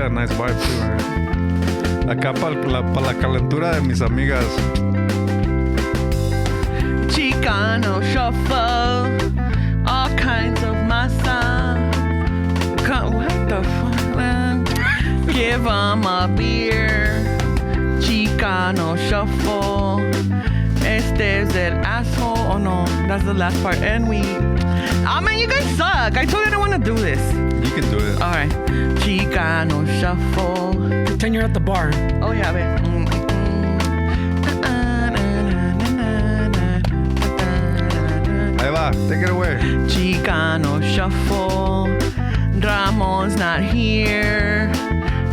got a nice vibe too, man. Acá para la calentura de mis amigas. Chicano shuffle, all kinds of masa. What the fuck, man? Give them a beer. Chicano shuffle. Este es el asshole. Oh no, that's the last part. And we. Oh man, you guys suck. I told you I didn't want to do this. You can do it. All right. Chicano shuffle. Pretend you're at the bar. Oh yeah, babe. Ahí va, take it away. Chicano shuffle. Ramon's not here.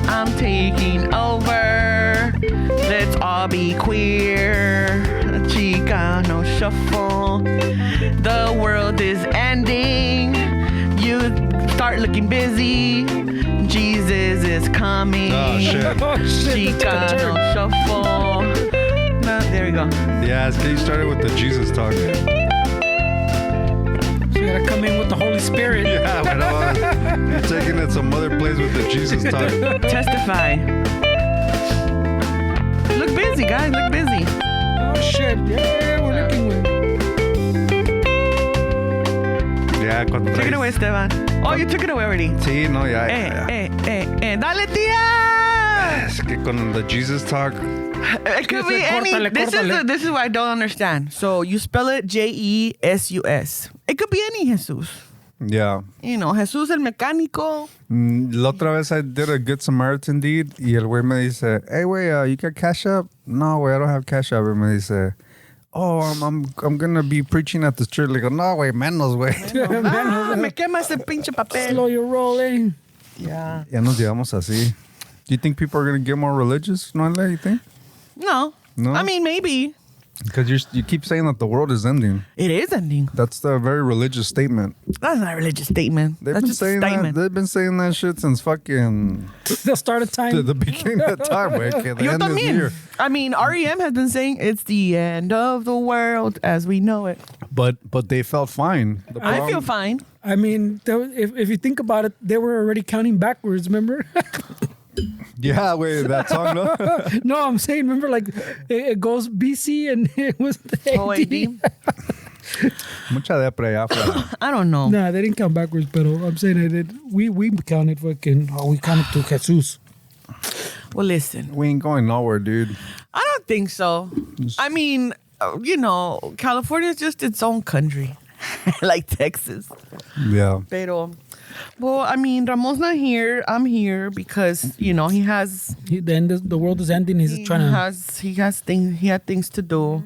I'm taking over. Let's all be queer. Chicano shuffle. The world is ending. You start looking busy. Jesus is coming. Oh, shit. Chicano shuffle. There we go. Yeah, it's you started with the Jesus talk. You gotta come in with the Holy Spirit. Yeah, but you're taking it some other place with the Jesus talk. Testify. Look busy, guys. Look busy. Oh, shit. Yeah, we're looking with. Yeah, cuando Take it away, Esteban. Oh, you took it away already. Sí, no, ya. Dale, tía. Es que con the Jesus talk. It could be any. This is what I don't understand. So you spell it Jesus. It could be any Jesus. Yeah. You know, Jesús el mecánico. La otra vez I did a Good Samaritan deed y el güey me dice, hey, güey, you got Cash App? No, güey, I don't have Cash App. Y me dice, oh, I'm gonna be preaching at this church. Le digo, no, güey, menos, güey. Me quema ese pinche papel. Slow your rolling. Yeah. Ya nos llevamos así. Do you think people are gonna get more religious, Noelia, you think? No. No? I mean, maybe. Because you keep saying that the world is ending. It is ending. That's the very religious statement. That's not a religious statement. That's just a statement. They've been saying that shit since fucking The start of time. the beginning of time, güey. Que the Yo end is también. near. I mean, REM has been saying it's the end of the world as we know it. But they felt fine. The I problem- feel fine. I mean, if you think about it, they were already counting backwards, remember? Yeah, wait, that song, no? No, I'm saying, remember, like, it goes BC and it was the AD. Mucha depre allá afuera. I don't know. Nah, they didn't count backwards, but I'm saying I did. We counted we counted to Jesus. Well, listen. We ain't going nowhere, dude. I don't think so. I mean, you know, California is just its own country. Like Texas. Yeah. Pero, well, I mean, Ramon's not here. I'm here because, you know, The world is ending. He's trying to. He had things to do.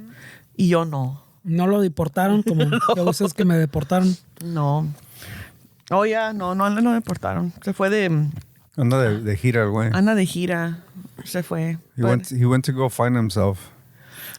Y yo no. No lo deportaron como luego es que me deportaron. No. Oh, yeah, no lo deportaron. Se fue Anda de gira, el güey. Anda de gira. Se fue. He went to go find himself.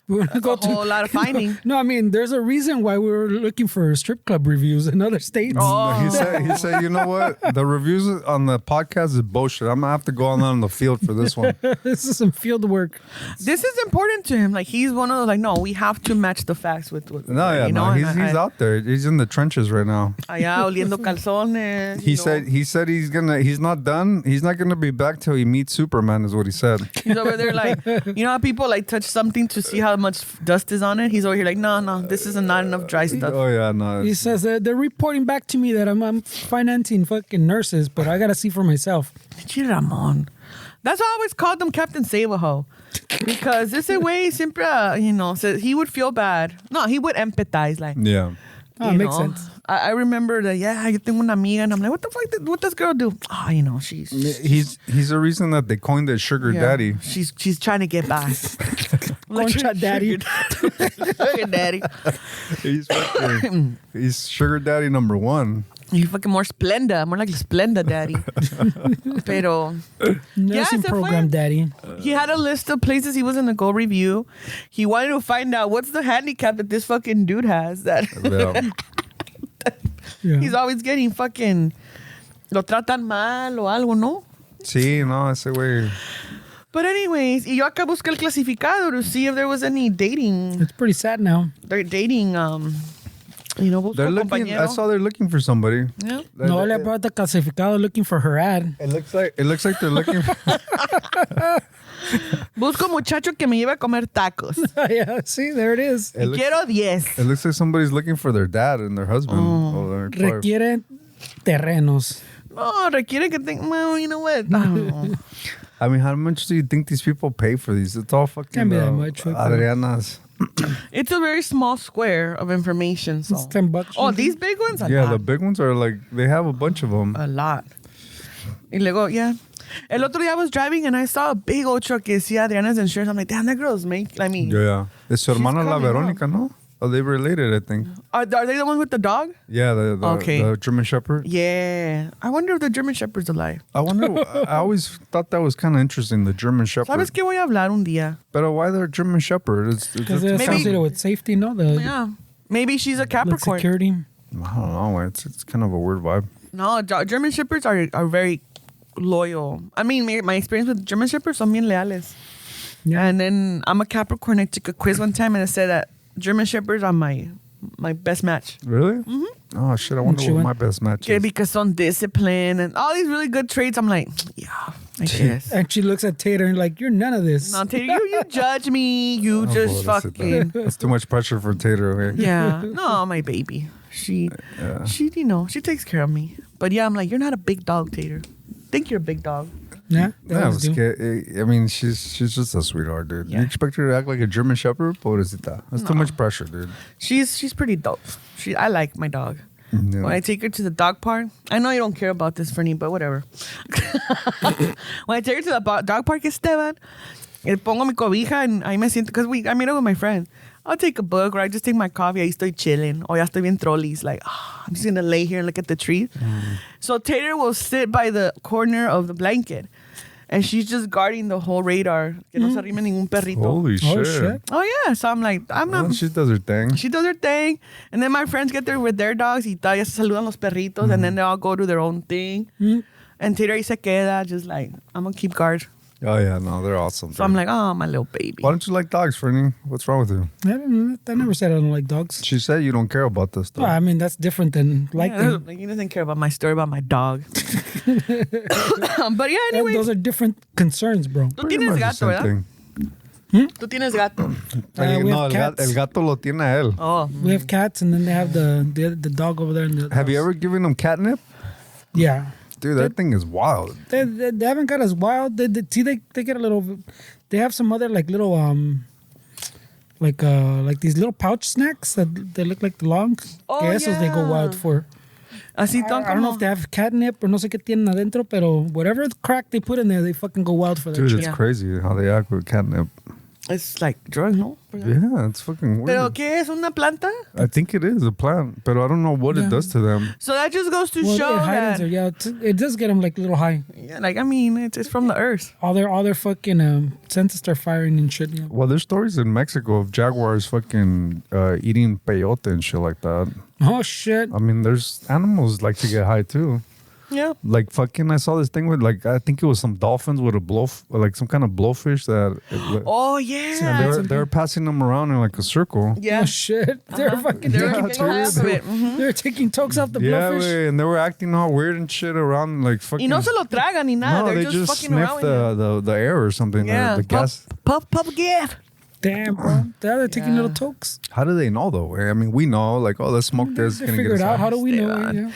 We're gonna That's a whole lot of finding. No, I mean, there's a reason why we were looking for strip club reviews in other states. Oh. He said, you know what? The reviews on the podcast is bullshit. I'm gonna have to go on the field for this one. This is some field work. This is important to him. Like, he's one of those, like, no, we have to match the facts with No, yeah, you no, know? he's out there. He's in the trenches right now. Allá oliendo calzones. He said he's not done. He's not gonna be back till he meets Superman, is what he said. He's over there like, you know how people like touch something to see how much dust is on it? He's over here like, no, this is not enough dry stuff. Oh yeah, no. He says they're reporting back to me that I'm financing fucking nurses, but I gotta see for myself. Ramon. That's why I always called him Captain Save-A-Ho. Because this way, siempre, you know, so he would feel bad. No, he would empathize. Like, Yeah. Oh, you makes know. sense. I remember that, yeah, yo tengo una amiga, and I'm like, what the fuck what does girl do? Oh, you know, she's He's the reason that they coined it sugar daddy. She's trying to get by. Concha daddy. Sugar daddy. He's sugar daddy number one. He's fucking more Splenda, more like Splenda daddy. Pero Nursing se program fue. daddy. He had a list of places he was going to go review. He wanted to find out what's the handicap that this fucking dude has. That Yeah. he's always getting fucking... Lo tratan mal o algo, ¿no? Sí, no, ese güey. But anyways, y yo acá busqué el clasificado to see if there was any dating... It's pretty sad now. They're dating You know, They're looking. I compañero. saw they're looking for somebody. Yeah. Noelia brought the clasificado looking for her ad. It looks like they're looking. Busco muchacho que me lleve a comer tacos. Yeah, see, there it is. It looks, Quiero 10. it looks like somebody's looking for their dad and their husband. Oh, they're probably- Requiere terrenos. No, requiere que tenga. Well, you know what? No. I mean, how much do you think these people pay for these? It's all fucking Can't be that much, right? Adriana's. It's a very small square of information. So. It's $10. Oh, these big ones? A Yeah, lot. the big ones are like they have a bunch of them. A lot. Y luego, yeah. El otro día I was driving and I saw a big old truck que decía Adriana's Insurance. I'm like, damn, that girl's I mean, Yeah. Es su hermana la coming Verónica, no? Oh, they related, I think. are they the ones with the dog? Yeah, Okay. the German Shepherd. Yeah. I wonder if the German Shepherd's alive. I wonder. I always thought that was kind of interesting, the German Shepherd. ¿Sabes qué voy a hablar un día? But why they're German Shepherd? Because it's Maybe- associated with safety, no? The Yeah. Maybe she's a like Capricorn. security. I don't know. It's kind of a weird vibe. No, German Shepherds are very loyal. I mean, my experience with German Shepherds son bien leales. Yeah. And then I'm a Capricorn. I took a quiz one time and it said that German Shepherds are my best match. Really? Mm-hmm. Oh shit! I wonder she what went- my best match Okay, is. because son discipline and all these really good traits. I'm like, yeah, I guess. And she looks at Tater and like, you're none of this. No, Tater, you judge me. You just fucking. That's too much pressure for Tater. Okay? Yeah. No, my baby. She, you know, she takes care of me. But yeah, I'm like, you're not a big dog, Tater. Think you're a big dog. Yeah, Yeah, dogs do. I mean, she's just a sweetheart, dude. Yeah. You expect her to act like a German Shepherd? Pobrecita. That's too much pressure, dude. She's pretty dope. I like my dog. Yeah. When I take her to the dog park, I know you don't care about this, Fernie, but whatever. When I take her to the dog park, Esteban, le pongo mi cobija and ahí me siento, because I meet up with my friend. I'll take a book or I just take my coffee, ahí estoy chilling. O ya estoy bien trolleys, like, I'm just going to lay here and look at the trees. So Tater will sit by the corner of the blanket and she's just guarding the whole radar. Que no se arrime ningún perrito. Holy Oh, shit. shit. Oh, yeah. So I'm like, I'm not. Well, she does her thing. She does her thing, and then my friends get there with their dogs y todavía se saludan los perritos, and then they all go do their own thing. And Tater ahí se queda, just like, I'm gonna keep guard. Oh yeah, no, they're awesome. So I'm like, oh, my little baby. why don't you like dogs, Fernie? What's wrong with you? I never said I don't like dogs. She said you don't care about this stuff. Well, I mean, that's different than liking. Yeah, like, he doesn't care about my story about my dog. But yeah, anyway. Those are different concerns, bro. Tú Pretty tienes much the gato, same ¿verdad? thing. Tú tienes gato. We No, have cats. el gato lo tiene a él. Oh. We have cats, and then they have the dog over there. In the Have you house. ever given them catnip? Yeah. Dude, that thing is wild. They haven't got as wild. They get a little. They have some other like little like these little pouch snacks that they look like the long. Oh, Que esos they go yeah. wild for. Así I tan don't know como... if they have catnip or no sé qué tienen adentro, pero whatever crack they put in there, they fucking go wild for that Dude, shit. it's Yeah. crazy how they act with catnip. It's like drugs, ¿no? Yeah, it's fucking weird. ¿Pero qué es? ¿Una planta? I think it is a plant, but I don't know what Yeah. it does to them. So that just goes to Well, show it hidens that... her, yeah, it does get them like a little high. Yeah, like, I mean, it's from the earth. All their fucking senses start firing and shit. Yeah. Well, there's stories in Mexico of jaguars fucking eating peyote and shit like that. Oh shit! I mean, there's animals like to get high too. Yeah. Like fucking, I saw this thing with like I think it was some dolphins with a like some kind of blowfish that. Oh, and yeah. they were passing them around in like a circle. Yeah. Oh shit! They're fucking They're taking taking half tokes. of it. Mhm. They're taking tokes off the Yeah, blowfish. wey, and they were acting all weird and shit around like fucking. Y no se lo tragan ni nada. No, They're they just, just fucking around sniff with it. the air or something. Yeah. The gas. Puff gas. Damn, bro. They're taking Yeah. little tokes. How do they know though? I mean, we know like, oh, let's smoke this. They It's gonna figure get it us out. high. How do we know? Esteban.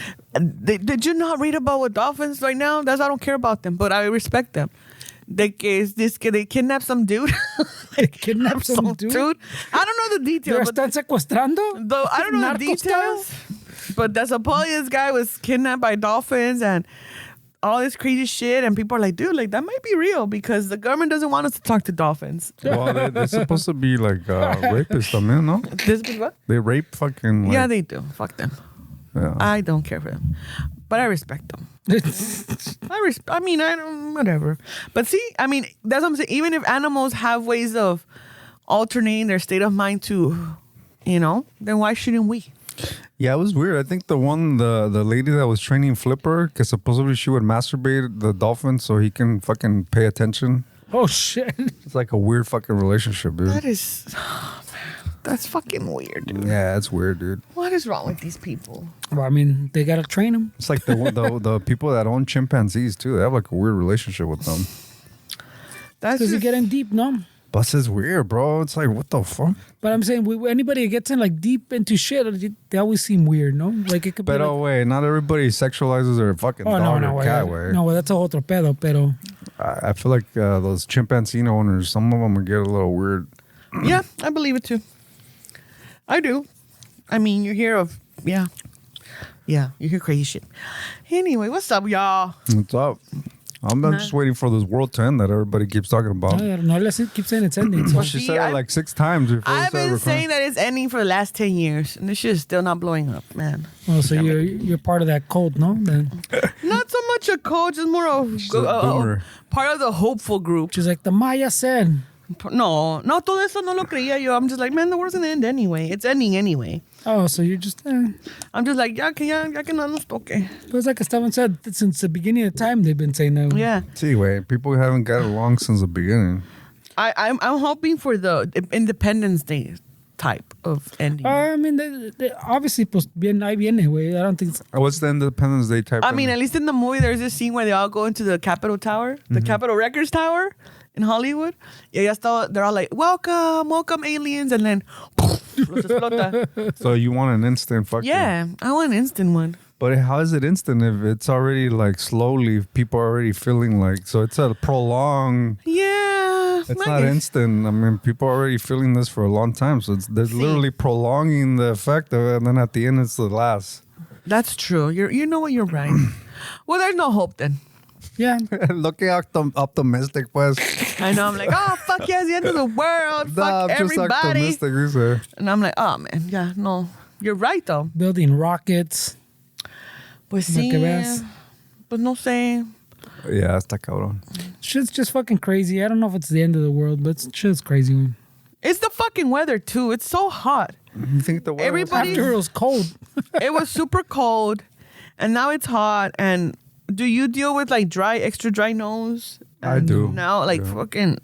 Yeah. Did you not read about what dolphins right now? I don't care about them, but I respect them. They kidnap some dude. They kidnap some dude. I don't know the They details. están secuestrando. Though I don't know the Narco style? details. But there's this guy was kidnapped by dolphins and all this crazy shit, and people are like, dude, like that might be real because the government doesn't want us to talk to dolphins. Well, they're supposed to be like rapists, también, no? This is what? They rape fucking. Like, Yeah, they do. Fuck them. yeah. I don't care for them, but I respect them. I mean, I don't, whatever. But see, I mean, that's what I'm saying. Even if animals have ways of alternating their state of mind to, then why shouldn't we? Yeah, it was weird. I think the lady that was training Flipper, because supposedly she would masturbate the dolphin so he can fucking pay attention. Oh shit! It's like a weird fucking relationship, dude. That is, oh, man. That's fucking weird, dude. Yeah, that's weird, dude. What is wrong with these people? Well, I mean, they gotta train them. It's like the people that own chimpanzees too. They have like a weird relationship with them. That's Because you're just, getting deep, no? But it's weird, bro. It's like, what the fuck? But I'm saying, anybody that gets in like deep into shit, they always seem weird, no? Like it could be. But Like, oh wait, not everybody sexualizes their fucking dog or cat way. No, that's a otro pedo, pero. I feel like those chimpanzee owners, some of them would get a little weird. yeah, I believe it too. I do. I mean, you hear of, yeah, you hear crazy shit. Anyway, what's up, y'all? What's up? I'm just waiting for this world to end that everybody keeps talking about. Noelia keeps saying it's ending. So. Well, She see, said it like 6 times before we I've started been recording. saying that it's ending for the last 10 years, and this shit is still not blowing up, man. Oh, so you're part of that cult, no? Then Not so much a coach, it's more of a boomer. part of the hopeful group. she's like, the Maya said. No, todo eso no lo creía yo. I'm just like, man, the world's gonna end anyway. It's ending anyway. Oh, so you're just. I'm just like, ya que no nos toque. But it's like Esteban said, since the beginning of time, they've been saying that. Yeah, See, wait, people haven't got along since the beginning. I'm hoping for the Independence Day type of ending. I mean, they obviously, pues, bien, ahí viene, güey. I don't think. What's the Independence Day type? I mean, at least in the movie, there's this scene where they all go into the Capitol Tower, the Capitol Records Tower in Hollywood. Y ya está, they're all like, welcome aliens, and then los explota. So you want an instant fucking... Yeah, I want an instant one. But how is it instant if it's already like slowly, people are already feeling like... So it's a prolonged... Yeah. It's not instant. I mean, people are already feeling this for a long time. So they're literally prolonging the effect of it. And then at the end, it's the last. That's true. You know what? You're right. Well, there's no hope then. Yeah. Looking optimistic, pues. I know. I'm like, oh, fuck yeah, it's the end of the world. Nah, Fuck I'm just everybody. optimistic. Dice. And I'm like, oh, man. Yeah, no. You're right, though. Building rockets. Pues Para sí. que veas. Pues no sé. Yeah, está cabrón. Shit's just fucking crazy. I don't know if it's the end of the world, but shit's crazy, man. It's the fucking weather, too. It's so hot. You think the weather Everybody- After it was cold. It was super cold, and now it's hot. And do you deal with like extra dry nose? I do. Now, like fucking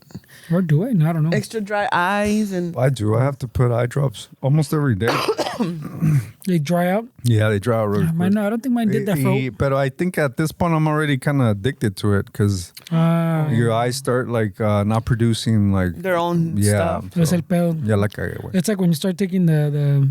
Or do I? No, I don't know. extra dry eyes and I do. I have to put eye drops almost every day. They dry out. Yeah, they dry out really Mine, quick. no, I don't think mine did that for. But I think at this point I'm already kind of addicted to it because your eyes start like not producing like their own yeah. stuff. Es el pedo. Yeah, like I It's like when you start taking the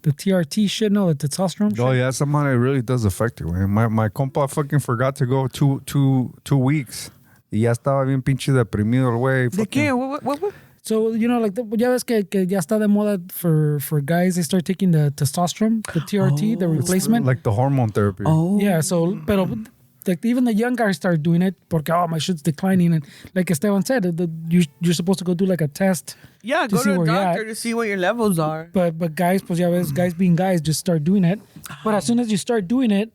TRT shit, no, the testosterone. Oh shit. yeah, somehow it really does affect you, man. My compa fucking forgot to go two weeks. Y ya estaba bien pinche deprimido el güey. ¿De qué? What? So, you know, like, ya ves que ya está de moda for guys, they start taking the testosterone, the TRT, the replacement. Like the hormone therapy. Oh. Yeah, so, pero, like, even the young guys start doing it porque, oh, my shit's declining. And like Esteban said, you're supposed to go do like a test. Yeah, To go see to the where you're doctor at. to see what your levels are. But guys, pues ya ves, guys being guys, just start doing it. But as soon as you start doing it,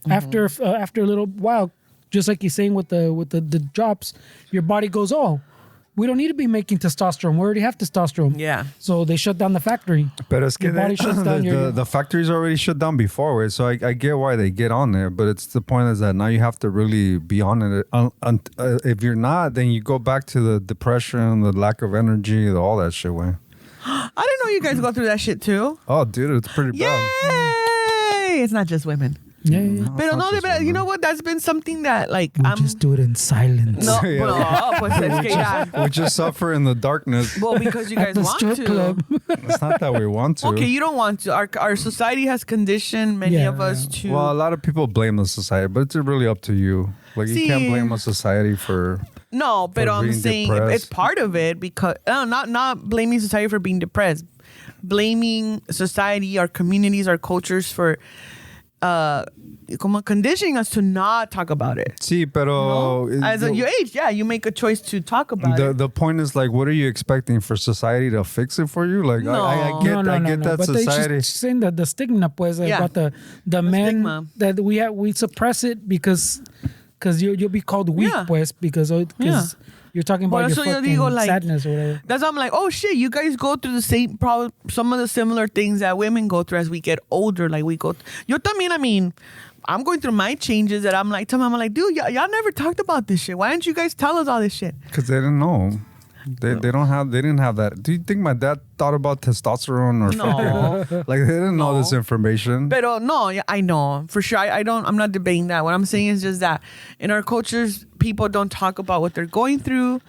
after a little while, just like you're saying with the drops, your body goes, oh, we don't need to be making testosterone. We already have testosterone. Yeah. So they shut down the factory. But es que Your body shuts down the factory's already shut down before, right? So I get why they get on there, but it's the point is that now you have to really be on it. If you're not, then you go back to the depression, the lack of energy, all that shit, way. I didn't know you guys go through that shit too. Oh, dude, it's pretty bad. Yay! It's not just women. Yeah. Pero not no, just de verdad, you women. know what? That's been something that like We'll just do it in silence. no, Yeah. no, pues es que ya. We just suffer in the darkness. Well, because you guys At the want strip to. club. It's not that we want to. Okay, you don't want to. Our society has conditioned many Yeah. of us to. Well, a lot of people blame the society, but it's really up to you. Like, you can't See- blame a society for... No, but I'm being saying depressed. it's part of it because not blaming society for being depressed, blaming society, our communities, our cultures for como conditioning us to not talk about it. Sí, pero... As you age, yeah, you make a choice to talk about it. The point is, like, what are you expecting for society to fix it for you? Like, No. I get that But society... she's saying that the stigma, pues, Yeah. about the men stigma. that we suppress it because you'll be called weak, Yeah. pues, because you're talking Por about your eso yo fucking digo, like, sadness or whatever. That's why I'm like, oh shit, you guys go through the same problem, some of the similar things that women go through as we get older. Like we go, yo también, I mean, I'm going through my changes that I'm like, dude, y'all never talked about this shit. Why didn't you guys tell us all this shit? Because they didn't know. They didn't have that. Do you think my dad thought about testosterone or No. fucking, like they didn't know this information? Pero no, yeah, I know. For sure. I'm not debating that. What I'm saying is just that in our cultures, people don't talk about what they're going through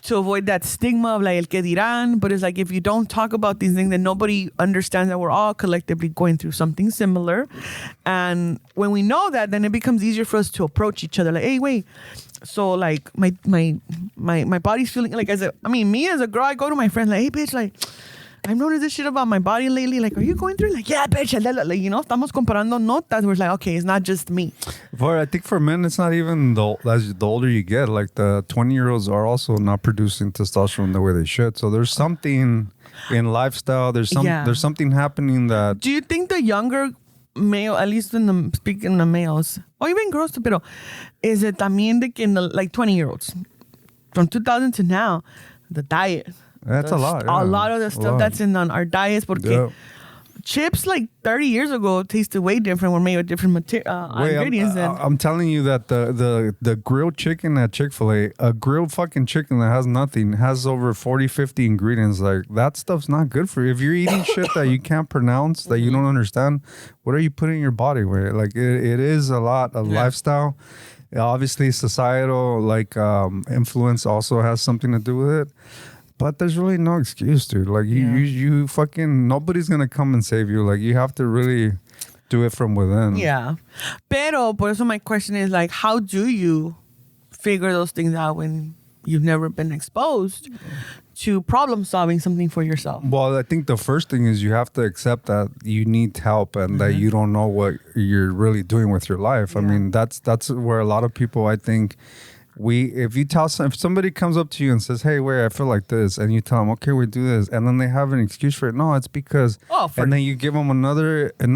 to avoid that stigma of like el que dirán. But it's like if you don't talk about these things, then nobody understands that we're all collectively going through something similar. And when we know that, then it becomes easier for us to approach each other. Like, hey, wait. So like my body's feeling like me as a girl, I go to my friends like, hey bitch, like I've noticed this shit about my body lately. Like, are you going through it? Like, yeah, bitch. Like, you know, estamos comparando notas. We're like, okay, it's not just me. I think for men, it's not even the older you get. Like the 20-year-olds are also not producing testosterone the way they should. So there's something in lifestyle. There's something happening that. Do you think the younger male, at least speaking of males, or even girls too, pero is it también de que in the like 20-year-olds from 2000 to now, the diet. That's a lot. Yeah. A lot of the stuff that's in on our diets, porque chips like 30 years ago tasted way different. Were made with different ingredients. I'm telling you that the grilled chicken at Chick-fil-A, a grilled fucking chicken that has nothing, has over 40, 50 ingredients. Like that stuff's not good for you. If you're eating shit that you can't pronounce, that you don't understand, what are you putting in your body? Where like it is a lot of lifestyle. Obviously, societal influence also has something to do with it. But there's really no excuse, dude. Like you fucking nobody's gonna come and save you. Like you have to really do it from within. Yeah. Pero por eso my question is like, how do you figure those things out when you've never been exposed to problem solving something for yourself? Well, I think the first thing is you have to accept that you need help and that you don't know what you're really doing with your life. I mean, that's where a lot of people, I think. If somebody comes up to you and says, hey, wait, I feel like this, and you tell them, okay, we do this, and then they have an excuse for it. No, it's because, and then you give them another, and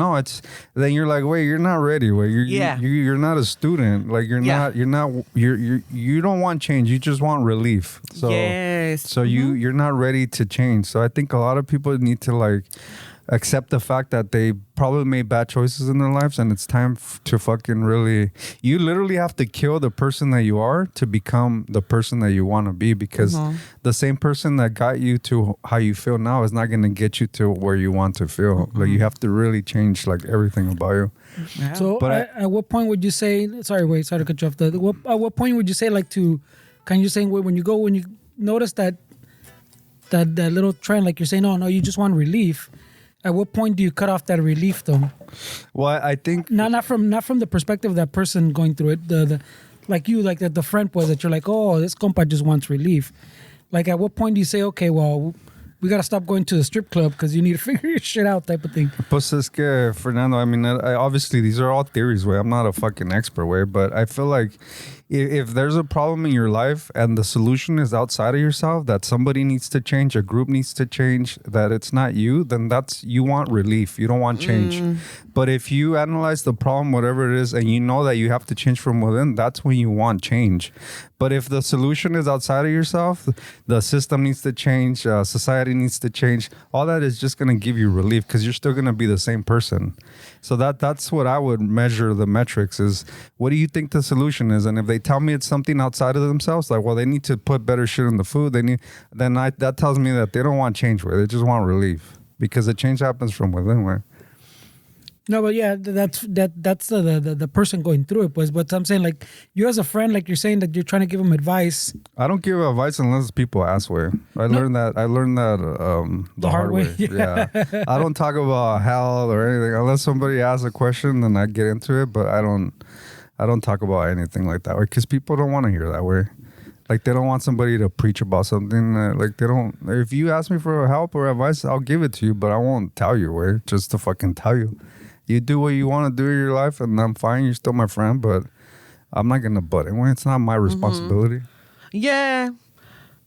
then you're like, wait, you're not ready. Wait, you're not a student. Like you don't want change. You just want relief. So, so you're not ready to change. So I think a lot of people need to accept the fact that they probably made bad choices in their lives, and it's time to fucking really. You literally have to kill the person that you are to become the person that you want to be, because the same person that got you to how you feel now is not going to get you to where you want to feel. Like you have to really change everything about you. Yeah. So, at what point would you say? Sorry to cut you off. At what point would you say when you notice that little trend, like you're saying, no, you just want relief. At what point do you cut off that relief, though? Well, I think not from the perspective of that person going through it. The friend was that you're like, oh, this compa just wants relief. Like, at what point do you say, okay, well, we gotta stop going to the strip club because you need to figure your shit out, type of thing? Pues es que, Fernando, I mean, obviously these are all theories, way. I'm not a fucking expert, way, but I feel like if there's a problem in your life and the solution is outside of yourself, that somebody needs to change, a group needs to change, that it's not you, then you want relief. You don't want change. But if you analyze the problem, whatever it is, and you know that you have to change from within, that's when you want change. But if the solution is outside of yourself, the system needs to change, society needs to change, all that is just going to give you relief because you're still going to be the same person. So that's what I would measure the metrics is, what do you think the solution is? And if they tell me it's something outside of themselves, like, well, they need to put better shit in the food, that tells me that they don't want change, where they just want relief, because the change happens from within, where. No, but yeah, that's the person going through it. But I'm saying, like, you as a friend, like you're saying that you're trying to give them advice. I don't give advice unless people ask. Where I learned that the hard way. Yeah. I don't talk about health or anything unless somebody asks a question. Then I get into it, but I don't talk about anything like that, because people don't want to hear that way. Like, they don't want somebody to preach about something. They don't. If you ask me for help or advice, I'll give it to you, but I won't tell you where, just to fucking tell you. You do what you want to do in your life, and I'm fine. You're still my friend, but I'm not gonna butt in. It's not my responsibility. Yeah,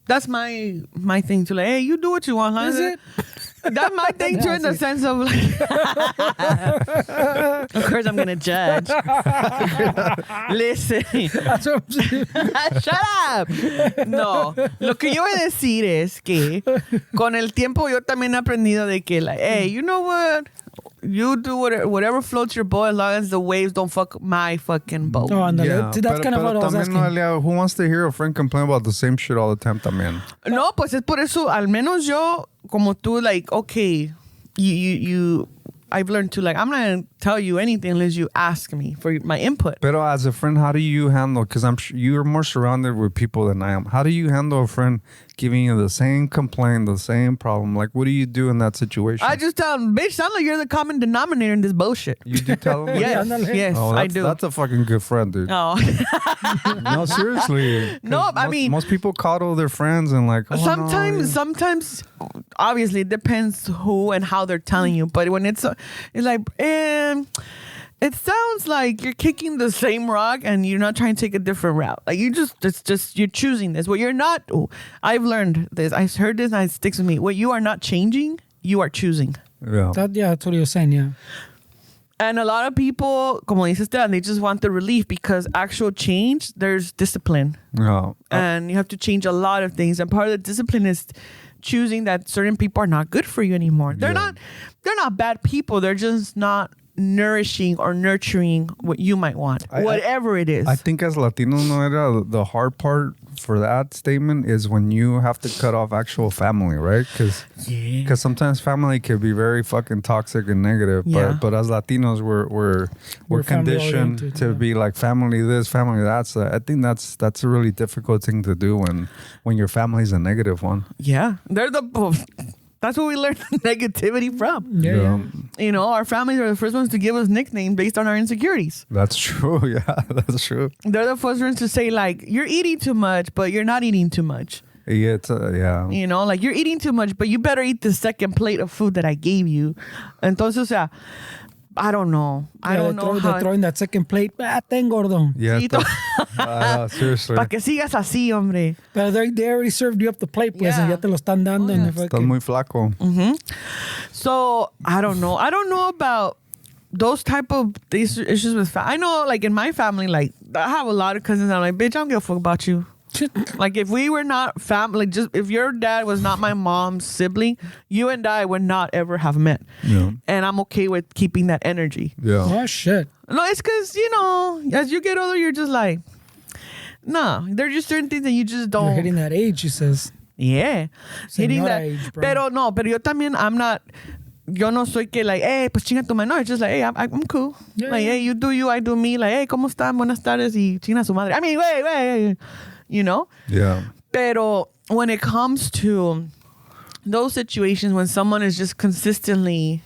that's my thing too. Like, hey, you do what you want. Is it? That's my thing too, in the sense of like, of course I'm gonna judge. Listen, That's what I'm saying. shut up. No, lo que yo voy a decir es que con el tiempo yo también he aprendido de que, like, hey, you know what? you do whatever floats your boat as long as the waves don't fuck my fucking boat. Oh, and that's kind of what I was también, asking. Noelia, who wants to hear a friend complain about the same shit all the time también? No, pues es por eso, al menos yo, como tú, like, okay, you I've learned to, like, I'm not going to tell you anything unless you ask me for my input. Pero as a friend, how do you handle, because I'm sure you're more surrounded with people than I am. How do you handle a friend giving you the same complaint, the same problem? Like, what do you do in that situation? I just tell them, bitch, sound like you're the common denominator in this bullshit. You do tell them? Yes, yes, Oh, I do. That's a fucking good friend, dude. Oh. No, seriously. No, I mean, most people coddle their friends and like, oh, sometimes, obviously, it depends who and how they're telling you. But when it's like, it sounds like you're kicking the same rock and you're not trying to take a different route. Like you're choosing this. What you're not, I've learned this. I heard this and it sticks with me. What you are not changing, you are choosing. Yeah. That's what you're saying, yeah. And a lot of people, como dices, they just want the relief because actual change, there's discipline. No. And you have to change a lot of things. And part of the discipline is choosing that certain people are not good for you anymore. They're not bad people. They're just not nourishing or nurturing what you might want, whatever it is. I think as Latinos, Noelia, the hard part for that statement is when you have to cut off actual family, right? Because sometimes family can be very fucking toxic and negative. Yeah. But as Latinos, we're conditioned to be like family this, family that. So I think that's a really difficult thing to do when your family's a negative one. Yeah, that's what we learn negativity from. Yeah. You know, our families are the first ones to give us nicknames based on our insecurities. That's true. Yeah, that's true. They're the first ones to say, like, you're eating too much, but you're not eating too much. Yeah, yeah. You know, like, you're eating too much, but you better eat the second plate of food that I gave you. Entonces, o sea, I don't know. I don't know. They're throwing that second plate. Ten gordo. Yeah, seriously. Para que sigas así, hombre. But they already served you up the plate, pues, Yeah. and ya te lo están dando. Oh, yeah. Estás muy flaco. So, I don't know. I don't know about those type of these issues with I know, like, in my family, like, I have a lot of cousins. I'm like, bitch, I don't give a fuck about you. Like, if we were not family, just if your dad was not my mom's sibling, you and I would not ever have met. Yeah. And I'm okay with keeping that energy. Yeah. Oh, shit. No, it's because, you know, as you get older, you're just like, no, there are just certain things that you just don't. You're hitting that age, he says. Yeah. Hitting Señora that. age, bro. Pero yo también, I'm not. Yo no soy que, like, hey, pues chinga tu madre. No, it's just like, hey, I'm cool. Yeah. Like, hey, you do you, I do me. Like, hey, ¿cómo están? Buenas tardes y chinga su madre. I mean, wait. You know? Yeah. Pero when it comes to those situations when someone is just consistently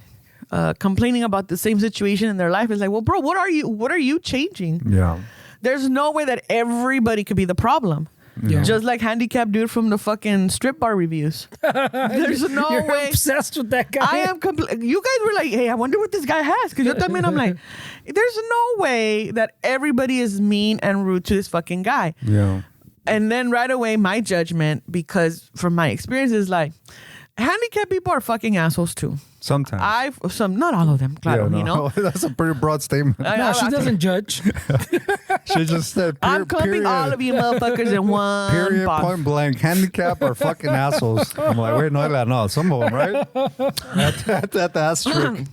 complaining about the same situation in their life, it's like, well, bro, what are you changing? Yeah. There's no way that everybody could be the problem. Yeah. Just like handicapped dude from the fucking strip bar reviews. There's no You're way. obsessed with that guy. I am you guys were like, hey, I wonder what this guy has. Because yo también, I'm like, there's no way that everybody is mean and rude to this fucking guy. Yeah. And then right away, my judgment, because from my experience, is like, handicapped people are fucking assholes too. Sometimes. Not all of them, claro, Yeah, no. you know? That's a pretty broad statement. No, she doesn't judge. She just said, I'm clumping all of you motherfuckers in one period, box. point blank. Handicap are fucking assholes. I'm like, wait, no, some of them, right? At the asterisk.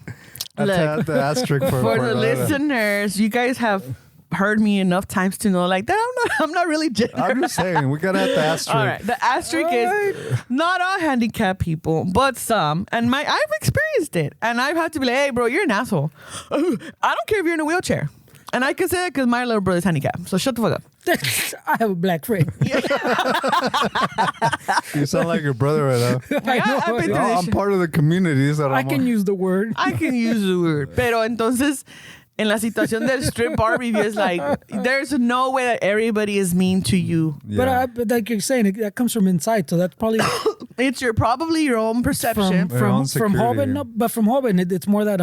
At the asterisk for For the Noelia. listeners, you guys have heard me enough times to know, like, that I'm not really gender. I'm just saying, we gotta have the asterisk. All right, the asterisk is not all handicapped people, but some. And I've experienced it, and I've had to be like, hey, bro, you're an asshole. I don't care if you're in a wheelchair. And I can say that because my little brother's handicapped. So shut the fuck up. I have a black friend. You sound like your brother right now. I know. I've been through this I'm shit. part of the community. So I can use the word. I can use the word. Pero entonces, en la situación del strip bar review, is like, there's no way that everybody is mean to you. Yeah. But like you're saying, that comes from inside. So that's probably It's probably your own perception. Their own from security. Hobbit. No, but from Hobbit, it's more that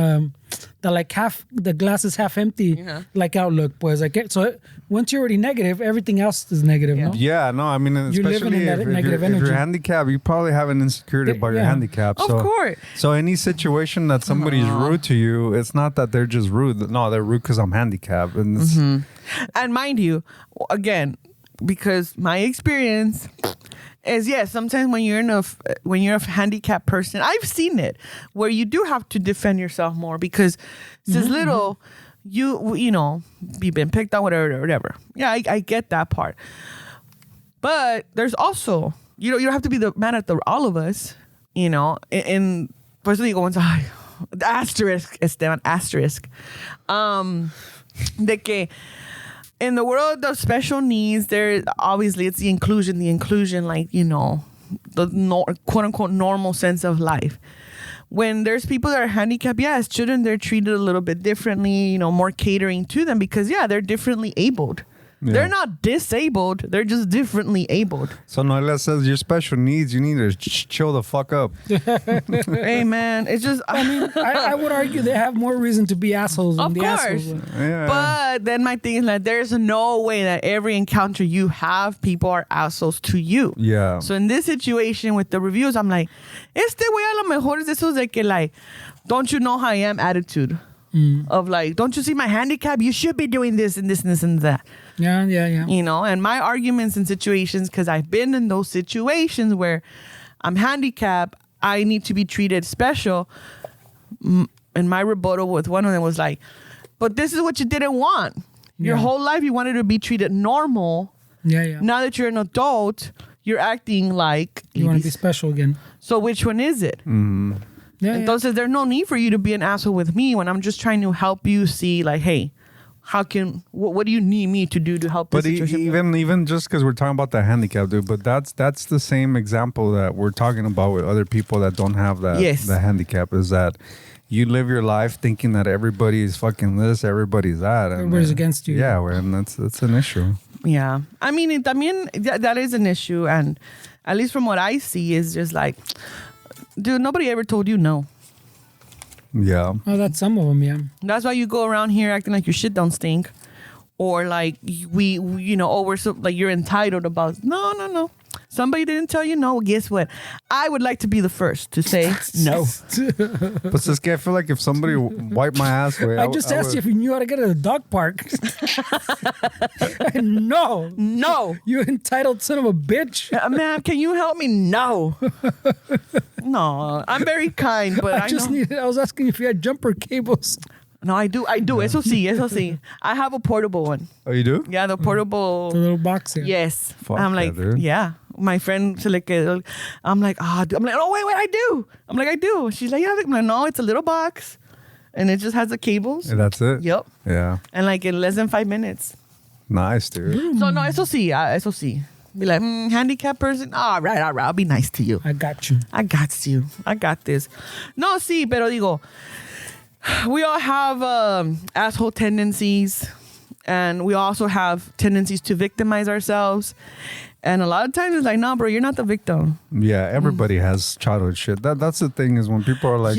like the glass is half empty, like outlook. Pues like so once you're already negative, everything else is negative. Yeah. No? Yeah, no, I mean, You're living especially in that if negative you're energy. handicapped, you probably have an insecurity about your Yeah. handicap. Of course. So any situation that somebody's rude to you, it's not that they're just rude. No, they're rude because I'm handicapped. And it's, And mind you, again, because my experience is, yes, sometimes when you're a handicapped person, I've seen it where you do have to defend yourself more because since little, you know, you've been picked on, whatever. Yeah, I get that part. But there's also, you don't have to be the man at all of us, you know, and por eso digo, asterisk, Esteban, asterisk, de que in the world of special needs, there obviously it's the inclusion, like, you know, the quote unquote normal sense of life. When there's people that are handicapped, yes, children, they're treated a little bit differently, you know, more catering to them because, yeah, they're differently abled. Yeah. They're not disabled. They're just differently abled. So Noelia says your special needs, you need to chill the fuck up. Hey, man, it's just... I mean, I would argue they have more reason to be assholes than the assholes. Yeah. But then my thing is like, there's no way that every encounter you have, people are assholes to you. Yeah. So in this situation with the reviews, I'm like, este güey a lo mejor es esos de que like, don't you know how I am attitude. Of like, don't you see my handicap? You should be doing this and this and this and that. Yeah. You know, and my arguments in situations, because I've been in those situations where I'm handicapped, I need to be treated special. And my rebuttal with one of them was like, but this is what you didn't want. Your whole life you wanted to be treated normal. Yeah. Now that you're an adult, you're acting like... You want to be special again. So which one is it? Mm-hmm. Entonces, there's no need for you to be an asshole with me when I'm just trying to help you see, like, hey, what do you need me to do to help this situation? Even just because we're talking about the handicap, dude, but that's the same example that we're talking about with other people that don't have that the handicap, is that you live your life thinking that everybody's fucking this, everybody's that. Everybody's against you. Yeah, and that's an issue. Yeah. I mean, that is an issue, and at least from what I see is just like... Dude, nobody ever told you no. Yeah. Oh, that's some of them, yeah. That's why you go around here acting like your shit don't stink. Or like we're so like you're entitled about. No. Somebody didn't tell you no. Guess what? I would like to be the first to say no. But Siski, I feel like if somebody wiped my ass away, I just asked you if you knew how to get to the dog park. No. You entitled son of a bitch. Ma'am, can you help me? No. No, I'm very kind, but I was asking if you had jumper cables. No, I do. Eso sí. I have a portable one. Oh, you do? Yeah, the portable. The little box here. Yes. Fuck I'm like, dude. yeah. My friend, I'm like, oh, dude. I'm like, oh, wait, I do. I'm like, I do. She's like, yeah. I'm like, no, it's a little box. And it just has the cables. And that's it? Yep. Yeah. And like in less than 5 minutes. Nice, dude. So, no, eso sí. Be like, handicapped person. All right. I'll be nice to you. I got you. I got this. No, sí, pero digo, we all have asshole tendencies, and we also have tendencies to victimize ourselves. And a lot of times it's like, no, bro, you're not the victim. Yeah, everybody has childhood shit. That's the thing, is when people are like,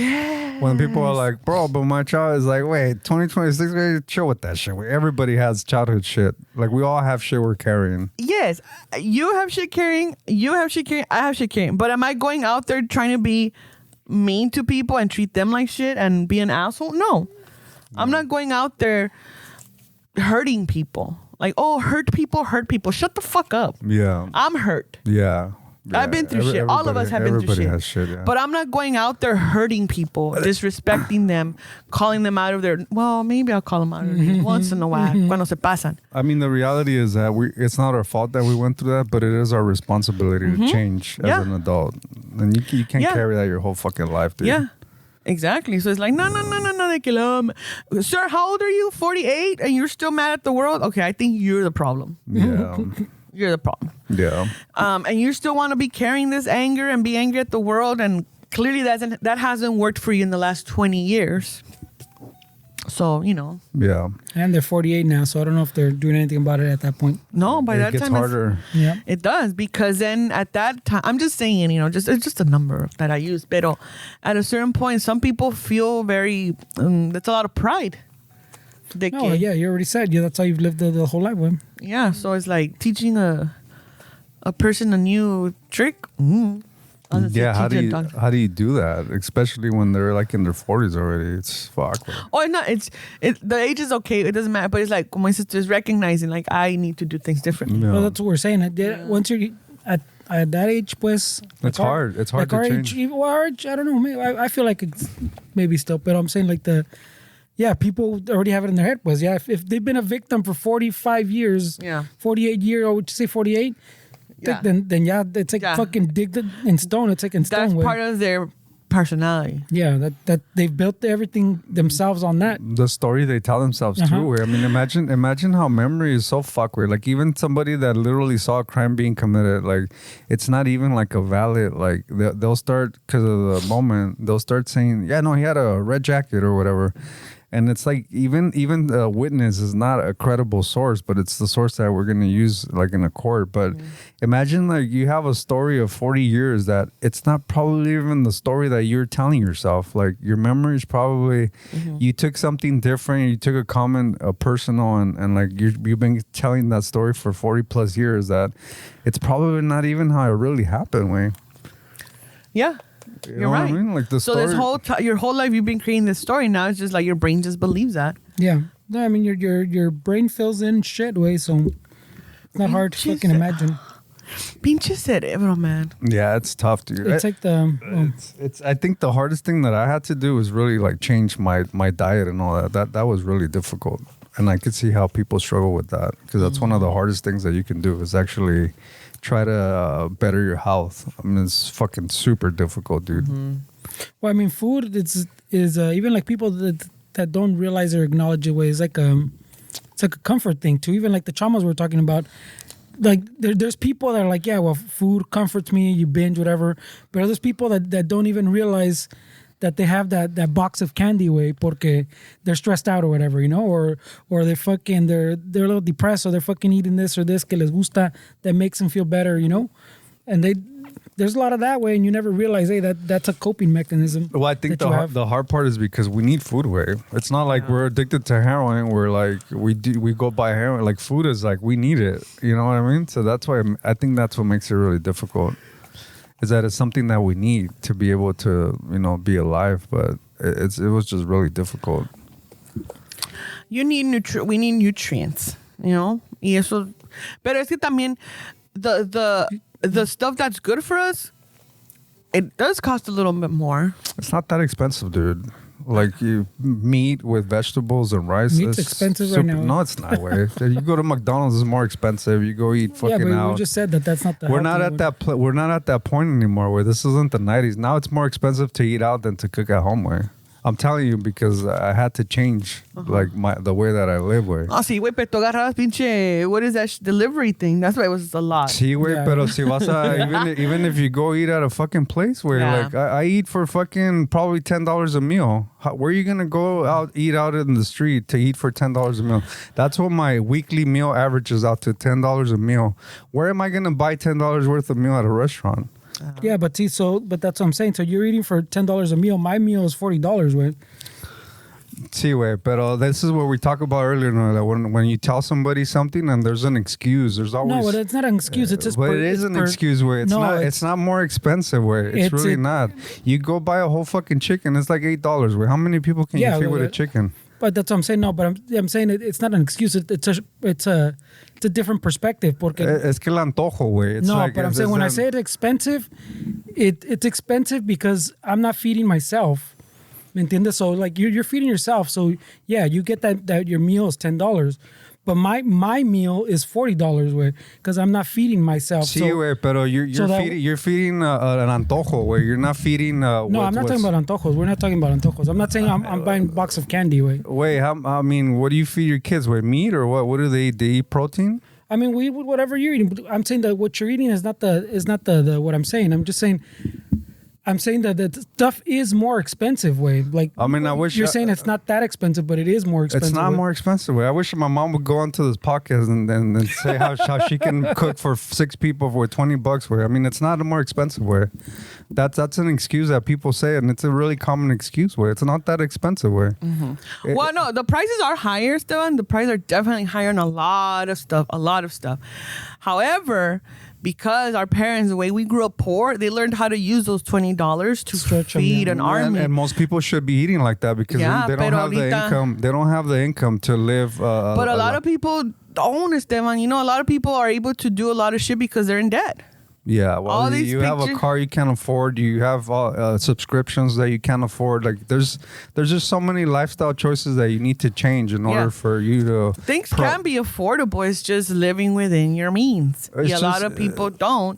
when people are like, bro, but my child is like, wait, 2026, chill with that shit. Everybody has childhood shit. Like, we all have shit we're carrying. Yes, you have shit carrying, I have shit carrying. But am I going out there trying to be mean to people and treat them like shit and be an asshole? No. I'm not going out there hurting people. Like, oh, hurt people. Shut the fuck up. Yeah. I'm hurt. Yeah. I've been through shit. All of us have been through shit. Everybody has shit, yeah. But I'm not going out there hurting people, disrespecting them, calling them out of their... Well, maybe I'll call them out of their once in a while, cuando se pasan. I mean, the reality is that it's not our fault that we went through that, but it is our responsibility to change as an adult. And you can't carry that your whole fucking life, dude. Yeah. Exactly. So it's like, no. Sir, how old are you? 48? And you're still mad at the world? Okay, I think you're the problem. Yeah. You're the problem. Yeah. And you still want to be carrying this anger and be angry at the world, and clearly that hasn't worked for you in the last 20 years. So, Yeah. And they're 48 now, so I don't know if they're doing anything about it at that point. No, by that gets time harder. Yeah. It does, because then at that time, I'm just saying, it's just a number that I use. But at a certain point, some people feel very, that's a lot of pride. Yeah, you already said, that's how you've lived the whole life with him. Yeah, so it's like teaching a person a new trick. Yeah, how do you do that? Especially when they're like in their 40s already. It's fuck. Oh, no, the age is okay. It doesn't matter. But it's like my sister is recognizing like I need to do things differently. Yeah. Well, that's what we're saying. Once you're at that age, pues, it's hard. It's hard to change. Our age, I don't know. Maybe, I feel like it's maybe still, but I'm saying like people already have it in their head. Was if they've been a victim for 45 years, 48 years, or would you say 48? Yeah. Then it's like fucking digged in stone. It's like in stone. That's part of their personality. Yeah, that they've built everything themselves on that. The story they tell themselves too. I mean, imagine how memory is so fucked. Where like even somebody that literally saw a crime being committed, like it's not even like a valid. Like they'll start because of the moment. They'll start saying, "Yeah, no, he had a red jacket or whatever." And it's like even the witness is not a credible source, but it's the source that we're gonna use like in a court. But imagine like you have a story of 40 years that it's not probably even the story that you're telling yourself. Like your memory is probably you took something different, you took a comment, a personal, and like you've been telling that story for 40 plus years that it's probably not even how it really happened, Wayne. Yeah. You're right. I mean? Like the story. This your whole life you've been creating this story. Now it's just like your brain just believes that. Yeah. No, I mean your brain fills in shit way, so it's not hard to fucking imagine. Pinche cerebro, man. Yeah, it's tough, dude. It's like it's I think the hardest thing that I had to do was really like change my diet and all that. That was really difficult. And I could see how people struggle with that because that's one of the hardest things that you can do is actually try to better your health. I mean, it's fucking super difficult, dude. Well, I mean, food is even like people that don't realize or acknowledge it. Way it's like a comfort thing too. Even like the chamas we're talking about. Like there's people that are like, yeah, well, food comforts me. You binge whatever, but there's people that don't even realize that they have that box of candy way porque they're stressed out or whatever, you know, or they're a little depressed, or they're fucking eating this or this que les gusta that makes them feel better, you know, and there's a lot of that way, and you never realize, hey, that's a coping mechanism. Well, I think the hard part is because we need food way. It's not like we're addicted to heroin. We're like we go buy heroin. Like food is like we need it. You know what I mean? So that's why I think that's what makes it really difficult. Is that it's something that we need to be able to, you know, be alive, but it was just really difficult. We need nutrients, you know. Y eso, pero es que también the stuff that's good for us, it does cost a little bit more. It's not that expensive, dude. Like meat with vegetables and rice. Meat's expensive right now. No, it's not. Way you go to McDonald's, it's more expensive. You go eat fucking out. Yeah, but we just said that's not the. We're not at that. We're not at that point anymore. Where this isn't the 90s. Now it's more expensive to eat out than to cook at home. Way I'm telling you because I had to change like the way that I live. Way. Oh, sí, güey, pero tú agarrabas pinche. What is that delivery thing? That's why it was a lot. Sí, güey, pero si vas a even if you go eat at a fucking place where like I eat for fucking probably $10 a meal. Where are you gonna go eat out in the street to eat for $10 a meal? That's what my weekly meal averages out to $10 a meal. Where am I gonna buy $10 worth of meal at a restaurant? Yeah, but that's what I'm saying. So you're eating for $10 a meal. My meal is $40, way. Sí, güey, pero this is what we talked about earlier, Noelia. When you tell somebody something and there's an excuse, there's always... No, but it's not an excuse. It's just... But it is an excuse, güey. It's not more expensive, güey. It's really not. You go buy a whole fucking chicken, it's like $8, güey. How many people can you feed with a chicken? But that's what I'm saying. No, but I'm saying it's not an excuse. It's a different perspective. Porque es que el antojo, güey. No, like, but I'm saying when I say it's expensive, it's expensive because I'm not feeding myself. ¿Me entiendes? So like you're feeding yourself. So yeah, you get that your meal is $10. But my meal is $40, güey, because I'm not feeding myself. Sí, güey, pero you're feeding an antojo, güey. You're not feeding. No, I'm not talking about antojos. We're not talking about antojos. I'm not saying I'm buying a box of candy, güey. Wait, I mean, what do you feed your kids? Wait, meat or what? What do they eat? They eat protein? I mean, we eat whatever you're eating. But I'm saying that what you're eating is not the what I'm saying. I'm just saying. I'm saying that the stuff is more expensive, way. Like, I mean, I wish you're saying it's not that expensive, but it is more expensive. It's not more expensive, way. I wish my mom would go onto this podcast and say how she can cook for 6 people for $20, way. I mean, it's not a more expensive way. That's an excuse that people say, and it's a really common excuse, way. It's not that expensive, way. Mm-hmm. Well, no, the prices are higher, Esteban. The prices are definitely higher on a lot of stuff. However, because our parents, the way we grew up poor, they learned how to use those $20 to Stretch 'em, feed yeah. an army. And most people should be eating like that because Yeah, they don't pero have the ahorita- income. They don't have the income to live. But a lot of people don't, Esteban. You know, a lot of people are able to do a lot of shit because they're in debt. Yeah, well, all these you have a pictures- car you can't afford. You have subscriptions that you can't afford. Like there's just so many lifestyle choices that you need to change in order for you to. Things can be affordable. It's just living within your means. It's Y a lot just, of people don't.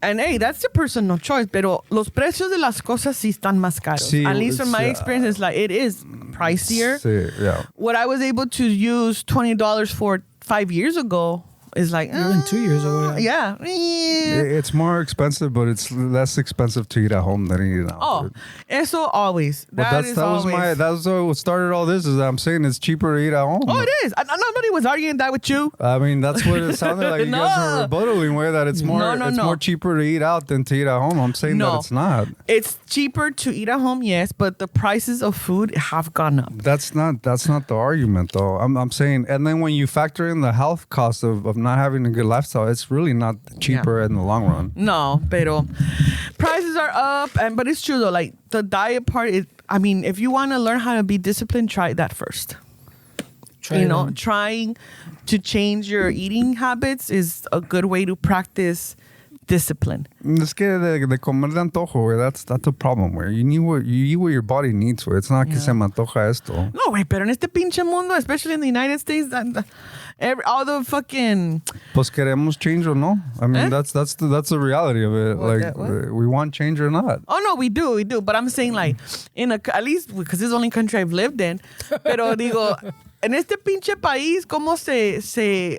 And hey, that's a personal choice. Pero los precios de las cosas sí están más caros. Sí, At least from my it's, experience, it's like it is pricier. Sí, yeah. What I was able to use $20 for 5 years ago is like Even 2 years ago. yeah. It's more expensive, but it's less expensive to eat at home than eat out. Oh, dude. eso always. But That is always. that's what started all this. Is that I'm saying it's cheaper to eat at home. Oh, it is. Nobody was arguing that with you. I mean, that's what it sounded like. You guys No. were rebuttaling with that. It's more. No, it's no. more cheaper to eat out than to eat at home. I'm saying that No. it's not. It's cheaper to eat at home, yes, but the prices of food have gone up. That's not the argument though. I'm saying, and then when you factor in the health cost of not having a good lifestyle, it's really not cheaper in the long run. No, pero prices are up, but it's true though. Like the diet part, I mean, if you want to learn how to be disciplined, try that first. Trying to change your eating habits is a good way to practice discipline. Es que de comer de antojo, güey. That's a problem, güey. You eat what your body needs, güey. It's not que se me antoja esto. No, güey, pero en este pinche mundo, especially in the United States, all the fucking Pues queremos change or no? I mean, that's the reality of it. What? We want change or not. Oh no, we do. But I'm saying like at least because this is the only country I've lived in. Pero digo, en este pinche país, cómo se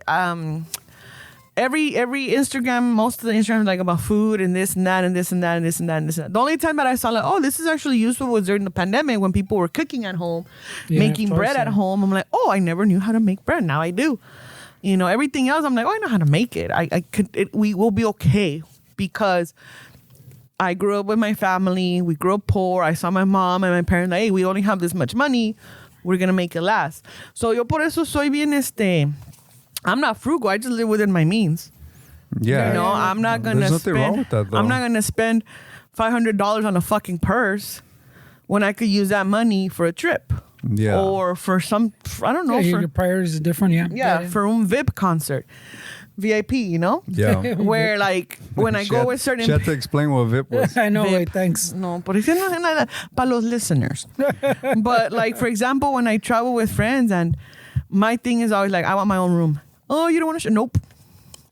every Instagram, most of the Instagram is like about food and this and that and this and that and this and that and this and that. The only time that I saw like, oh, this is actually useful was during the pandemic when people were cooking at home, making bread at home. I'm like, oh, I never knew how to make bread. Now I do. You know, everything else, I'm like, oh, I know how to make it. We will be okay because I grew up with my family. We grew up poor. I saw my mom and my parents like, hey, we only have this much money. We're going to make it last. So yo por eso soy bien I'm not frugal. I just live within my means. Yeah. You know, I'm not going to There's spend. nothing wrong with that, though. I'm not going to spend $500 on a fucking purse when I could use that money for a trip. Yeah. Or for some, I don't know. Your priorities are different, yeah. Yeah, for un VIP concert. VIP, you know? Yeah. Where like when I go with certain She had to explain what VIP was. I know, VIP. wait, thanks. No, por eso no es nada para los listeners. But like for example, when I travel with friends and my thing is always like I want my own room. Oh, you don't want to share? Nope.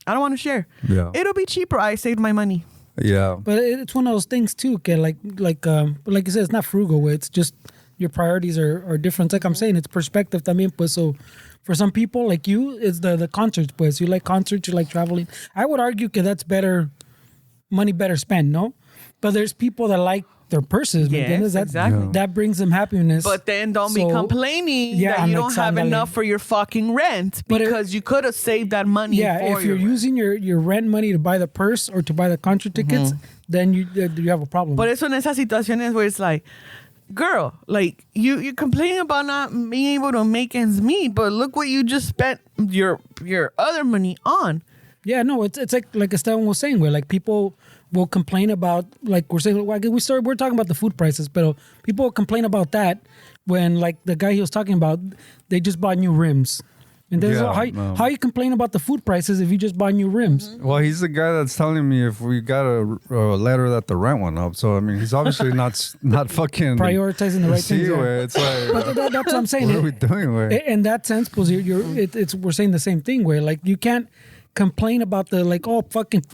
I don't want to share. Yeah. It'll be cheaper. I saved my money. Yeah. But it's one of those things too, okay? Like you said, it's not frugal. It's just your priorities are different. It's like I'm saying, it's perspective también, pues. So for some people like you, it's the concerts, pues. You like concerts, you like traveling. I would argue that that's money better spent, no? But there's people that like their purses, ¿me Yes, entiendes? exactly. That brings them happiness. But then don't be complaining that I'm you like, don't have sándale. enough for your fucking rent But because you could have saved that money. Yeah, for if you're your rent. using your rent money to buy the purse or to buy the concert tickets, then you have a problem. Por eso en esas situaciones where it's like, girl, like you complaining about not being able to make ends meet, but look what you just spent your other money on. Yeah, no, it's like Esteban was saying, where like people will complain about, like we're saying, we're talking about the food prices, but people will complain about that when like the guy he was talking about, they just bought new rims. And then how you complain about the food prices if you just buy new rims? Well, he's the guy that's telling me if we got a letter that the rent went up. So I mean, he's obviously not fucking Prioritizing the right see, things. Yeah. It's like, But that's what I'm saying. what are we doing? Way? In that sense, because we're saying the same thing. Where like you can't complain about the like fucking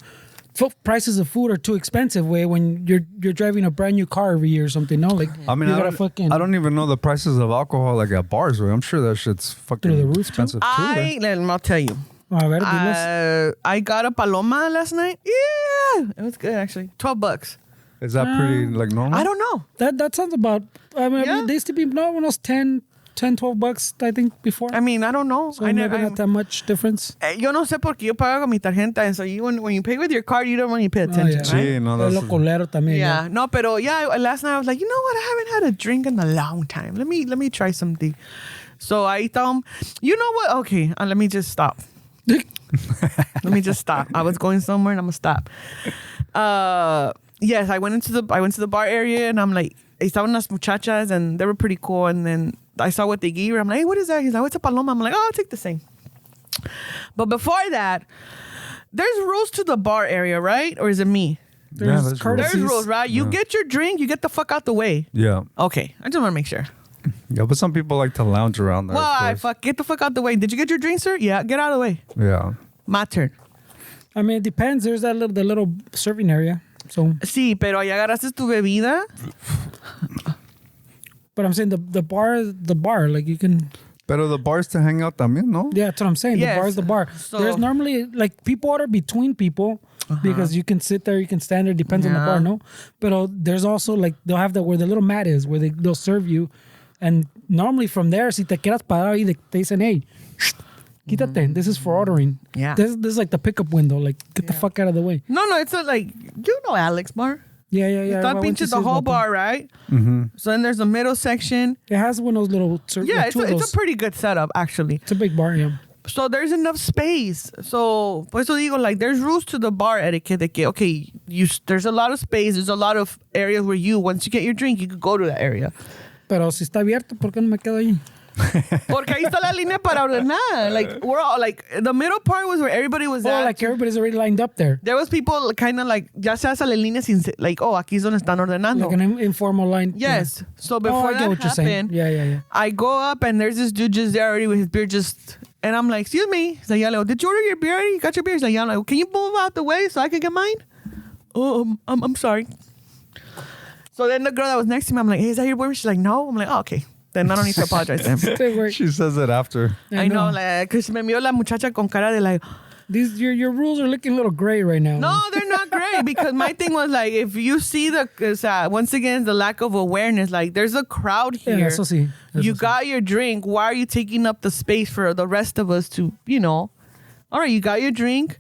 prices of food are too expensive. Way when you're driving a brand new car every year or something. No, like I mean, you I gotta don't even know the prices of alcohol like at bars. Way. I'm sure that shit's fucking Through the roof, too? expensive too. I'll tell you. A ver, diles. I got a paloma last night. Yeah, it was good actually. $12. Is that pretty like normal? I don't know. That sounds about. I mean, they used to be almost $10, $12, I think, before. I mean, I don't know. So maybe not that much difference. Yo no sé porque yo pago con mi tarjeta, and so when you pay with your card, you don't really pay attention, yeah. right? Sí, no, Es that's lo colero también. Yeah, no, pero last night I was like, you know what? I haven't had a drink in a long time. Let me try something. So I thought, you know what? Okay, let me just stop. Let me just stop. I was going somewhere and I'm gonna stop. Yes, I went to the bar area and I'm like, estaban las muchachas and they were pretty cool. And then I saw what they gave her. I'm like, hey, what is that? He's like, oh, it's a paloma. I'm like, oh, I'll take the same. But before that, there's rules to the bar area, right? Or is it me? There's courtesies. There's rules, right? You get your drink, you get the fuck out the way. Yeah. Okay, I just want to make sure. Yeah, but some people like to lounge around there. Why? of course. Get the fuck out the way. Did you get your drink, sir? Yeah, get out of the way. Yeah. My turn. I mean, it depends. There's the little serving area. So, Sí, pero ahí agarraste tu bebida. but I'm saying the bar, like you can. Pero the bars to hang out también, no? Yeah, that's what I'm saying. Yes. The bar is the bar. So- There's normally like people order between people because you can sit there, you can stand there. Depends on the Yeah. bar, no. But there's also like they'll have where the little mat is where they'll serve you, and normally from there, si te quedas parado ahí, they say, hey, quítate. This is for ordering. Yeah. This is like the pickup window. Like get the fuck out of the way. No, it's not like, you know Alex Bar. Yeah. Está I went to pinche the see whole Vato. bar, right? Mm-hmm. So then there's a middle section. It has one of those little. Yeah, two of those. it's a pretty good setup, actually. It's a big bar, yeah. So there's enough space. So, por eso digo, like, there's rules to the bar etiquette. De que, okay, there's a lot of space. There's a lot of areas where once you get your drink, you could go to that area. Pero si está abierto, ¿por qué no me quedo ahí? Porque ahí está la línea para ordenar. Like, we're all, like, the middle part was where everybody was Oh, at. like everybody's already lined up there. There was people kind of like, ya se hace la línea sin, like, oh, aquí es donde están ordenando. Like an informal line. Yes. So Yeah. before I get that what you're saying. happened, Yeah. I go up and there's this dude just there already with his beer and I'm like, excuse me. He's like, yeah, like, did you order your beer already? You got your beer? He's like, yeah. I'm like, can you move out the way so I can get mine? Oh, I'm sorry. So then the girl that was next to me, I'm like, hey, is that your boyfriend? She's like, no. I'm like, oh, okay. Then I don't need to apologize to him. They were- She says it after. I know, like, because me vio la muchacha con cara de like, These your rules are looking a little gray right now. no, they're not great. Because my thing was like, if you see once again, the lack of awareness, like there's a crowd Yeah, here. eso sí. You got your drink. Why are you taking up the space for the rest of us to, all right, you got your drink.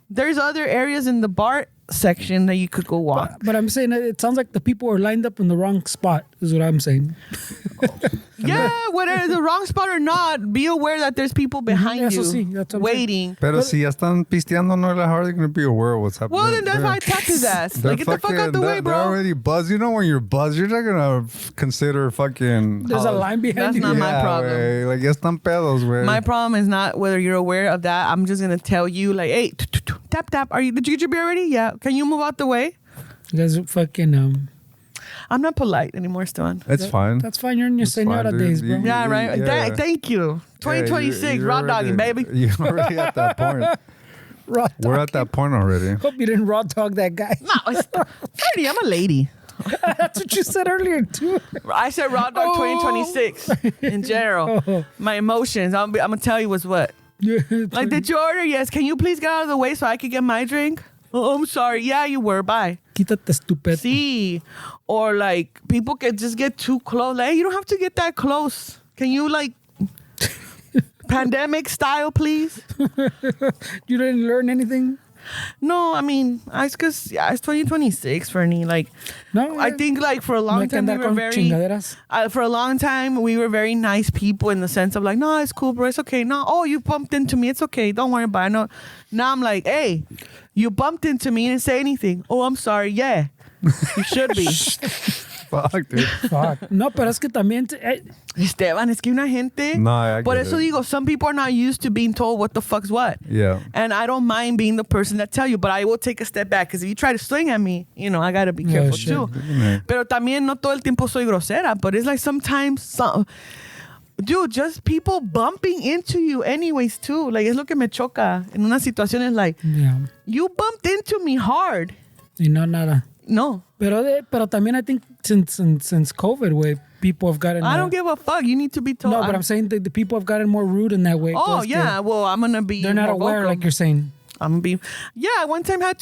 There's other areas in the bar section that you could go walk. But I'm saying it sounds like the people are lined up in the wrong spot. Is what I'm saying. Yeah, whether the wrong spot or not, be aware that there's people behind Eso you sí, that's what I'm waiting. Pero si ya están pisteando, no, how are they going to be aware of what's happening? Well, then that's why I tapped his ass. They're Like, get the fuck out the way, They're bro. already buzzed. You know when you're buzzed, you're not going to consider fucking... There's a line behind That's you. not my problem. Wey. Like, ya están pedos, güey. My problem is not whether you're aware of that. I'm just gonna tell you, like, hey, tap tap. Did you get your beer already? Yeah. Can you move out the way? You guys are fucking I'm not polite anymore, Esteban. It's fine. That's fine. You're in your It's fine, senora dude. days, bro. You- Yeah, right. Yeah. Thank you. 2026, you're raw already- dogging, baby. You're already at that point. Raw We're dog. at that point already. Hope you didn't raw dog that guy. No, it's 30. I'm a lady. That's what you said earlier too. I said raw dog Oh. 2026 in general. Oh. My emotions. I'm gonna tell you what's what. Yeah, Like, did you order? Yes. Can you please get out of the way so I could get my drink? Oh, I'm sorry. Yeah, you were. Bye. quítate stupid. See, or like people can just get too close. Like, hey, you don't have to get that close. Can you like pandemic style, please? You didn't learn anything. No, I mean, it's because it's 2026 for me. Like, No, I think like for a no long hay que time we andar were con very. chingaderas. For a long time, we were very nice people in the sense of like, no, it's cool, bro. It's okay. No, oh, you bumped into me. It's okay. Don't worry about it. No. Now I'm like, hey, you bumped into me and didn't say anything. Oh, I'm sorry. Yeah, you should be. Fuck, dude. Fuck. No, pero es que también Esteban, es que una gente. No, I Por get eso it. digo, some people are not used to being told what the fuck's what. Yeah. And I don't mind being the person that tell you, but I will take a step back because if you try to swing at me, I gotta be careful shit. too. Yeah. Pero también no todo el tiempo soy grosera, but it's like sometimes dude, just people bumping into you anyways too. Like, es lo que me choca en una situación es like, yeah. you bumped into me hard. Y no nada. No, Pero también I think since COVID, where people have gotten. I don't give a fuck. You need to be told. No, but I'm saying that the people have gotten more rude in that way. Oh, Pues que yeah. Well, I'm going to be They're not more aware, vocal. like you're saying. I'm gonna be. Yeah, one time I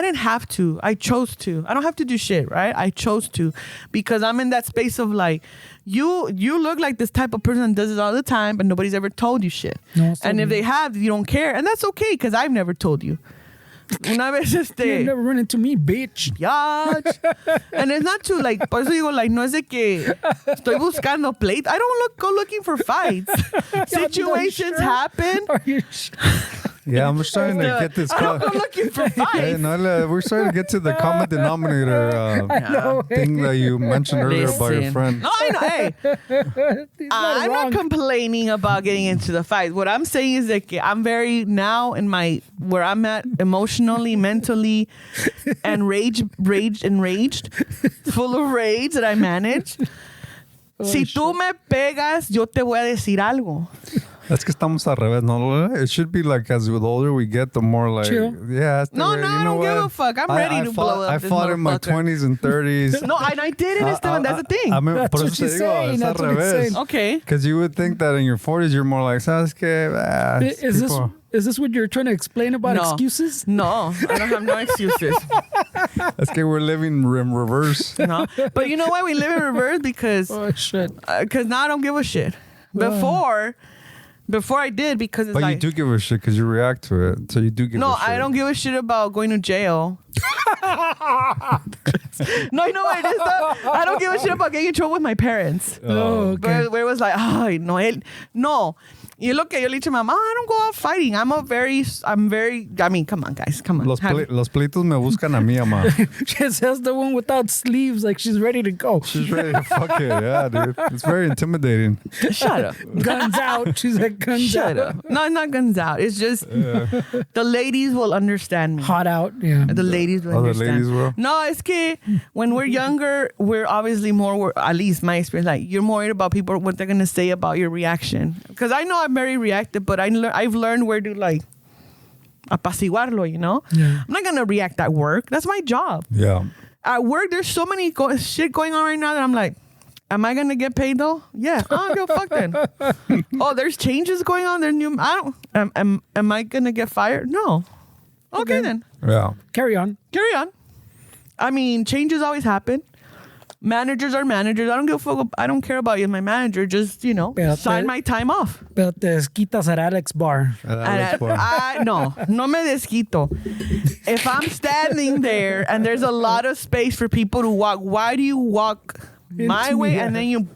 didn't have to. I chose to. I don't have to do shit, right? I chose to because I'm in that space of like, you look like this type of person that does it all the time, but nobody's ever told you shit. No, it's and if totally- they have, you don't care, and that's okay because I've never told you. Una vez You never run into me, bitch. Yach. And it's not too, like, por eso digo, like, no es de que estoy buscando plate. I don't go looking for fights. Situations happen. Are you sure? Yeah, I'm starting to get this. I don't go looking for fights. Hey, Noelia, we're starting to get to the common denominator thing that you mentioned earlier about your Listen. friend. No, I know. Hey, I'm not complaining about getting into the fight. What I'm saying is that I'm very now in my where I'm at emotionally, mentally, and enraged, full of rage that I manage. Si tú me pegas, yo te voy a decir algo. That's que estamos al revés, no? It should be like as the older we get, the more like Chill. yeah. No, you I know don't give what? a fuck. I'm ready to blow up I this fought in my motherfucker. 20s and 30s. No, and I did it, Esteban. That's the thing. I mean, That's por what eso she's te digo, saying. es al That's what it's revés. saying. Okay. Because you would think that in your 40s you're more like, ¿sabes qué? Is this what you're trying to explain about No. excuses? No, I don't have no excuses. Es que we're living in reverse. No, but you know why we live in reverse? Because Oh shit. now I don't give a shit. Before I did, because it's But like you do give a shit because you react to it. So you do give no, a shit. I don't give a shit about going to jail. No, you know what it is though? I don't give a shit about getting in trouble with my parents. Oh, okay. Where it was like, ay, no. You look at your little mama, I don't go out fighting. I mean, come on, guys. Come on. Los pleitos me buscan a mí, ama. She says the one without sleeves, like she's ready to go. She's ready to fuck it. Yeah, dude. It's very intimidating. Shut up. Guns out. She's like guns Shut out. up. No, it's not guns out. It's just the ladies will understand me. Hot out. Yeah. The ladies will Oh, the understand. ladies will? No, it's que when we're younger, we're obviously more, at least my experience, like you're more worried about people, what they're going to say about your reaction. Because I know I'm very reactive, but I've learned where to like apaciguarlo, you know? Yeah. I'm not going to react at work. That's my job. Yeah. At work, there's so many shit going on right now that I'm like, am I going to get paid though? Yeah. I don't give a fuck then. Oh, there's changes going on. There's new, am I going to get fired? No. Okay then. Yeah. Carry on. Carry on. I mean, changes always happen. Managers are managers. I don't give a fuck. I don't care about you, my manager. Just, sign my time off. Pero te desquitas at Alex Bar. No me desquito. If I'm standing there and there's a lot of space for people to walk, why do you walk my Into way me, and yeah. then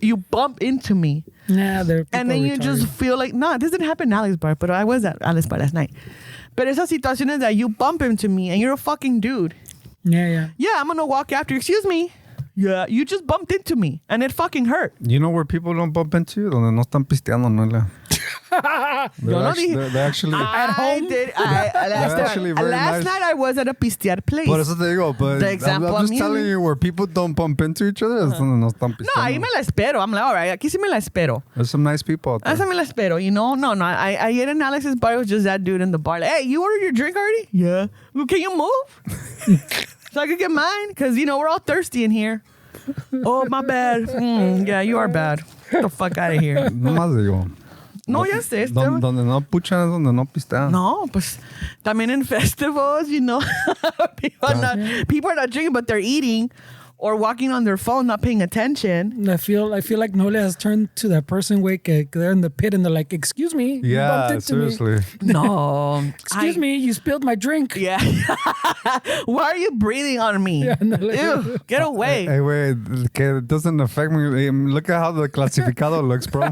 you bump into me? Nah, they're And then you just feel like, no, this didn't happen in Alex Bar, but I was at Alex Bar last night. But esas situaciones that you bump into me and you're a fucking dude. Yeah. Yeah, I'm gonna walk after you. Excuse me. Yeah, you just bumped into me and it fucking hurt. You know where people don't bump into you? Donde no están pisteando, Noelia. They're actually... At home? Last night I was at a pistear place. Por eso te digo, but The example I'm just I'm telling using. you where people don't bump into each other. Es donde no están pisteando. No, ahí me la espero. I'm like, all right, aquí sí me la espero. There's some nice people out there. Esa me la espero, you know? No, I ate in Alex's bar. It was just that dude in the bar. Like, hey, you ordered your drink already? Yeah. Well, can you move? So I could get mine? Because, we're all thirsty in here. Oh, my bad. Yeah, you are bad. Get the fuck out of here. No más digo. No, ya sé. Donde no puchan es donde no pistean. No, pues también in festivals, people are not drinking, but they're eating or walking on their phone, not paying attention. I feel like Noelia has turned to that person where they're in the pit and they're like, excuse me, you bumped Yeah, into seriously. me. No. Excuse me, you spilled my drink. Yeah. Why are you breathing on me? Yeah, no, like- Ew, get away. Hey, wait, que it doesn't affect me. Look at how the clasificado looks, bro.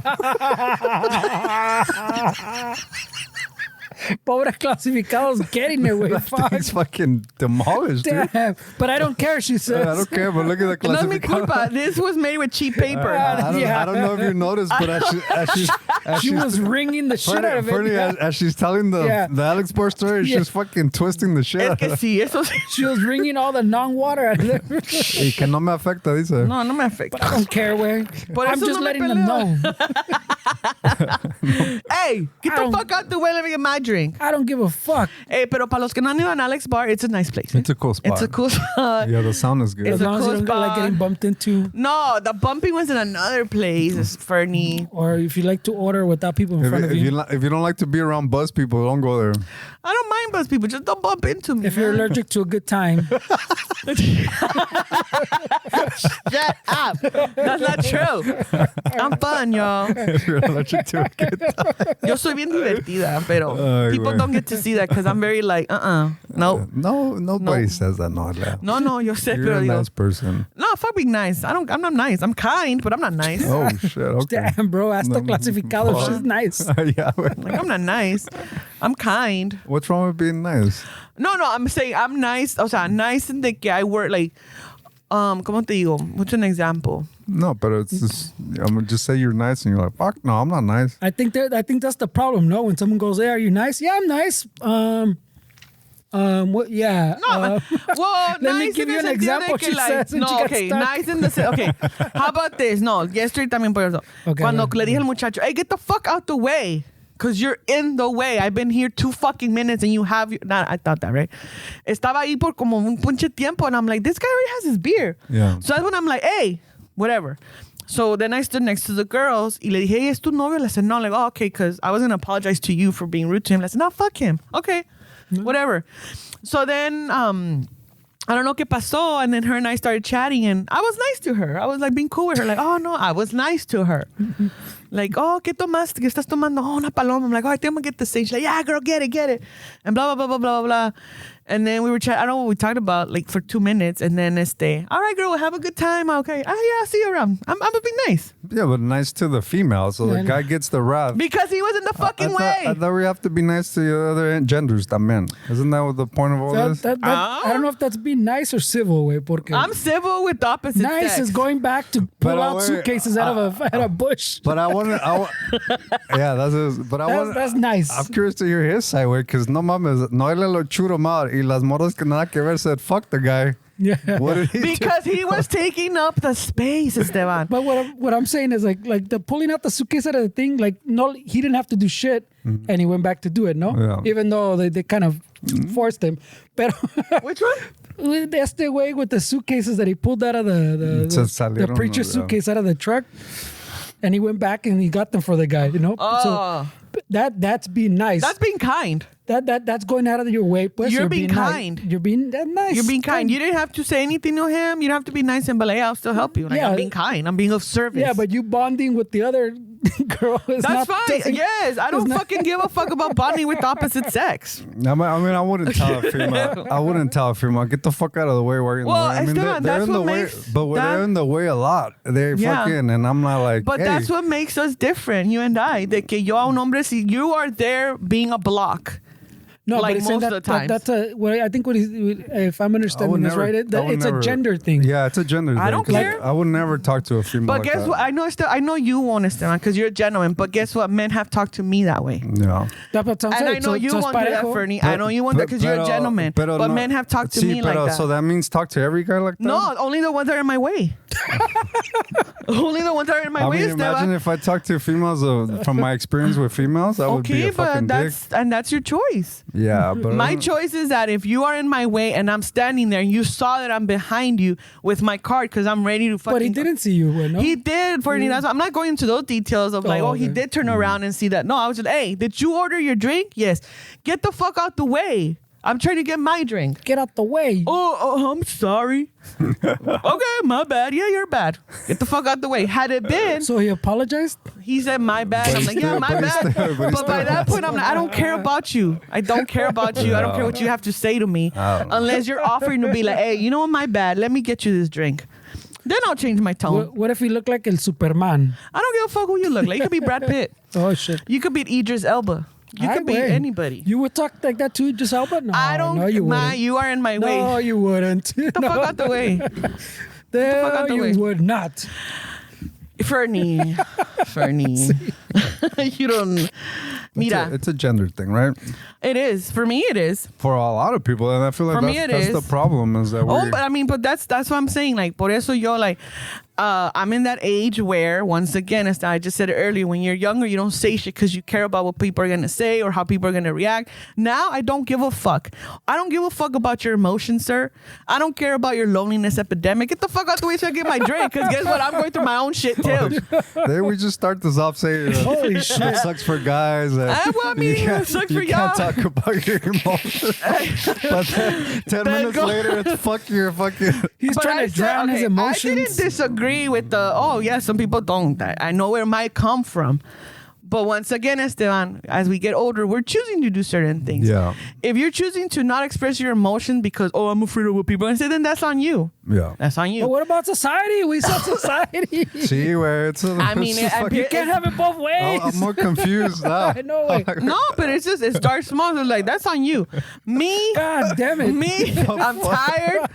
Pobre clasificados getting it with fuck. He's fucking demolished, dude. Damn. But I don't care, she says. I don't care, but look at the No es mi clasificado. culpa. This was made with cheap paper. Yeah. I don't know if you noticed, but as She was wringing the shit out of it. Fernie, as she's telling the Alex Bar story, Yeah. she's fucking twisting the shit Es out que of it. sí, eso sí. She was wringing all the non-water out of it. Y que no me afecta, dice. No, no me afecta. I don't care, güey. Por I'm eso just no me letting them know. Hey, get the fuck out the way. Let me get my drink. I don't give a fuck. Hey, pero para los que no han ido a Alex Bar, it's a nice place. It's a cool spot. It's a cool spot. Yeah, the sound is good. As It's a long as you cool don't get like spot. getting bumped into, No, the bumping was in another place. It's Fernie. or if you like to order without people in front of you. If you don't like to be around buzz people, don't go there. I don't mind buzz people. Just don't bump into me. If you're man. allergic to a good time, Shut up. That's not true. I'm fun, y'all. If you're allergic to it. Yo soy bien divertida, pero people don't get to see that because I'm very like, no. No, nobody says that, Noelia. No, yo sé, You're pero a digo, nice person. no, fuck being nice. I'm not nice. I'm kind, but I'm not nice. Oh, shit. Okay. Damn, bro, hasta clasificado. Oh. She's nice. Yeah. Like, I'm not nice. I'm kind. What's wrong with being nice? No, I'm saying I'm nice. O sea, nice in the que I work like, ¿cómo te digo? What's an example? No, but it's just, I'm gonna just say you're nice and you're like, fuck, no, I'm not nice. I think that's the problem. No, when someone goes, "Hey, are you nice?" Yeah, I'm nice. What? Yeah. No, well, let me nice give in you the an sentido example. de She que, like, says, and she no, got okay, stuck. nice in the okay. How about this? No, yesterday también por eso. Okay, Cuando okay. le dije al muchacho, hey, get the fuck out the way. Because you're in the way. I've been here 2 fucking minutes and you have your... Nah, I thought that, right? Estaba ahí por como un pinche tiempo and I'm like, this guy already has his beer. Yeah. So that's when I'm like, hey, whatever. So then I stood next to the girls y le dije, hey, ¿es tu novio? Le said, no. Like, oh, okay, because I was going to apologize to you for being rude to him. I said, no, fuck him. Okay, whatever. So then... I don't know qué pasó, and then her and I started chatting, and I was nice to her. I was like being cool with her, like, oh no, I was nice to her. Like, oh, ¿qué tomaste? ¿Qué estás tomando? Oh, una paloma. I'm like, oh, I think I'm gonna get the same. She's like, yeah, girl, get it. And blah, blah, blah, blah, blah, blah. And then we were chatting, I don't know what we talked about, like for 2 minutes, and then all right, girl, have a good time. Okay. Yeah, I'll see you around. I'm gonna be nice. Yeah, but nice to the female, so the guy gets the wrath. Because he was in the fucking way. I thought we have to be nice to the other genders también. Isn't that what the point of all this? I don't know if that's being nice or civil, way. Porque I'm civil with the opposite nice sex. is going back to But pull out wait, suitcases out of a bush. But I want to, yeah, That's nice. I'm curious to hear his side, way, because no mames, Noelia lo churro mal, y las morras que nada que ver said, fuck the guy. Yeah. What did he Because he was taking up the space, Esteban. But what I'm saying is like the pulling out the suitcase out of the thing, like no, he didn't have to do shit, and he went back to do it, no? Yeah. Even though they kind of forced him. Pero Which one? este way with the suitcases that he pulled out of the salieron, preacher's yeah. suitcase out of the truck, and he went back and he got them for the guy, you know? Oh. So that's being nice. That's being kind. That's going out of your way. Pues, You're being nice. kind. You're being nice. You're being kind. You didn't have to say anything to him. You don't have to be nice and be like, I'll still help you. Like, Yeah. I'm being kind. I'm being of service. Yeah, but you bonding with the other girl is that's not... fine. doesn't- Yes, I don't fucking give a fuck about bonding with the opposite sex. I mean, I wouldn't tell a female. I wouldn't tell a female, get the fuck out of the way while you're in Well, the way. I mean, Esteban, they're that's in the what way, makes but that- they're in the way a lot. They're Yeah. fucking, and I'm not like, But hey. that's what makes us different, you and I. De que yo a un hombre, si you are there being a block. No, Like but he's saying most of the times. that's I think what he's, if I'm understanding this right, it's a gender thing. Yeah, it's a gender thing. I don't 'cause care. I would never talk to a female But like guess that. what? I know you won't, Esteban, because you're a gentleman. But guess what? Men have talked to me that way. Yeah. That's what I'm And saying. I know you so won't do that, parejo. Fernie. I know you won't do that because you're a gentleman. But no, men have talked to me like that. So that means talk to every guy like that? No, only the ones that are in my way. Only the ones that are in my I way, mean, Esteban. imagine if I talk to females from my experience with females, that would be Okay, a fucking but dick. that's your choice. Yeah, but My choice is that if you are in my way and I'm standing there and you saw that I'm behind you with my card because I'm ready to fucking... But he didn't see you, no? He did, Fernie. That's why I'm not going into those details of like, he okay. did turn around and see that. No, I was just, hey, did you order your drink? Yes. Get the fuck out the way. I'm trying to get my drink. Get out the way. Oh, I'm sorry. Okay, my bad. Yeah, you're bad. Get the fuck out the way. Had it been, So he apologized? he said my bad. I'm like, yeah, my bad. But by that point, I'm like, I don't care about you. I don't care about you. I don't care what you have to say to me. Unless you're offering to be like, hey, you know what, my bad. Let me get you this drink. Then I'll change my tone. What if he looked like El Superman? I don't give a fuck who you look like. You could be Brad Pitt. Oh, shit. You could be Idris Elba. You Ay, could be güey. anybody. You would talk like that too, just Albert? No, I don't. No, you wouldn't. You are in my way. No, you wouldn't. Get the fuck out the way. No, out the you way. would not. Fernie. You don't. Mira, it's a gender thing, right? it is. For me, it is. For a lot of people, and I feel like For me, it that's is. the problem is that Oh, but that's what I'm saying. Like, por eso yo like, I'm in that age where, once again, as I just said it earlier, when you're younger, you don't say shit because you care about what people are gonna say or how people are gonna react. Now, I don't give a fuck. I don't give a fuck about your emotions, sir. I don't care about your loneliness epidemic. Get the fuck out the way so I get my drink. Because guess what? I'm going through my own shit too. Then we just start this off saying, Holy shit. it sucks for guys. Well, I mean, it sucks for you can't y'all. talk about your emotions. But then 10 minutes go- later, it's fuck your fucking... He's But trying I to said, drown his okay, emotions. I didn't disagree with the, oh, yeah, some people don't. I know where it might come from. But once again, Esteban, as we get older, we're choosing to do certain things. Yeah. If you're choosing to not express your emotions because, I'm afraid of what people are going to say, then that's on you. Yeah. That's on you. But what about society? We said society. See where it's. I mean, it's just it- fucking- You can't have it both ways. I'm more confused now. No way. No, but it starts small. So like, that's on you. Me, God damn it. me, I'm tired.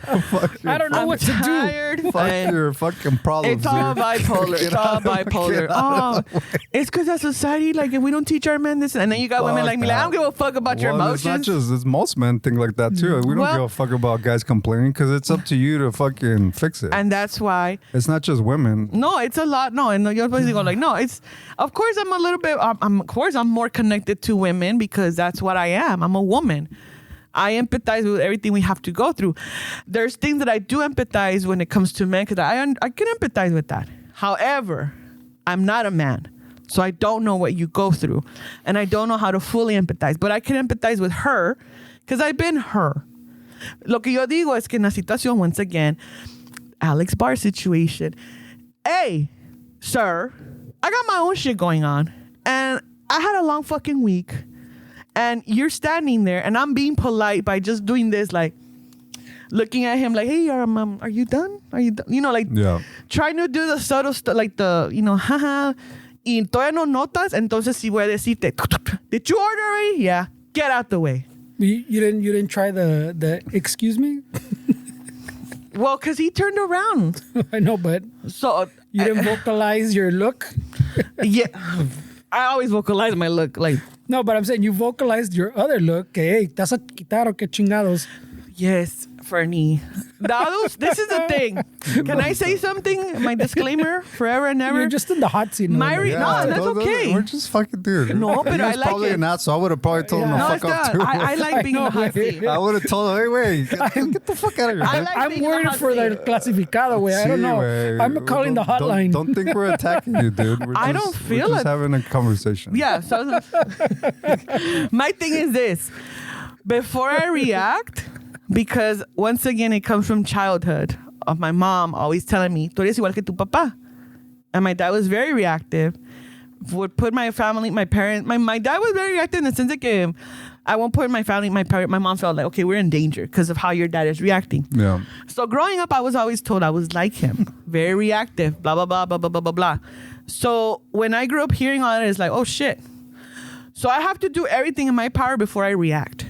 I don't know I'm what to do. tired. Fuck and your fucking problems. It's all dude. bipolar. It's all bipolar. Oh, it's because that society, like, if we don't teach our men this, and then you got women Fuck like me, like, I don't give a fuck about your Well, it's not emotions. just, it's most men think like that too. We don't Well- give a fuck about guys complaining because it's up to you to fucking fix it. And that's why, It's not just women. no, it's a lot. No, and you're supposed to go like, no, it's, of course, I'm a little bit, of course, I'm more connected to women because that's what I am. I'm a woman. I empathize with everything we have to go through. There's things that I do empathize when it comes to men because I can empathize with that. However, I'm not a man. So I don't know what you go through. And I don't know how to fully empathize. But I can empathize with her because I've been her. Lo que yo digo es que en la situación, once again, Alex Barr situation. Hey, sir, I got my own shit going on. And I had a long fucking week. And you're standing there and I'm being polite by just doing this, like looking at him like, hey, are you done? Are you done? You know, like Yeah. trying to do the subtle stuff, like the, jaja. Y todavía no notas, entonces sí voy a decirte, did you order already? Yeah. Get out the way. You didn't try the excuse me? Well, because he turned around. I know, but So, you didn't vocalize your look? yeah. I always vocalize my look. Like, No, but I'm saying you vocalized your other look. Que, hey, ¿te vas a quitar o qué chingados? yes, Fernie. This is the thing. Can I say something? My disclaimer, forever and ever. You're just in the hot seat. My now. re- No, that's okay. We're just fucking dude. No, but He I was like probably it. not, so I would have probably told him to No, fuck it's off not. too. I like being in the hot seat. I would have told him, hey, wait, get the fuck out of here. I man. like I'm being in the worried hot for the seat. clasificado way. I don't Sí, know. güey. I'm calling the hotline. Don't think we're attacking you, dude. We're I just, don't feel we're just it. having a conversation. Yeah. So my thing is this: before I react, because once again it comes from childhood of my mom always telling me, "Tú eres igual que tu papá," and my dad was very reactive. Would put my family, my parents, my dad was very reactive in the sense that at one point in my family, my mom felt like, okay, we're in danger because of how your dad is reacting. Yeah. So growing up, I was always told I was like him, very reactive, blah, blah, blah, blah, blah, blah, blah, blah. So when I grew up hearing all that, it's like, oh, shit. So I have to do everything in my power before I react.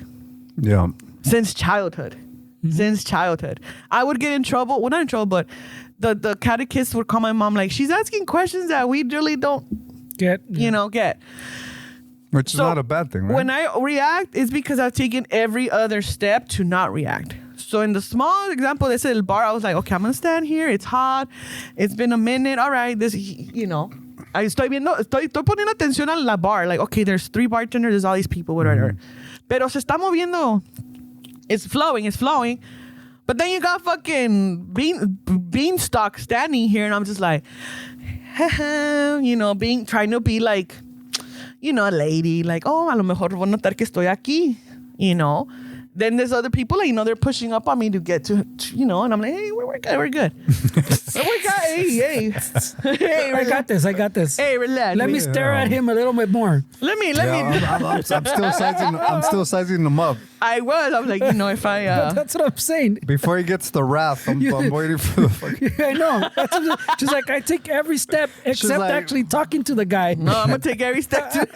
Yeah. Since childhood. Since childhood. I would get in trouble. Well, not in trouble, but the catechist would call my mom like, she's asking questions that we really don't, get. Which is So, not a bad thing, right? When I react, it's because I've taken every other step to not react. So in the small example, they said el bar, I was like, okay, I'm gonna stand here. It's hot. It's been a minute. All right, I estoy poniendo atención a la bar. Like, okay, there's 3 bartenders. There's all these people, whatever. Pero se está moviendo. It's flowing. But then you got fucking Beanstalk standing here, and I'm just like, trying to be like, a lady, like, oh, a lo mejor voy a notar que estoy aquí, Then there's other people, like, they're pushing up on me to get to and I'm like, hey, we're good. We're good. Hey, I got this. Hey, relax. Let me stare at him a little bit more. Let me. I'm still sizing them up. I was like, if I. That's what I'm saying. Before he gets the wrath, I'm waiting for the fucking... I know. She's like, I take every step except like- actually talking to the guy. No, I'm gonna take every step too.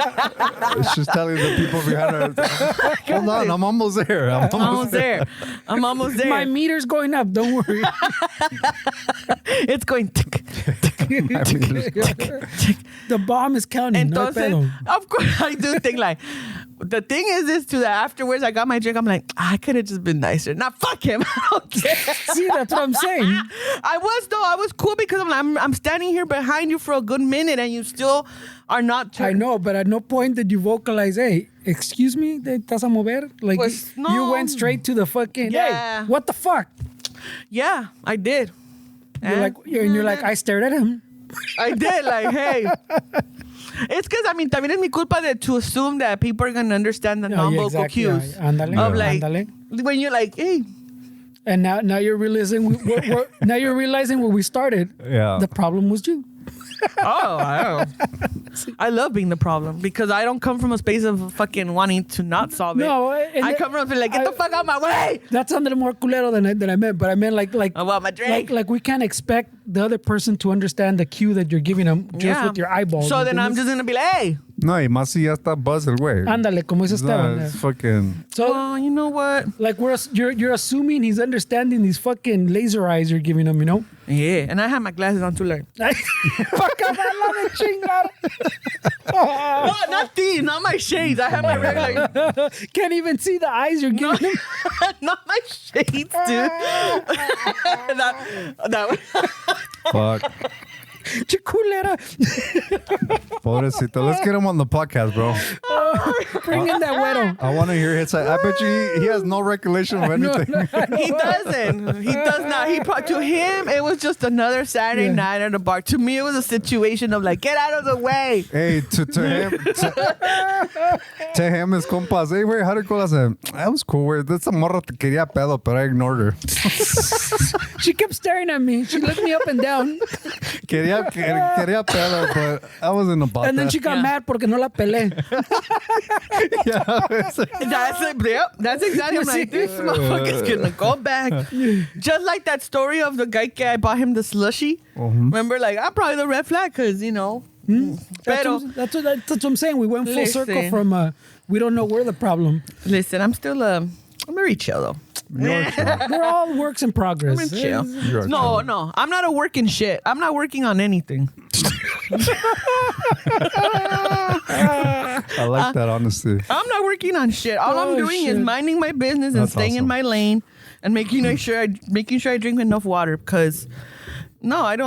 She's telling the people behind her, hold on, I'm almost there. I'm almost there. I'm almost there. My meter's going up. Don't worry. It's going. Tick, The bomb is counting. No Entonces, pedo. of course, I do think like. The thing is to that afterwards, I got my drink. I'm like, I could have just been nicer. Now, fuck him. I don't care. See, that's what I'm saying. I was cool because I'm standing here behind you for a good minute and you still are not. I know, but at no point did you vocalize, hey, excuse me, ¿te estás a mover? Like, Pues, you no. went straight to the fucking, Yeah. hey, what the fuck? Yeah, I did. You're like, I stared at him. I did, like, hey. It's because, también es mi culpa to assume that people are going to understand the non-vocal cues. Ándale, Of like, ándale. when you're like, hey. And now you're realizing now you're realizing where we started. Yeah. The problem was you. Oh, I don't know. I love being the problem because I don't come from a space of fucking wanting to not solve it. No, I come from like, get the fuck out of my way. That sounded more culero than I meant, but I meant like I want my drink. like we can't expect the other person to understand the cue that you're giving them just with your eyeballs. So then I'm just gonna be like, hey. No, y más si ya está buzz el güey. Ándale, como dice Esteban. It's fucking... So, Oh, you know what? like you're assuming he's understanding these fucking laser eyes you're giving him, you know? Yeah, and I have my glasses on too late. No, not these, not my shades. I have my regular. Can't even see the eyes you're giving him. Not my shades, dude. that Fuck. Chiculera. Pobrecito. Let's get him on the podcast, bro. Bring in that güero. I want to hear his side. I bet you he has no recollection of anything. He doesn't. He does not. To him, it was just another Saturday night at a bar. To me, it was a situation of like, get out of the way. Hey, to him, his compas. Hey, wait, how did it go? I said, that was cool. Wait, that's a morra te quería pedo, but I ignored her. She kept staring at me. She looked me up and down. Quería pedo, but I wasn't about that. And then she got mad porque no la pelé. That's exactly what I'm like, this motherfucker's gonna go back. Just like that story of the guy I bought him the slushy. Remember, like, I'm probably the red flag because, you know. That's what I'm saying. We went full circle from we don't know we're the problem. Listen, I'm still I'm very chill though. We're all works in progress. I'm chill. No, I'm not a working shit. I'm not working on anything. I like that honesty. I'm not working on shit. All I'm doing is minding my business and staying in my lane and making sure I drink enough water because I've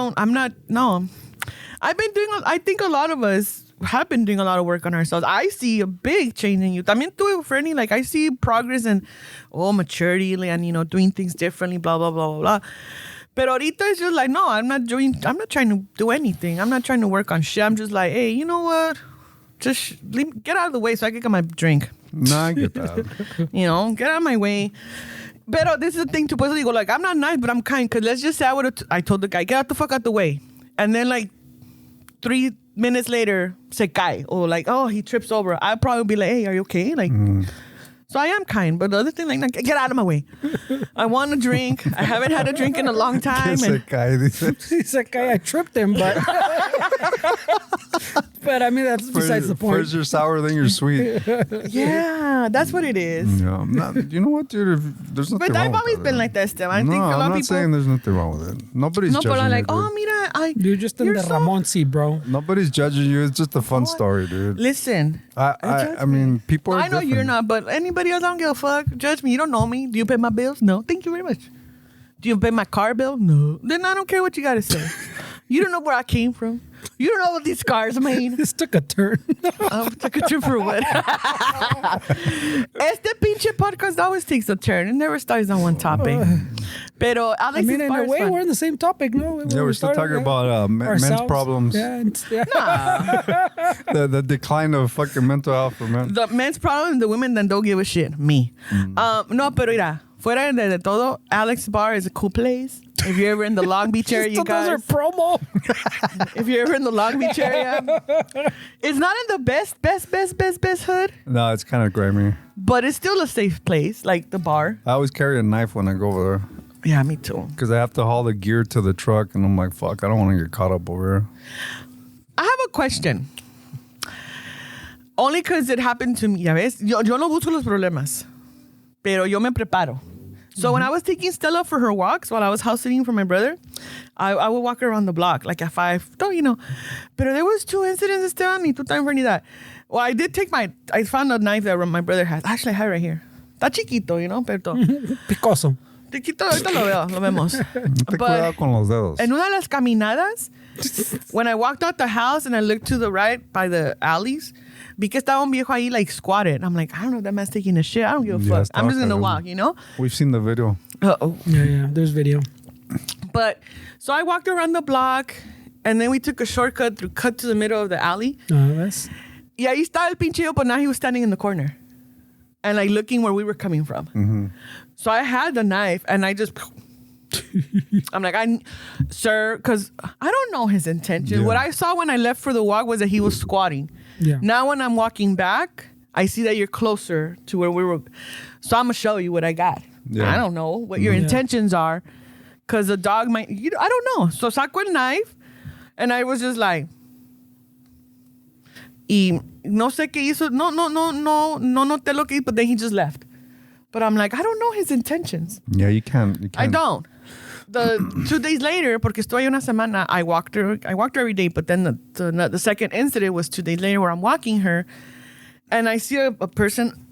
been doing, I think a lot of us have been doing a lot of work on ourselves. I see a big change in you. I mean, do it for any, like, I see progress and, maturity and, you know, doing things differently, blah, blah, blah, blah, blah. But ahorita it's just like, no, I'm not trying to do anything. I'm not trying to work on shit. I'm just like, hey, you know what? Just get out of the way so I can get my drink. Nah, I get that. You know, get out of my way. But this is the thing, to go like, I'm not nice, but I'm kind. Because let's just say I told the guy, get out the fuck out the way. And then like 3 minutes later, se cae. Or like, oh, he trips over. I'd probably be like, hey, are you okay? Like, so I am kind. But the other thing, like, get out of my way. I want a drink. I haven't had a drink in a long time. Se cae, dice. Se cae. I tripped him, but... But I mean, that's besides the point. First you're sour, then you're sweet. Yeah, that's what it is. No, you know what, dude? There's nothing But wrong I've always with been that. like that, Steph. I think a lot I'm of not people... saying there's nothing wrong with it. Nobody's judging but I'm like, you, dude. mira, You're just in the Ramonsi, bro. Nobody's judging you. It's just a fun story, dude. Listen. I mean, people are I know different. you're not, but anybody else, I don't give a fuck. Judge me. You don't know me. Do you pay my bills? No. Thank you very much. Do you pay my car bill? No. Then I don't care what you got to say. You don't know where I came from. You don't know what these cars made. This took a turn. Took a turn for what? Este pinche podcast always takes a turn. It never starts on one topic. Pero Alex, I mean, in a way, we're in the same topic, no? Yeah, we're still talking about men's problems. Yeah. The decline of fucking mental health for men. The men's problem, the women that don't give a shit. Me. No, pero mira, fuera de todo, Alex Bar is a cool place. If you're ever in the Long Beach area, you guys. Those are promo. If you're ever in the Long Beach area, it's not in the best hood, No, it's kind of grimy. but it's still a safe place, like the bar. I always carry a knife when I go over there Yeah, me too. because I have to haul the gear to the truck, and I'm like, fuck, I don't want to get caught up over here. I have a question. Only because it happened to me, ya ves? Yo no busco los problemas, pero yo me preparo. So when I was taking Stella for her walks while I was house sitting for my brother, I would walk her around the block like at 5. Don't you know? But there was 2 incidents, Esteban, y tú también for that. Well, I found a knife that my brother has. Actually, I have it right here. Está chiquito, you know, pero Picoso. chiquito, ahorita lo vemos. Ten cuidado con los dedos. En una de las caminadas, when I walked out the house and I looked to the right by the alleys, because estaba un viejo ahí like squatted. I'm like, I don't know if that man's taking a shit. I don't give a fuck. I'm just going to walk, you know? We've seen the video. Uh-oh. Yeah. There's video. But, so I walked around the block and then we took a shortcut cut to the middle of the alley. ¿Ves? Y ahí estaba el pinche, but now he was standing in the corner. And like looking where we were coming from. Mm-hmm. So I had the knife and I just I'm like, sir, because I don't know his intention. Yeah. What I saw when I left for the walk was that he was squatting. Yeah. Now when I'm walking back, I see that you're closer to where we were. So I'm going to show you what I got. Yeah. I don't know what your intentions are, because the dog might, I don't know. So saco el knife, and I was just like, y no sé qué hizo, no noté lo que hizo, but then he just left. But I'm like, I don't know his intentions. Yeah, you can't. I don't. The 2 days later, porque estoy una semana, I walked her every day, but then the second incident was 2 days later where I'm walking her, and I see a person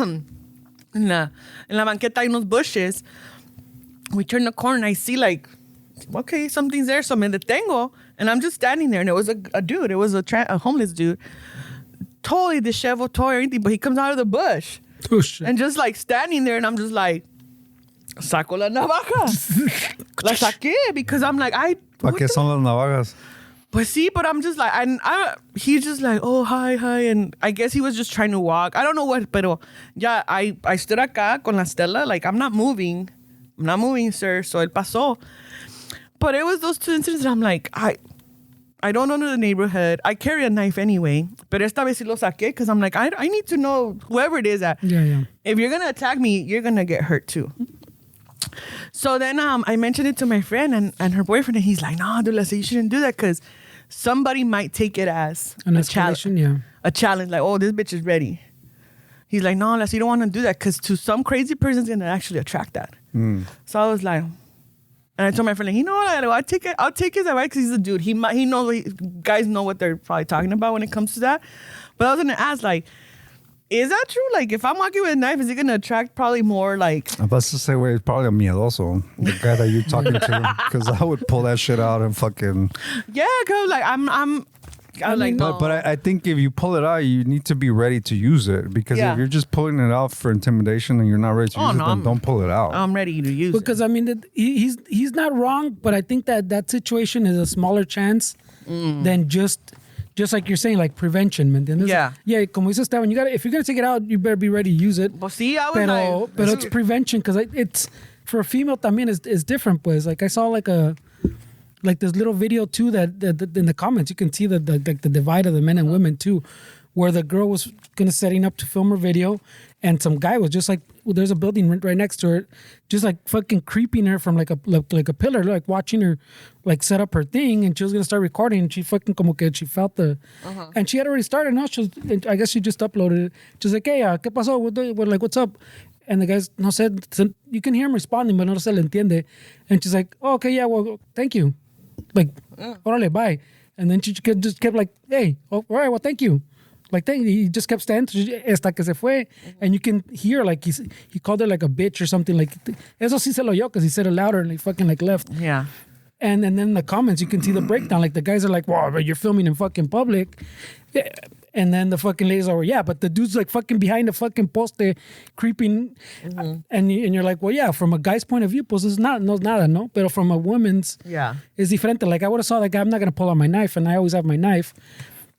en la banqueta hay unos bushes. We turn the corner and I see like, okay, something's there, so me detengo, and I'm just standing there, and it was a dude, it was a homeless dude, totally disheveled, totally everything, but he comes out of the bush. Oh, shit. And just like standing there, and I'm just like, saco la navaja. La saqué because I'm like, ¿Para qué son las navajas? Pues sí, but I'm just like, he's just like, oh, hi. And I guess he was just trying to walk. I don't know what, pero yeah, I stood acá con la Stella, like, I'm not moving, sir. So él pasó. But it was those two incidents that I'm like, I don't know the neighborhood. I carry a knife anyway. But esta vez sí lo saqué because I'm like, I need to know whoever it is that. Yeah. If you're going to attack me, you're going to get hurt too. So then I mentioned it to my friend and her boyfriend, and he's like, no, dude, you shouldn't do that because somebody might take it as An a challenge. escalation, yeah. A challenge, like, oh, this bitch is ready. He's like, no, you don't want to do that because to some crazy person's going to actually attract that. So I was like, and I told my friend, like, you know what, I'll take his advice because he's a dude. He knows, guys know what they're probably talking about when it comes to that. But I was going to ask, like, is that true? Like, if I'm walking with a knife, is it going to attract probably more, like... I'm about to say, wait, it's probably a miedoso, the guy that you're talking to, because I would pull that shit out and fucking... Yeah, because, like, I'm like, no. But I think if you pull it out, you need to be ready to use it, because Yeah. if you're just pulling it out for intimidation and you're not ready to use it, then don't pull it out. I'm ready to use Because it. I mean, he's not wrong, but I think that situation is a smaller chance than just like you're saying, like prevention, ¿me entiendes? Yeah. Como dices, Esteban, if you're gonna take it out, you better be ready to use it. Well, see, I was like... But it's prevention, because it's for a female también is different, pues. Like I saw like this little video too that in the comments you can see the divide of the men and women too, where the girl was setting up to film her video, and some guy was just like, there's a building right next to her, just like fucking creeping her from like a pillar, like watching her like set up her thing, and she was gonna start recording, and she fucking como que she felt and she had already started. No, I guess she just uploaded it. She's like, hey, ¿qué pasó? Like, what's up? And the guy's no said, you can hear him responding, but no se le entiende. And she's like, oh, okay, yeah, well, thank you. Like, órale, bye. And then she just kept like, hey, all right, well, thank you. Like, he just kept standing hasta que se fue. And you can hear, like, he called her like a bitch or something. Like, eso sí se lo oyó because he said it louder and he fucking like left. Yeah. And then in the comments, you can see the breakdown. Like, the guys are like, wow, but you're filming in fucking public. Yeah. And then the fucking ladies are, yeah, but the dude's like fucking behind the fucking poste creeping. And you're like, well, yeah, from a guy's point of view, pues it's no nada, no? But from a woman's, it's different. Like, I would have saw that guy, I'm not going to pull out my knife, and I always have my knife.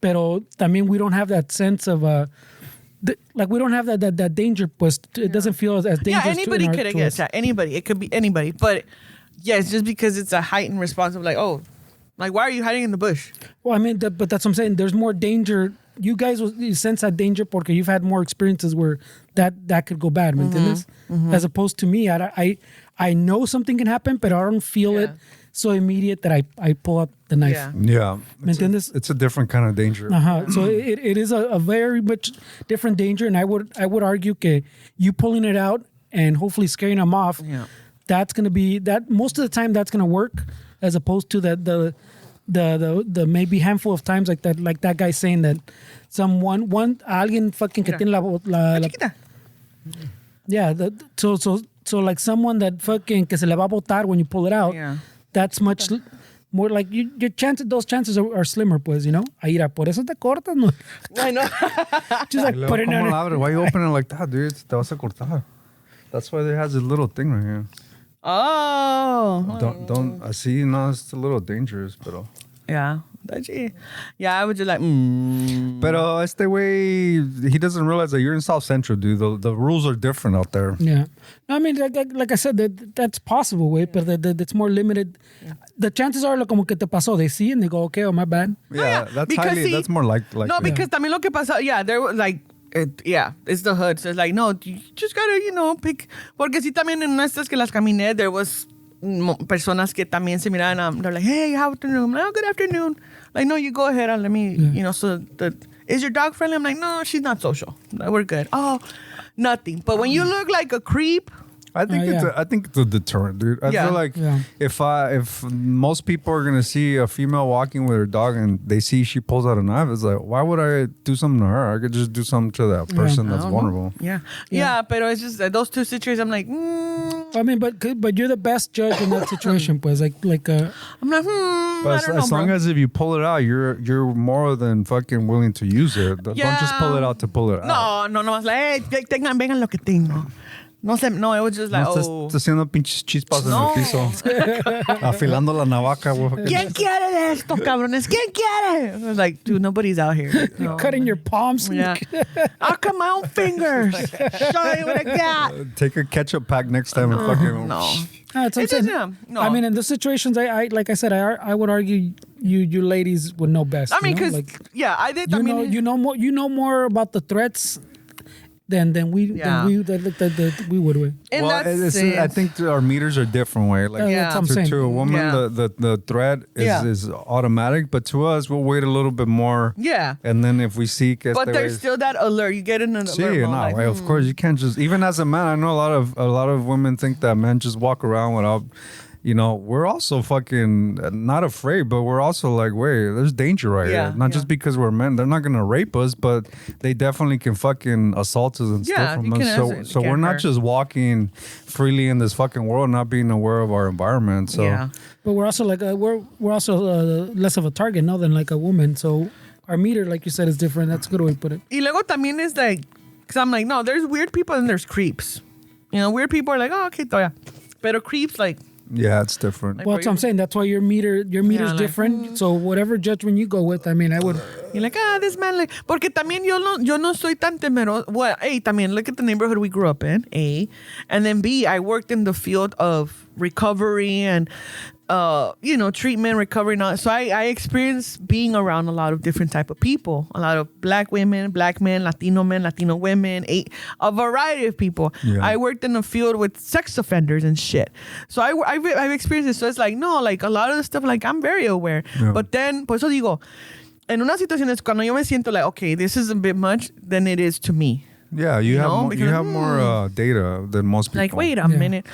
Pero también we don't have that sense of, like, we don't have that danger, pues it doesn't feel as dangerous. Yeah, anybody could, I guess. Yeah, anybody. It could be anybody. But, yeah, it's just because it's a heightened response of like, oh, like, why are you hiding in the bush? Well, I mean, but that's what I'm saying. There's more danger. You guys you sense that danger porque you've had more experiences where that could go bad, ¿me entiendes? As opposed to me, I know something can happen, but I don't feel it so immediate that I pull out the knife. Yeah. ¿Me entiendes? It's a different kind of danger. So it is a very much different danger, and I would argue que you pulling it out and hopefully scaring them off, that's going to be that most of the time that's going to work, as opposed to the maybe handful of times like that guy saying that alguien fucking que tiene la yeah, so like someone that fucking que se le va a botar when you pull it out, that's much more like those chances are slimmer, pues, you know. Aira, por eso te cortas, no. I know. Just like put it in. Why you open it like that, dude? Te vas a cortar. That's why it has a little thing right here. Oh. Don't I see? No, it's a little dangerous, but yeah. Yeah, I was just like, But este way, he doesn't realize that you're in South Central, dude. The rules are different out there. Yeah. No, I mean, like I said, that's possible, way, but it's more limited. The chances are, like, como que te pasó. They see and they go, okay, oh, my bad. Yeah, that's because highly. That's more like. No, because también lo que pasa, there was like, it's the hood. So it's like, no, you just gotta, pick. Porque sí, también en estas que las caminé, there was personas que también se miraban. They're like, hey, how afternoon? Oh, good afternoon. Like, no, you go ahead and let me, is your dog friendly? I'm like, no, she's not social. We're good. Oh, nothing. But when you look like a creep. I think it's a deterrent, dude. I feel like if most people are gonna see a female walking with her dog and they see she pulls out a knife, it's like, why would I do something to her? I could just do something to that person that's vulnerable. Yeah, but it's just those two situations. I'm like, I mean, but you're the best judge in that situation, pues. I'm like, But as long as if you pull it out, you're more than fucking willing to use it. Don't just pull it out to pull it out. No. It's like, hey, vengan lo que tengo. No, it was just like, Estás haciendo pinches chispas en el piso. Afilando la navaja. ¿Quién quiere de esto, cabrones? ¿Quién quiere? I was like, dude, nobody's out here. You're cutting your palms. Yeah. I'll cut my own fingers. Show you what I got. Take a ketchup pack next time and fucking... No. That's what I'm saying. No. I mean, in those situations, I like I said, I would argue you ladies would know best. I mean, because, I did. You know more about the threats than we would. And well, I think our meters are different way. Like to a woman, the threat is automatic, but to us, we'll wait a little bit more. Yeah. And then if we see, but there's still that alert. You get in an alert. Of course, you can't just. Even as a man, I know a lot of women think that men just walk around without. We're also fucking not afraid, but we're also like, wait, there's danger here. Not just because we're men. They're not going to rape us, but they definitely can fucking assault us and steal from us. So we're not just walking freely in this fucking world, not being aware of our environment. So, but we're also like, we're also less of a target, no, than like a woman. So our meter, like you said, is different. That's a good way to put it. Y luego también is like, because I'm like, no, there's weird people and there's creeps. Weird people are like, oh, okay, toya. Pero creeps, like, yeah, it's different. Well, that's what I'm saying. That's why your meter's different. So whatever judgment you go with, I mean, I would. You're like, this man, like, porque también yo no soy tan temeroso. Well, A, también look at the neighborhood we grew up in. A, and then B, I worked in the field of recovery and treatment, recovery, and all. So I experienced being around a lot of different type of people, a lot of black women, black men, Latino women, a variety of people. Yeah. I worked in the field with sex offenders and shit. So I've experienced it. So it's like, no, like a lot of the stuff, like I'm very aware. Yeah. But then, por eso digo, en una situación es cuando yo me siento like, okay, this is a bit much than it is to me. Yeah, you have more data than most people. Like, wait a minute.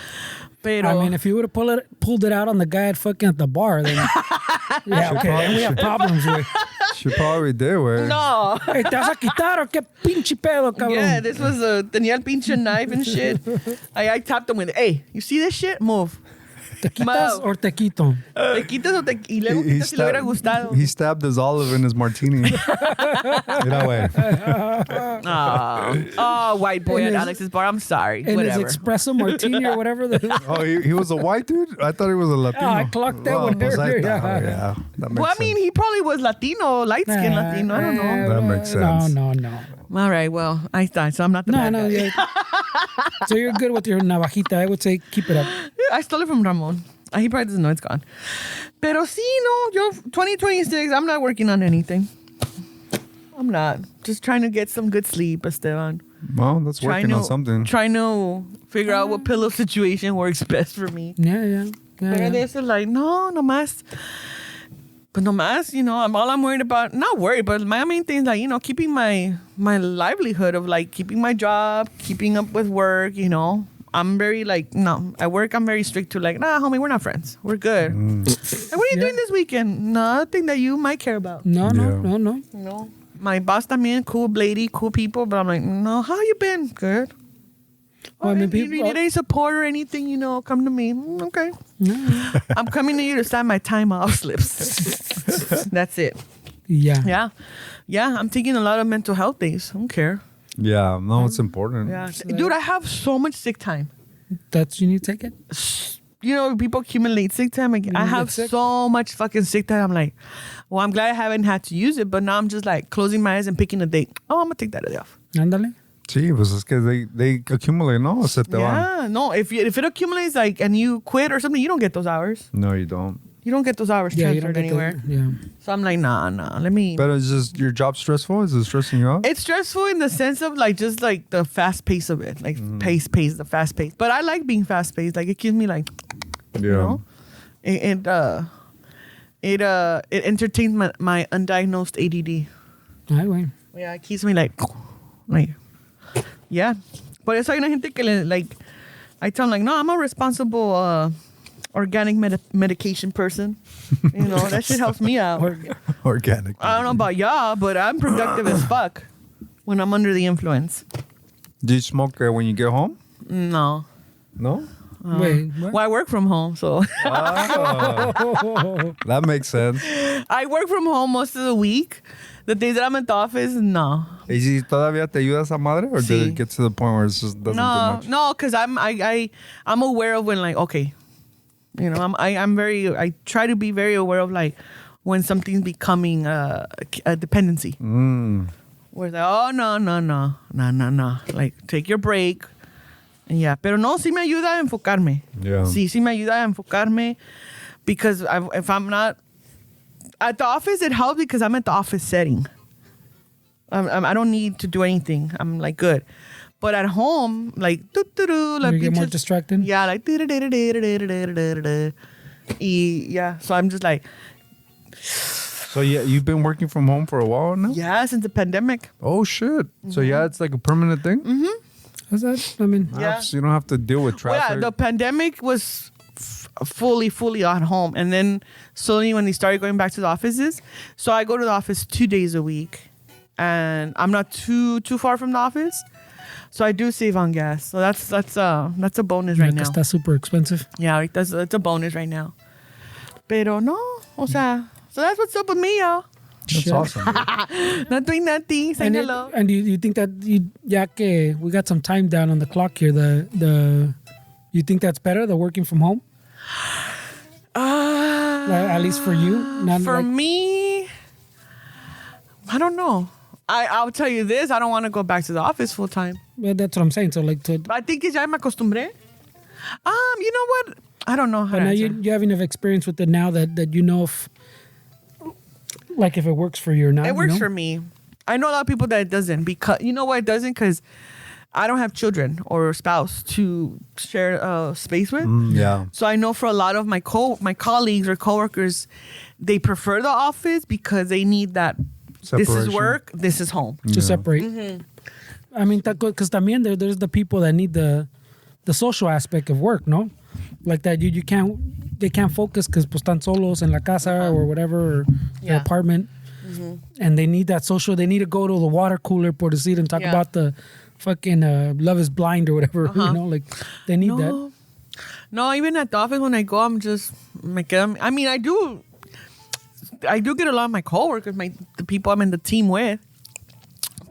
Pero, I mean, if you would have pulled it out on the guy at fucking at the bar, then then we have problems with. She probably did, güey. No. Hey, ¿te vas a quitar o qué pinche pedo, cabrón? Yeah, this was tenía el pinche knife and shit. I tapped him with, hey, you see this shit? Move. ¿Te quitas or te quito? ¿Te quitas o te y luego quitas si le hubiera gustado? He stabbed his olive in his martini. Mira, güey. White boy at Alex's bar. I'm sorry. In whatever. his espresso martini or whatever. He was a white dude? I thought he was a Latino. I clocked that one earlier. Yeah. That makes I mean, he probably was Latino, light-skinned Latino. I don't know. That makes sense. No. All right, well, I thought, so I'm not the bad guy. Yeah. So you're good with your navajita. I would say keep it up. I stole it from Ramon. He probably doesn't know it's gone. Pero sí, no, 2026, I'm not working on anything. I'm not. Just trying to get some good sleep, Esteban. Well, that's working on something. Trying to figure out what pillow situation works best for me. Yeah. Pero de eso, like, no más. But nomás, I'm worried about, not worried, but my main thing is like, keeping my livelihood of like keeping my job, keeping up with work, I'm very like, no, at work I'm very strict to like, nah, homie, we're not friends. We're good. And what are you doing this weekend? Nothing that you might care about. No. My boss también, cool lady, cool people, but I'm like, no, how you been? Good. Well, if you need any support or anything, come to me. Okay. I'm coming to you to sign my time off slips. That's it. Yeah. Yeah, I'm taking a lot of mental health days. I don't care. Yeah, no, it's important. Yeah. Dude, I have so much sick time. You need to take it? you know, people accumulate sick time. Like, I have get sick. so much fucking sick time. I'm like, well, I'm glad I haven't had to use it, but now I'm just like closing my eyes and picking a date. Oh, I'm gonna take that day off. Ándale. Sí, pues es que they accumulate, no? Se te van. Yeah, no. If it accumulates like and you quit or something, you don't get those hours. No, you don't. You don't get those hours Yeah, you don't transferred get anywhere. yeah. So I'm like, nah. Let me. But is just your job stressful? Is it stressing you out? It's stressful in the sense of like just like the fast pace of it, like pace, the fast pace. But I like being fast paced. Like it keeps me like, you know, it entertains my undiagnosed ADD. Ay, güey. Yeah, it keeps me like, yeah. But eso hay una gente que like, I tell them like, no, I'm a responsible organic medication person. You know, that shit helps me out. Organic. I don't know about y'all, but I'm productive as fuck when I'm under the influence. Do you smoke when you get home? No. No? Wait, what? Well, I work from home, so Oh, that makes sense. I work from home most of the week. The days that I'm at the office, no. ¿Y si todavía te ayuda esa madre? Or did Sí. it get to the point where it just doesn't do much? No, because I'm aware of when, like, okay, you know, I try to be very aware of like when something's becoming a dependency. Where it's like, oh no, like take your break. And yeah, pero no, sí me ayuda a enfocarme. Yeah. Sí me ayuda a enfocarme because if I'm not at the office, it helps because I'm at the office setting. I don't need to do anything. I'm like good. But at home, like, like You get more distracted? Yeah, like, yeah. So I'm just like, So yeah, you've been working from home for a while now? yeah, since the pandemic. Oh shit. So yeah, it's like a permanent thing? What's that? I mean, Yeah. So you don't have to deal with Well, traffic. yeah, the pandemic was fully at home. And then slowly when they started going back to the offices, so I go to the office 2 days a week. And I'm not too far from the office. So I do save on gas. So that's a bonus right like, now. está super expensive. Yeah, that's a bonus right now. Pero no, o sea, so that's what's up with me, y'all. That's Shit. awesome. dude. Not doing nothing, saying hello. And you think that ya que we got some time down on the clock here, you think that's better, the working from home? Like, at least for you? Not For like, me, I don't know. I'll tell you this, I don't want to go back to the office full time. well, that's what I'm saying. So like, But I think que ya me acostumbré. You know what? I don't know how but to now answer. you have enough experience with it now that you know if it works for you or not. It works you know? for me. I know a lot of people that it doesn't because you know why it doesn't? Because I don't have children or spouse to share space with. Yeah. So I know for a lot of my colleagues or coworkers, they prefer the office because they need that. This is Separation. work. This is home. To separate. I mean, because también there's the people that need the social aspect of work, no? Like that they can't focus because pues están solos en la casa or whatever or their Yeah. apartment, and they need that social. They need to go to the water cooler por decir and talk Yeah. about the fucking Love Is Blind or whatever. You know, like they need that. No, even at the office when I go, I'm just I mean, I do get along with my coworkers, the people I'm in the team with.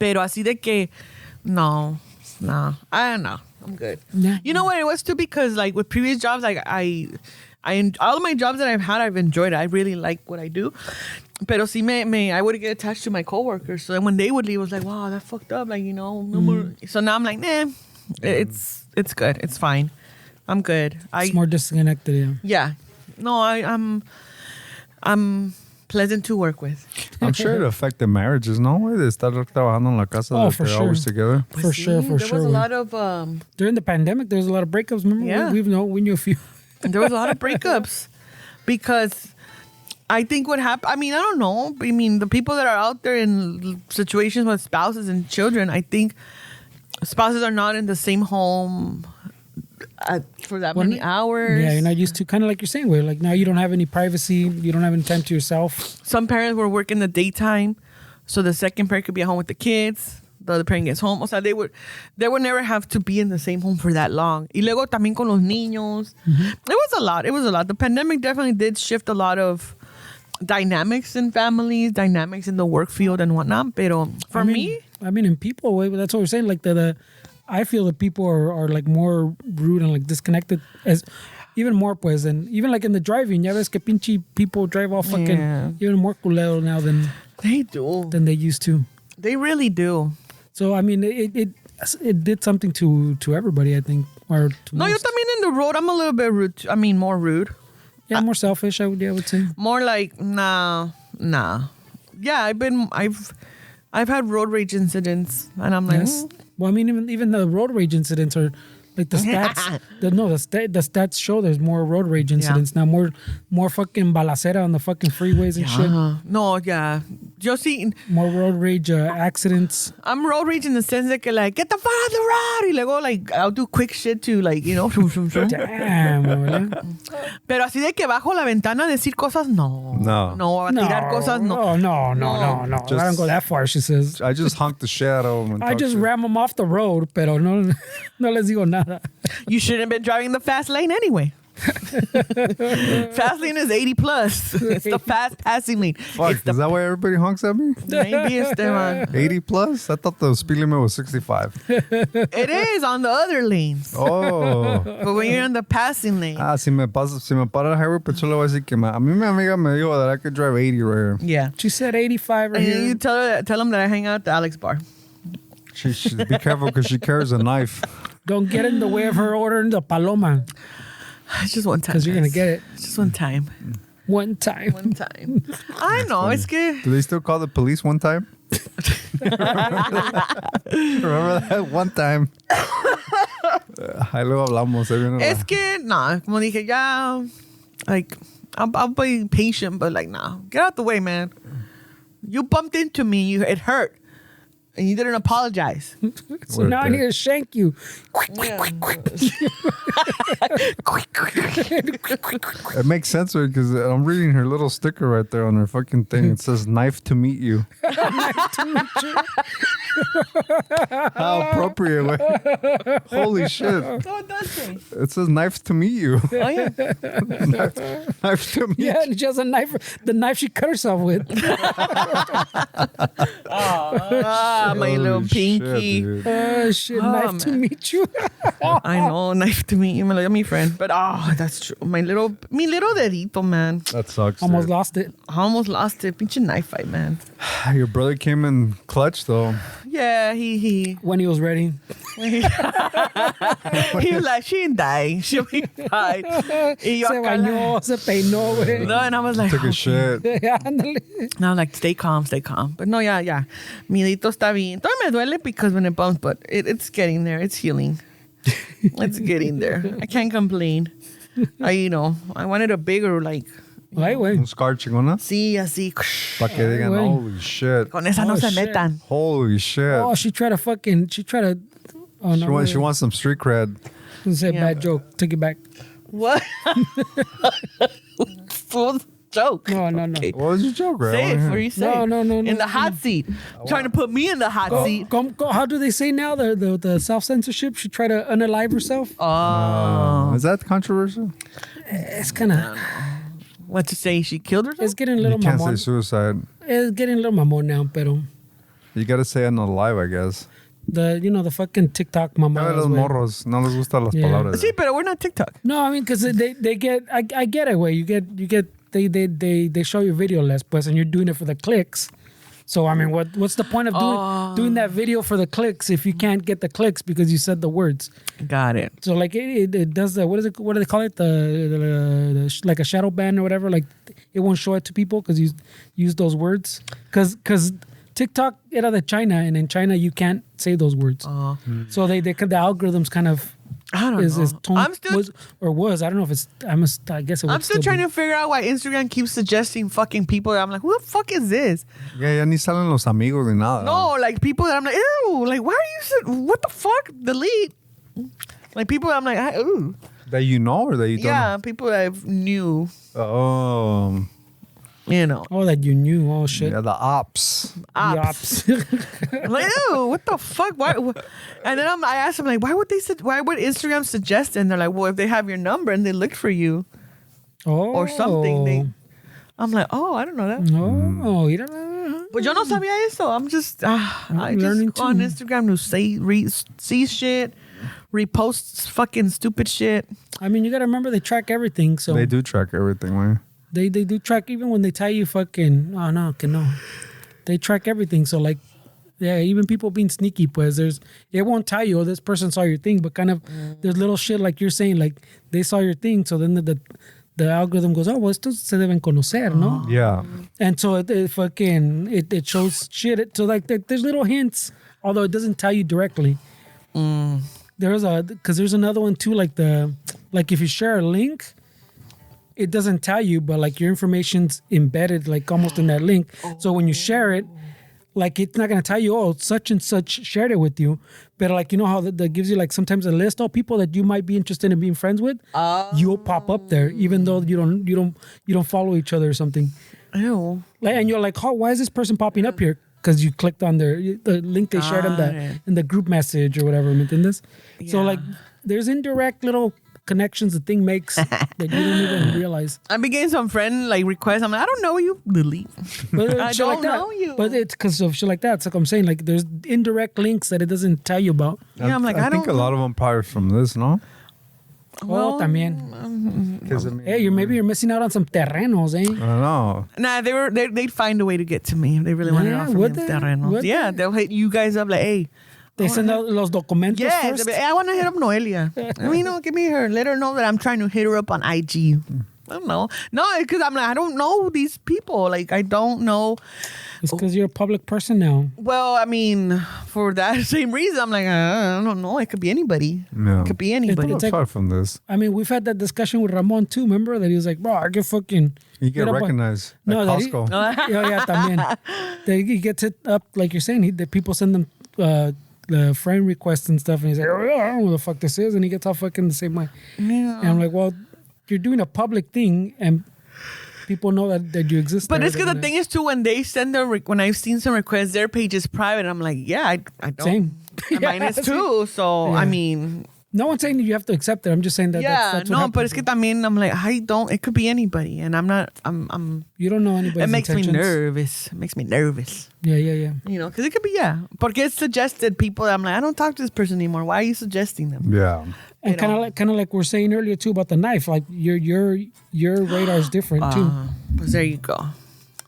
Pero así de que, no, I don't know. I'm good. Yeah. You know what it was too? Because like with previous jobs, like I all of my jobs that I've had, I've enjoyed it. I really like what I do. Pero sí I would get attached to my coworkers. So then when they would leave, I was like, wow, that fucked up. Like, you know, no more. So now I'm like, nah, it's good. It's fine. I'm good. It's more disconnected. Yeah. Yeah. No, I'm pleasant to work with. I'm sure it affected marriages, no? Way de estar trabajando en la casa, Oh, de for que sure. always together. For sure. There was a güey. lot of During the pandemic, there was a lot of breakups. Remember? Yeah. We knew a few. there was a lot of breakups because I think what happened. I mean, I don't know. I mean, the people that are out there in situations with spouses and children, I think spouses are not in the same home for that many hours. Yeah, you're not used to kind of like you're saying, where like now you don't have any privacy, you don't have any time to yourself. Some parents were working the daytime, so the second parent could be at home with the kids. The other parent gets home. O sea, they would never have to be in the same home for that long. Y luego también con los niños. It was a lot. The pandemic definitely did shift a lot of dynamics in families, dynamics in the work field and whatnot. Pero for me, in people, way, that's what we're saying. Like I feel that people are like more rude and like disconnected. As even more pues, and even like in the driving, ya ves que pinche people drive all fucking Yeah. even more culero now They do. than they used to. They really do. So I mean, it did something to everybody, I think, or to No, yo most. también in the road, I'm a little bit rude. I mean, more rude. Yeah, more selfish, I would say. More like, nah. Yeah, I've had road rage incidents, and I'm like, Yes. Well, I mean, even the road rage incidents are like the stats. the stats show there's more road rage incidents now. More fucking balacera on the fucking freeways and shit. No, yeah. Yo sí, More road rage accidents. I'm road rage in the sense that like, get the fuck out of the road. Y luego, like, I'll do quick shit to, like, you know. Damn, ¿verdad? Pero así de que bajo la ventana a decir cosas, no. No. A tirar cosas, no. No. I don't go that far, she says. I just honked the shit out of him. I just ram them off the road, pero no les digo nada. You shouldn't have been driving the fast lane anyway. Fast lane is 80 plus. It's the fast passing lane. Fuck, is that why everybody honks at me? Maybe it's the 80 plus? I thought the speed limit was 65. It is on the other lanes. Oh. But when you're in the passing lane. Si me para el highway, pues yo le voy a decir que a mí mi amiga me dijo that I could drive 80 right here. Yeah. She said 85 right And here. you tell them that I hang out at the Alex bar. She be careful because she carries a knife. Don't get in the way of her ordering the paloma, It's just one time. because you're going to guys. get it It's just one time. one time. One time. I know. It's good. Do they still call the police one time? Remember that? One time. Ahí luego hablamos. Es que, nah, como dije, ya, like, I'll be patient, but like, nah, get out the way, man. You bumped into me, it hurt, and you didn't apologize. So now I need to shank you. It makes sense because I'm reading her little sticker right there on her fucking thing. It says "knife to meet you." How appropriate! Way. Holy shit! Oh, it does say. It says "knife to meet you." Oh, yeah. Knife to meet. Yeah, and she has a knife, the knife she cut herself with. Ah, my Holy little shit, pinky. dude. Shit, Oh, knife to man. meet you. I know, knife to me, my friend. But that's true. Mi little dedito, man. That sucks. Almost dude. lost it. I almost lost it. Pinche knife fight, man. Your brother came in clutch though. Yeah, he When he was ready. he was like, she didn't die. She'll be fine. Y yo Se acá bañó, se peinó, güey. no, and I was like, Took a shit. Ándale. no, like, stay calm. But no, yeah. Mi dedito está bien. Todavía me duele because when it bumps, but it's getting there. It's healing. It's getting there. I can't complain. I wanted a bigger, like, Ay, güey. Un scar chingona. sí, así. Pa que digan, güey. holy shit. Con esa no Oh, se shit. metan. Holy shit. Oh, she tried to. Oh, no. She wants some street cred. It's a Yeah. bad joke. Take it back. What? Full joke. No. Okay. What was your joke, right? Say it for you say. No. In the hot seat. Trying to put me in the hot seat. Go, how do they say now? The self-censorship? She tried to unalive herself? Is that controversial? It's kind of... What to say? She killed herself? It's getting a little You can't say mamon. suicide. It's getting a little mamon now, pero... You gotta say it not alive, I guess. The fucking TikTok A mamadas, los güey. morros no les gustan las Yeah. palabras. Sí, pero we're not TikTok. No, I mean, because they get... I get it, way. You get... They show your video less, pues, and you're doing it for the clicks. So, I mean, what's the point of doing that video for the clicks if you can't get the clicks because you said the words? Got it. So, like, it does the... What do they call it? Like a shadow ban or whatever? Like, it won't show it to people because you use those words. Because TikTok era de China, and in China, you can't say those words. So, the algorithms kind of... I don't know. Is tone, I'm still I don't know if it's... I guess it would I'm still trying be. to figure out why Instagram keeps suggesting fucking people that I'm like, who the fuck is this? Ya ni salen los amigos ni nada. No, like people that I'm like, ew, like why are you what the fuck? Delete. Like people that I'm like, ooh. That you know or that you don't Yeah, people that I knew, know? Oh. you know. Oh, that you knew. Oh, shit. Yeah, the ops. Ops. I'm like, ew, what the fuck? Why? And then I asked them like, why would Instagram suggest? And they're like, well, if they have your number and they looked for you Oh. or something, I'm like, oh, I don't know that. Oh, you don't know. But yo no sabía eso. I'm just, I learning just go on too. Instagram to see shit, reposts fucking stupid shit. I mean, you got to remember they track everything. So They do track everything, man. They do track even when they tell you fucking, oh, no, que no. They track everything. So, like, yeah, even people being sneaky, pues, it won't tell you, oh, this person saw your thing, but kind of there's little shit like you're saying, like, they saw your thing. So then the algorithm goes, oh, well, estos se deben conocer, ¿no? Yeah. And so it shows shit. So, like, there's little hints, although it doesn't tell you directly. Because there's another one too, like if you share a link, it doesn't tell you, but like your information's embedded like almost in that link. So when you share it, like it's not gonna tell you, oh, such and such shared it with you, but like you know how that gives you like sometimes a list of people that you might be interested in being friends with. You'll pop up there, even though you don't follow each other or something. Ew. Like, and you're like, oh, why is this person popping up here? Because you clicked on the link they shared in the group message or whatever. ¿Me entiendes? Yeah. So like, there's indirect little connections the thing makes that you don't even realize. I've been getting some friend like requests. I'm like, I don't know you. Delete. But I shit don't like that. know you. But it's because of shit like that. It's like I'm saying, like there's indirect links that it doesn't tell you about. Yeah, I'm like, I think a lot of them probably from this, no? Well, también. Because I mean, Hey, maybe you're missing out on some terrenos, eh? I don't know. Nah, they'd find a way to get to me if they really wanted Yeah, off from would me. they? Terrenos. Would Yeah, they? they'll hit you guys up like, hey. They send out los documentos Yeah, first. they'll be, hey, I want to hit up Noelia. Give me her. Let her know that I'm trying to hit her up on IG. I don't know. No, because I'm like, I don't know these people. Like, I don't know. It's because you're a public person now. Well, I mean, for that same reason, I'm like, I don't know. It could be anybody. Yeah. It could be anybody. It's like- Apart from this, I mean, we've had that discussion with Ramon too. Remember that he was like, "Bro, I get fucking." you get hit up on-" recognized at that he- Costco. yeah, también. That he gets it up like you're saying. The people send them the friend requests and stuff, and he's like, "Oh, yeah, I don't know what the fuck this is," and he gets all fucking the same way. Yeah. And I'm like, "Well, you're doing a public thing, and people know that you exist." But there. it's because the thing is too, when they send when I've seen some requests, their page is private. I'm like, yeah, I don't. Same. And mine is too. So Yeah. I mean, No one's saying you have to accept it. I'm just saying that. That's what no, happens. but it's que también I'm like, I don't. It could be anybody, and I'm not. I'm. You don't know anybody's It makes me intentions. nervous. It makes me nervous. Yeah. You know, because it could be Porque it's suggested people that I'm like, I don't talk to this person anymore. Why are you suggesting them? Yeah. And kind of like we're saying earlier too about the knife. Like your radar is different too. Pues there you go.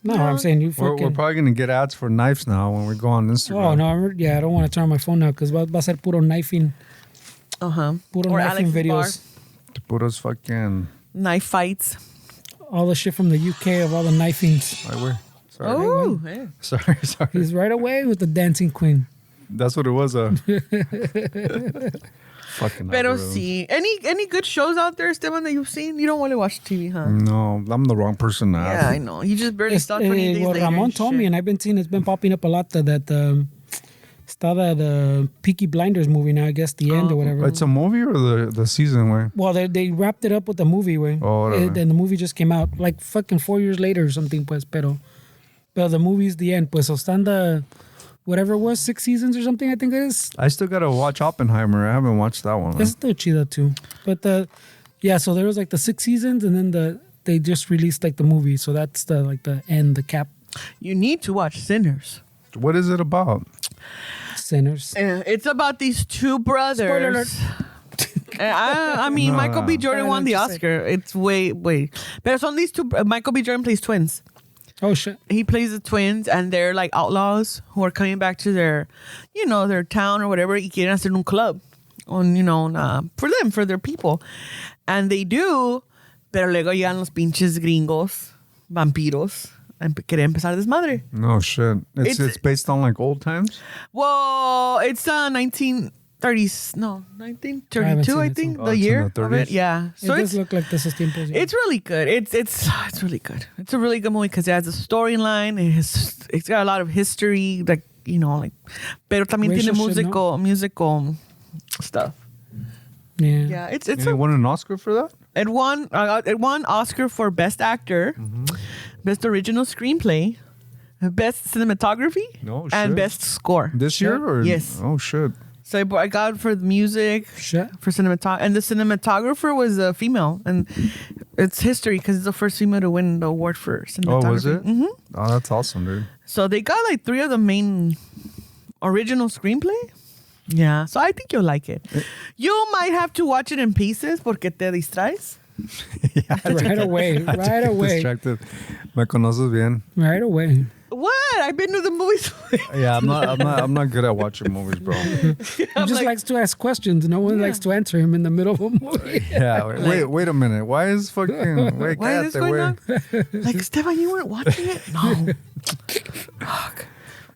No, I'm saying you We're fucking. probably gonna get ads for knives now when we go on Instagram. Oh no! I don't want to turn on my phone now because va a ser puro knifing, puro Or knifing Alex's videos. To put us fucking. Knife fights. All the shit from the UK of all the knifings. Right where? Sorry. Oh, hey. Sorry. He's right away with the dancing queen. That's what it was. Fucking. Pero algorithm. sí. Any good shows out there, Esteban, that you've seen? You don't want to watch TV, huh? No, I'm the wrong person to ask. Yeah, I know. You just barely start 20 days Well, later. Ramon and told shit. me, and I've been seeing it's been popping up a lot that está the Peaky Blinders movie now. I guess the end or whatever. It's a movie or the season where? Well, they wrapped it up with the movie, way. Oh, whatever. And the movie just came out like fucking 4 years later or something, pues. Pero the movie's the end, pues. So están the whatever it was 6 seasons or something. I think it is. I still gotta watch Oppenheimer. I haven't watched that one. It's still chida too. But so there was like the 6 seasons, and then they just released like the movie. So that's the end, the cap. You need to watch Sinners. What is it about? Sinners. It's about these two brothers. Spoiler alert. I mean, No, Michael B. no. Jordan No, won the just say- Oscar. It's way. But on these two, Michael B. Jordan plays twins. Oh shit. He plays the twins, and they're like outlaws who are coming back to their town or whatever. Y quieren hacer un club, for their people, and they do. Pero luego llegan los pinches gringos, vampiros, and quieren empezar desmadre. No shit. It's It's- based on like old times. Well, it's 1930s. No, I haven't 1932. seen I it, think so- the Oh, it's in year the of it. 30s? Yeah, so It it's does look like this is tiempos. Yeah. it's really good. It's really good. It's a really good movie because it has a storyline. It's got a lot of history, pero también Racial tiene shit, no? musical stuff. Yeah. Yeah, it's And he won an Oscar for that. it won Oscar for Best Actor, Best Original Screenplay, Best Cinematography, No and shit. Best Score. This year or Yes. Oh shit. So I got for the music, Shit. for cinematography, and the cinematographer was a female, and it's history because it's the first female to win the award for cinematography. Oh, was it? Mm-hmm. Oh, that's awesome, dude. So they got like 3 of the main original screenplay, Yeah, so I think you'll like it. You might have to watch it in pieces porque te distraes. Right away. I Right get away. distracted. Me conoces bien. Right away. What? I've been to the movies. Yeah, I'm not good at watching movies, bro. He just likes to ask questions. No one likes to answer him in the middle of a movie. Yeah, wait a minute. Why is fucking Why is this going on? Like, Esteban, you weren't watching it? No. Fuck.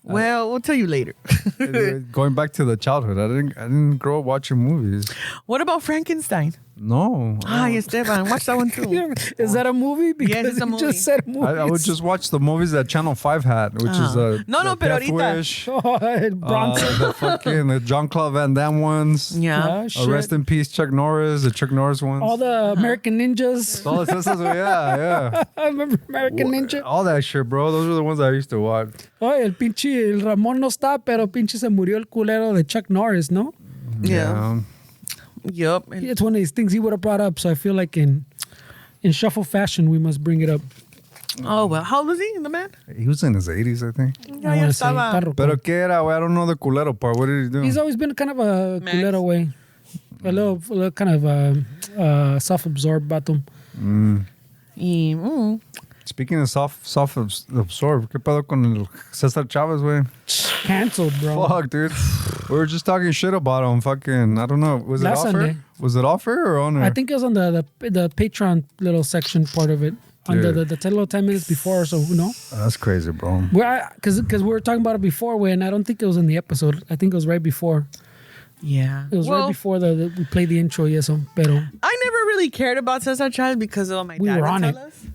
Well, we'll tell you later. Going back to the childhood, I didn't grow up watching movies. What about Frankenstein? No. Hi, Esteban. Watch that one too. Is that a movie? Because Yes, it's a you movie. just said movies. I would just watch the movies that Channel 5 had, which is No, pero Death ahorita. Wish, Bronson. the Jean-Claude Van Damme ones. Yeah. Shit. Rest in peace, Chuck Norris, the Chuck Norris ones. All the American Ninjas. Todas esas, yeah. I remember American Ninja. All that shit, bro. Those are the ones I used to watch. Oye, el pinche, el Ramón no está, pero pinche se murió el culero de Chuck Norris, ¿no? Yeah. Yup. It's one of these things he would have brought up, so I feel like in shuffle fashion, we must bring it up. Oh, well. How old was he, the man? He was in his 80s, I think. Ya estaba. Pero ¿qué era, güey? I don't know the culero part. What did he do? He's always been kind of a Max. culero way. A little kind of self-absorbed vato. Speaking of self-absorbed, ¿qué pedo con el Cesar Chavez, güey? Canceled, bro. Fuck, dude. We were just talking shit about him. Fucking, I don't know. Was Last it off Sunday. air? Was it off air or on air? I think it was on the Patreon little section part of it. On the Dude. 10 minutes before or so, you know? That's crazy, bro. Because we were talking about it before when I don't think it was in the episode. I think it was right before. Yeah. It was right before we played the intro, y eso. Pero, I never really cared about Cesar Chavez because of my We dad were would on tell it. us.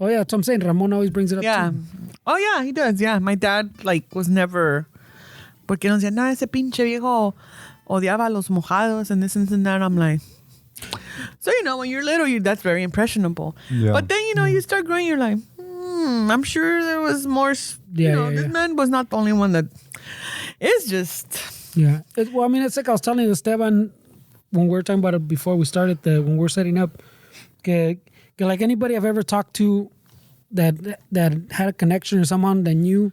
oh yeah, that's what I'm saying. Ramon always brings it up Yeah. too. Oh, yeah, he does. Yeah. My dad, was never. Porque nos decía, no, ese pinche viejo odiaba a los mojados and this and that. I'm like. So, when you're little, that's very impressionable. Yeah. But then, you start growing, you're like, I'm sure there was more. This man was not the only one that. It's just. Yeah. Well, I mean, it's like I was telling Esteban when we were talking about it before we started, when we were setting up, que like anybody I've ever talked to that had a connection or someone that knew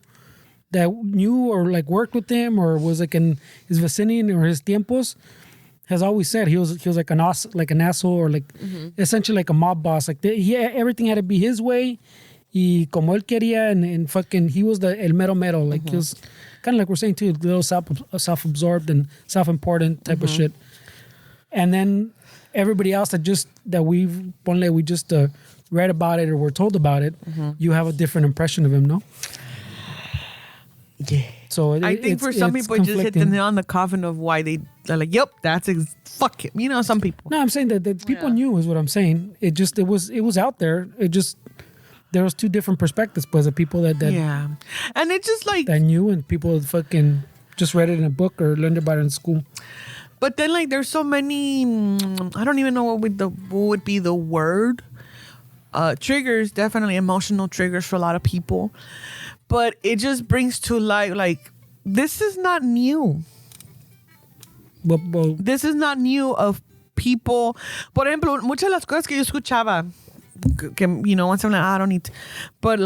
or like worked with him or was like in his vicinity or his tiempos, has always said he was like an asshole or like essentially like a mob boss. Like everything had to be his way. Y como él quería and fucking he was el mero mero. Like he was kind of like we're saying too, a little self-absorbed and self-important type of shit. And then everybody else that we just read about it or were told about it, you have a different impression of him, no? Yeah. So I think for some people, it just hit the nail on the coffin of why they're like, yep, fuck him. Some people. No, I'm saying that people knew is what I'm saying. It was out there. There was two different perspectives, but the people that yeah, and it's just like that knew and people that fucking just read it in a book or learned about it in school. But then there's so many. I don't even know what would be the word. Triggers, definitely emotional triggers for a lot of people, but it just brings to light this is not new. Well, This is not new of people. Por ejemplo, muchas de las cosas que yo escuchaba, que once I'm like, I don't need to, but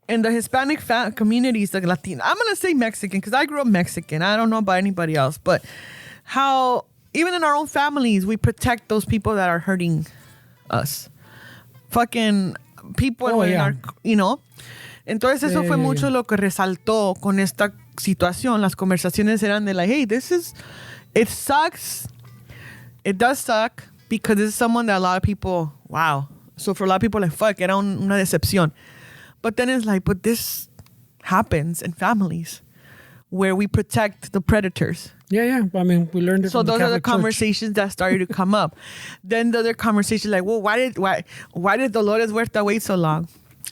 in the Hispanic communities, like Latin, I'm going to say Mexican because I grew up Mexican. I don't know about anybody else, but how even in our own families, we protect those people that are hurting us. Fucking people in our, Entonces eso fue mucho lo que resaltó con esta situación. Las conversaciones eran de hey, it sucks. It does suck because it's someone that a lot of people, wow. So for a lot of people, fuck, era una decepción. But then it's but this happens in families where we protect the predators. Yeah. I mean, we learned it So from those the are the Catholic Church. conversations that started to come up. Then the other conversation, well, why did Dolores Huerta wait so long?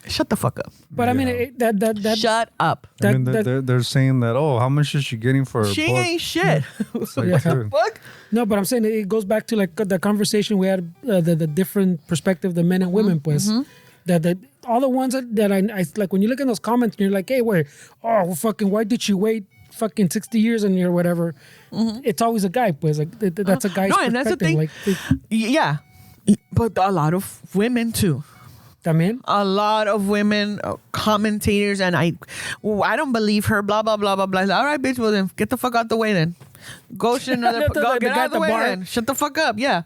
Shut the fuck up. But I mean, that Shut up. I mean, they're saying that, how much is she getting for a She book? ain't shit. It's like, Yeah. dude. Fuck. No, but I'm saying it goes back to the conversation we had, the different perspective, the men and women, pues. That all the ones that I like when you look in those comments and you're like, hey, wait, why did she wait fucking 60 years and or whatever? It's always a guy, pues. Like that's a guy's No, perspective. and that's the thing. Like, Yeah. But a lot of women too. También. A lot of women commentators, and I don't believe her. Blah blah blah blah blah. All right, bitch. Well then, get the fuck out the way then. Go shit another. Go get out of the way then. Shut the fuck up. Yeah.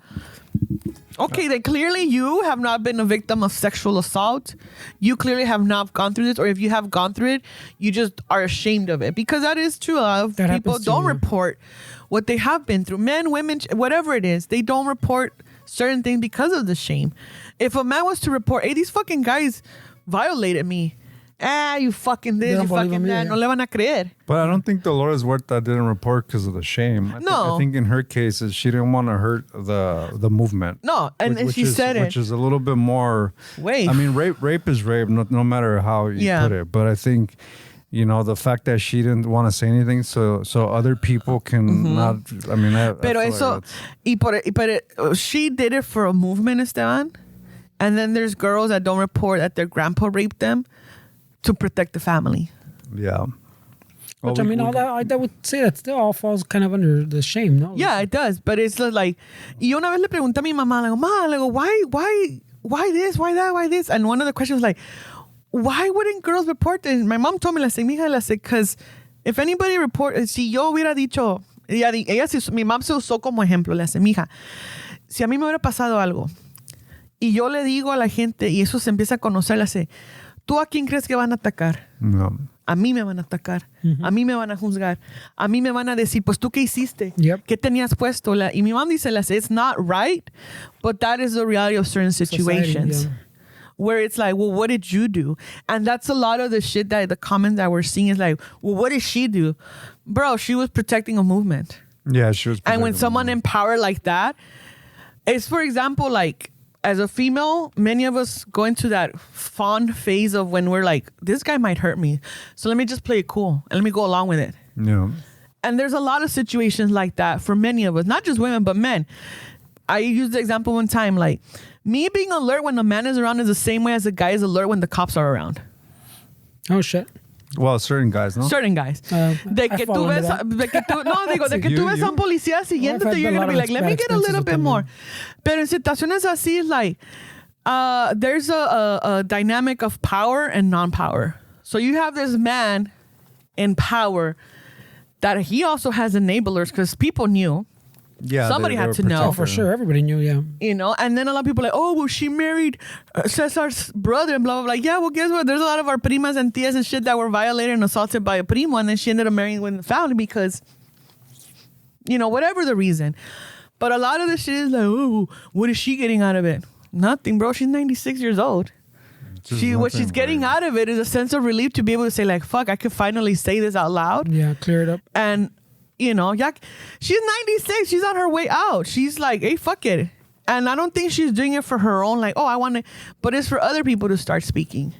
Okay, then clearly you have not been a victim of sexual assault. You clearly have not gone through this, or if you have gone through it, you just are ashamed of it, because that is true. A lot of people don't report what they have been through. Men, women, whatever it is, they don't report certain things because of the shame. If a man was to report, hey, these fucking guys violated me. You fucking this, you fucking that. No le van a creer. But I don't think Dolores Huerta didn't report because of the shame. I think in her case, she didn't want to hurt the movement. No, and she said it. Which is a little bit more... I mean, rape is rape, no matter how you put it. But I think... the fact that she didn't want to say anything, so other people can not. I mean, pero eso, she did it for a movement, Esteban, and then there's girls that don't report that their grandpa raped them to protect the family. Yeah. Which, I would say that still all falls kind of under the shame, no? Yeah, it does, but it's like, y una vez le pregunté a mi mamá, why this, why that, why this, and one of the questions was like, why wouldn't girls report this? My mom told me, because if anybody report, si yo hubiera dicho, mi mom se usó como ejemplo, le hace, mija, si a mí me hubiera pasado algo y yo le digo a la gente y eso se empieza a conocer, le hace, ¿tú a quién crees que van a atacar? No. A mí me van a atacar, a mí me van a juzgar, a mí me van a decir, pues tú qué hiciste, qué tenías puesto. Y mi mom dice, it's not right, but that is the reality of certain situations. Society, where it's like, well, what did you do? And that's a lot of the shit that the comments that we're seeing is like, well, what did she do? Bro, she was protecting a movement. Yeah, she was. And when someone empowered like that, it's, for example, like, as a female, many of us go into that fond phase of when we're like, this guy might hurt me, so let me just play it cool and let me go along with it. Yeah. And there's a lot of situations like that for many of us, not just women, but men. I used the example one time, like, me being alert when a man is around is the same way as a guy is alert when the cops are around. Oh, shit. Well, certain guys, no? Certain guys. De que tú ves a un policía siguiéndote, you're going to be like, let me get a little bit more. Pero en situaciones así, it's like, there's a dynamic of power and non-power. So you have this man in power that he also has enablers because people knew. Yeah, somebody had to know. Oh, for sure. Everybody knew, yeah. And then a lot of people are like, oh, well, she married Cesar's brother and blah, blah, blah. Yeah, well, guess what? There's a lot of our primas and tias and shit that were violated and assaulted by a primo, and then she ended up marrying within the family because, whatever the reason. But a lot of the shit is like, oh, what is she getting out of it? Nothing, bro. She's 96 years old. What she's getting out of it is a sense of relief to be able to say, like, fuck, I could finally say this out loud. Yeah, clear it up. And... she's 96. She's on her way out. She's like, hey, fuck it. And I don't think she's doing it for her own, like, oh, I want to, but it's for other people to start speaking.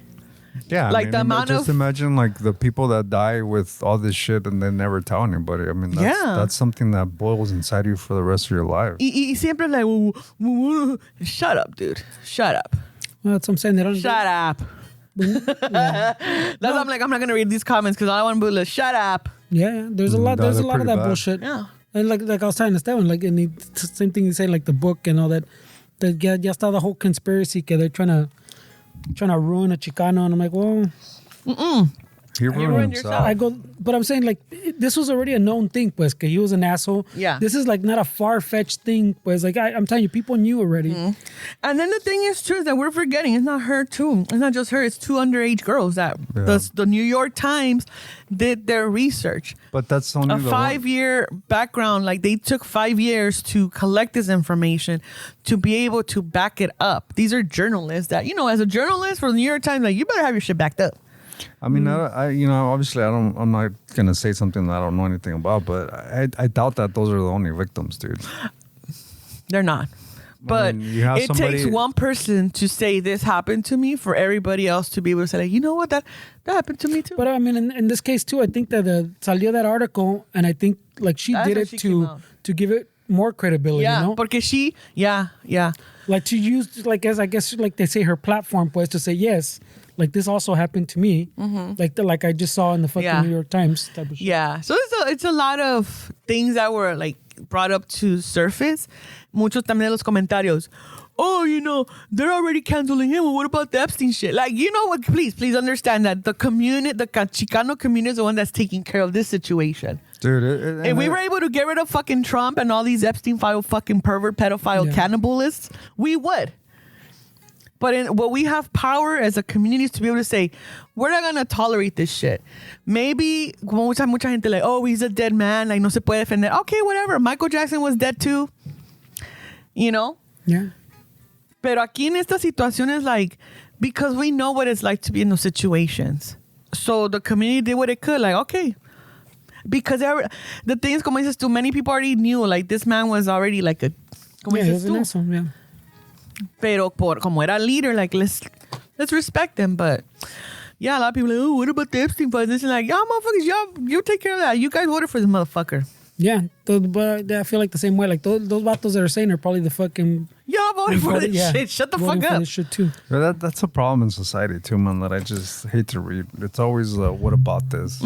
Yeah. Like the amount just imagine like the people that die with all this shit and they never tell anybody. I mean, that's something that boils inside you for the rest of your life. Y siempre like, shut up, dude. Shut up. Well, that's what I'm saying. They don't shut up. I'm like, I'm not going to read these comments because all I want to do is shut up. Yeah, there's a lot. There's a lot of that bullshit. Yeah, and like I was telling Esteban, like, and same thing you say, like the book and all that. That ya está the whole conspiracy. Que they're trying to ruin a Chicano, and I'm like, well, he ruined himself. I go, but I'm saying like this was already a known thing, pues, que he was an asshole. Yeah, this is like not a far-fetched thing, pues. Like I'm telling you, people knew already. And then the thing is too that we're forgetting it's not her too. It's not just her. It's two underage girls that the New York Times did their research. But that's only a 5-year background. Like they took 5 years to collect this information to be able to back it up. These are journalists that, as a journalist for the New York Times, like you better have your shit backed up. I mean, obviously I'm not going to say something that I don't know anything about, but I doubt that those are the only victims, dude. They're not. But it takes one person to say this happened to me for everybody else to be able to say, like, you know what, that happened to me too. But I mean, in this case too, I think that salió that article, and I think like she did it to give it more credibility. Yeah, porque she, yeah. Like to use, like, as I guess, like they say, her platform, pues, to say yes. like this also happened to me, like I just saw in the fucking New York Times type of shit. Yeah. So it's a lot of things that were like brought up to surface. Muchos también los comentarios. Oh, you know, they're already canceling him. Well, what about the Epstein shit? Like, you know what? Please understand that the Chicano community is the one that's taking care of this situation. Dude, If we were able to get rid of fucking Trump and all these Epstein file fucking pervert, pedophile, cannibalists, we would. But what we have power as a community is to be able to say, we're not going to tolerate this shit. Maybe, como mucha gente like, oh, he's a dead man. Like, no se puede defender. Okay, whatever. Michael Jackson was dead too. You know? Yeah. Pero aquí en esta situación is like, because we know what it's like to be in those situations. So the community did what it could. Like, okay. Because the thing is, como dices tú, many people already knew, like, this man was already like a, como dices tú. Awesome, yeah. Pero como era leader, like, let's respect them. But yeah, a lot of people are like, oh, what about the Epstein files? This is like, y'all motherfuckers, you take care of that. You guys voted for this motherfucker. Yeah, but I feel like the same way. Like those vatos that are saying are probably the fucking... Y'all voted for this shit. Shut the fuck for up. This shit too. But that's a problem in society too, man, that I just hate to read. It's always, what about this?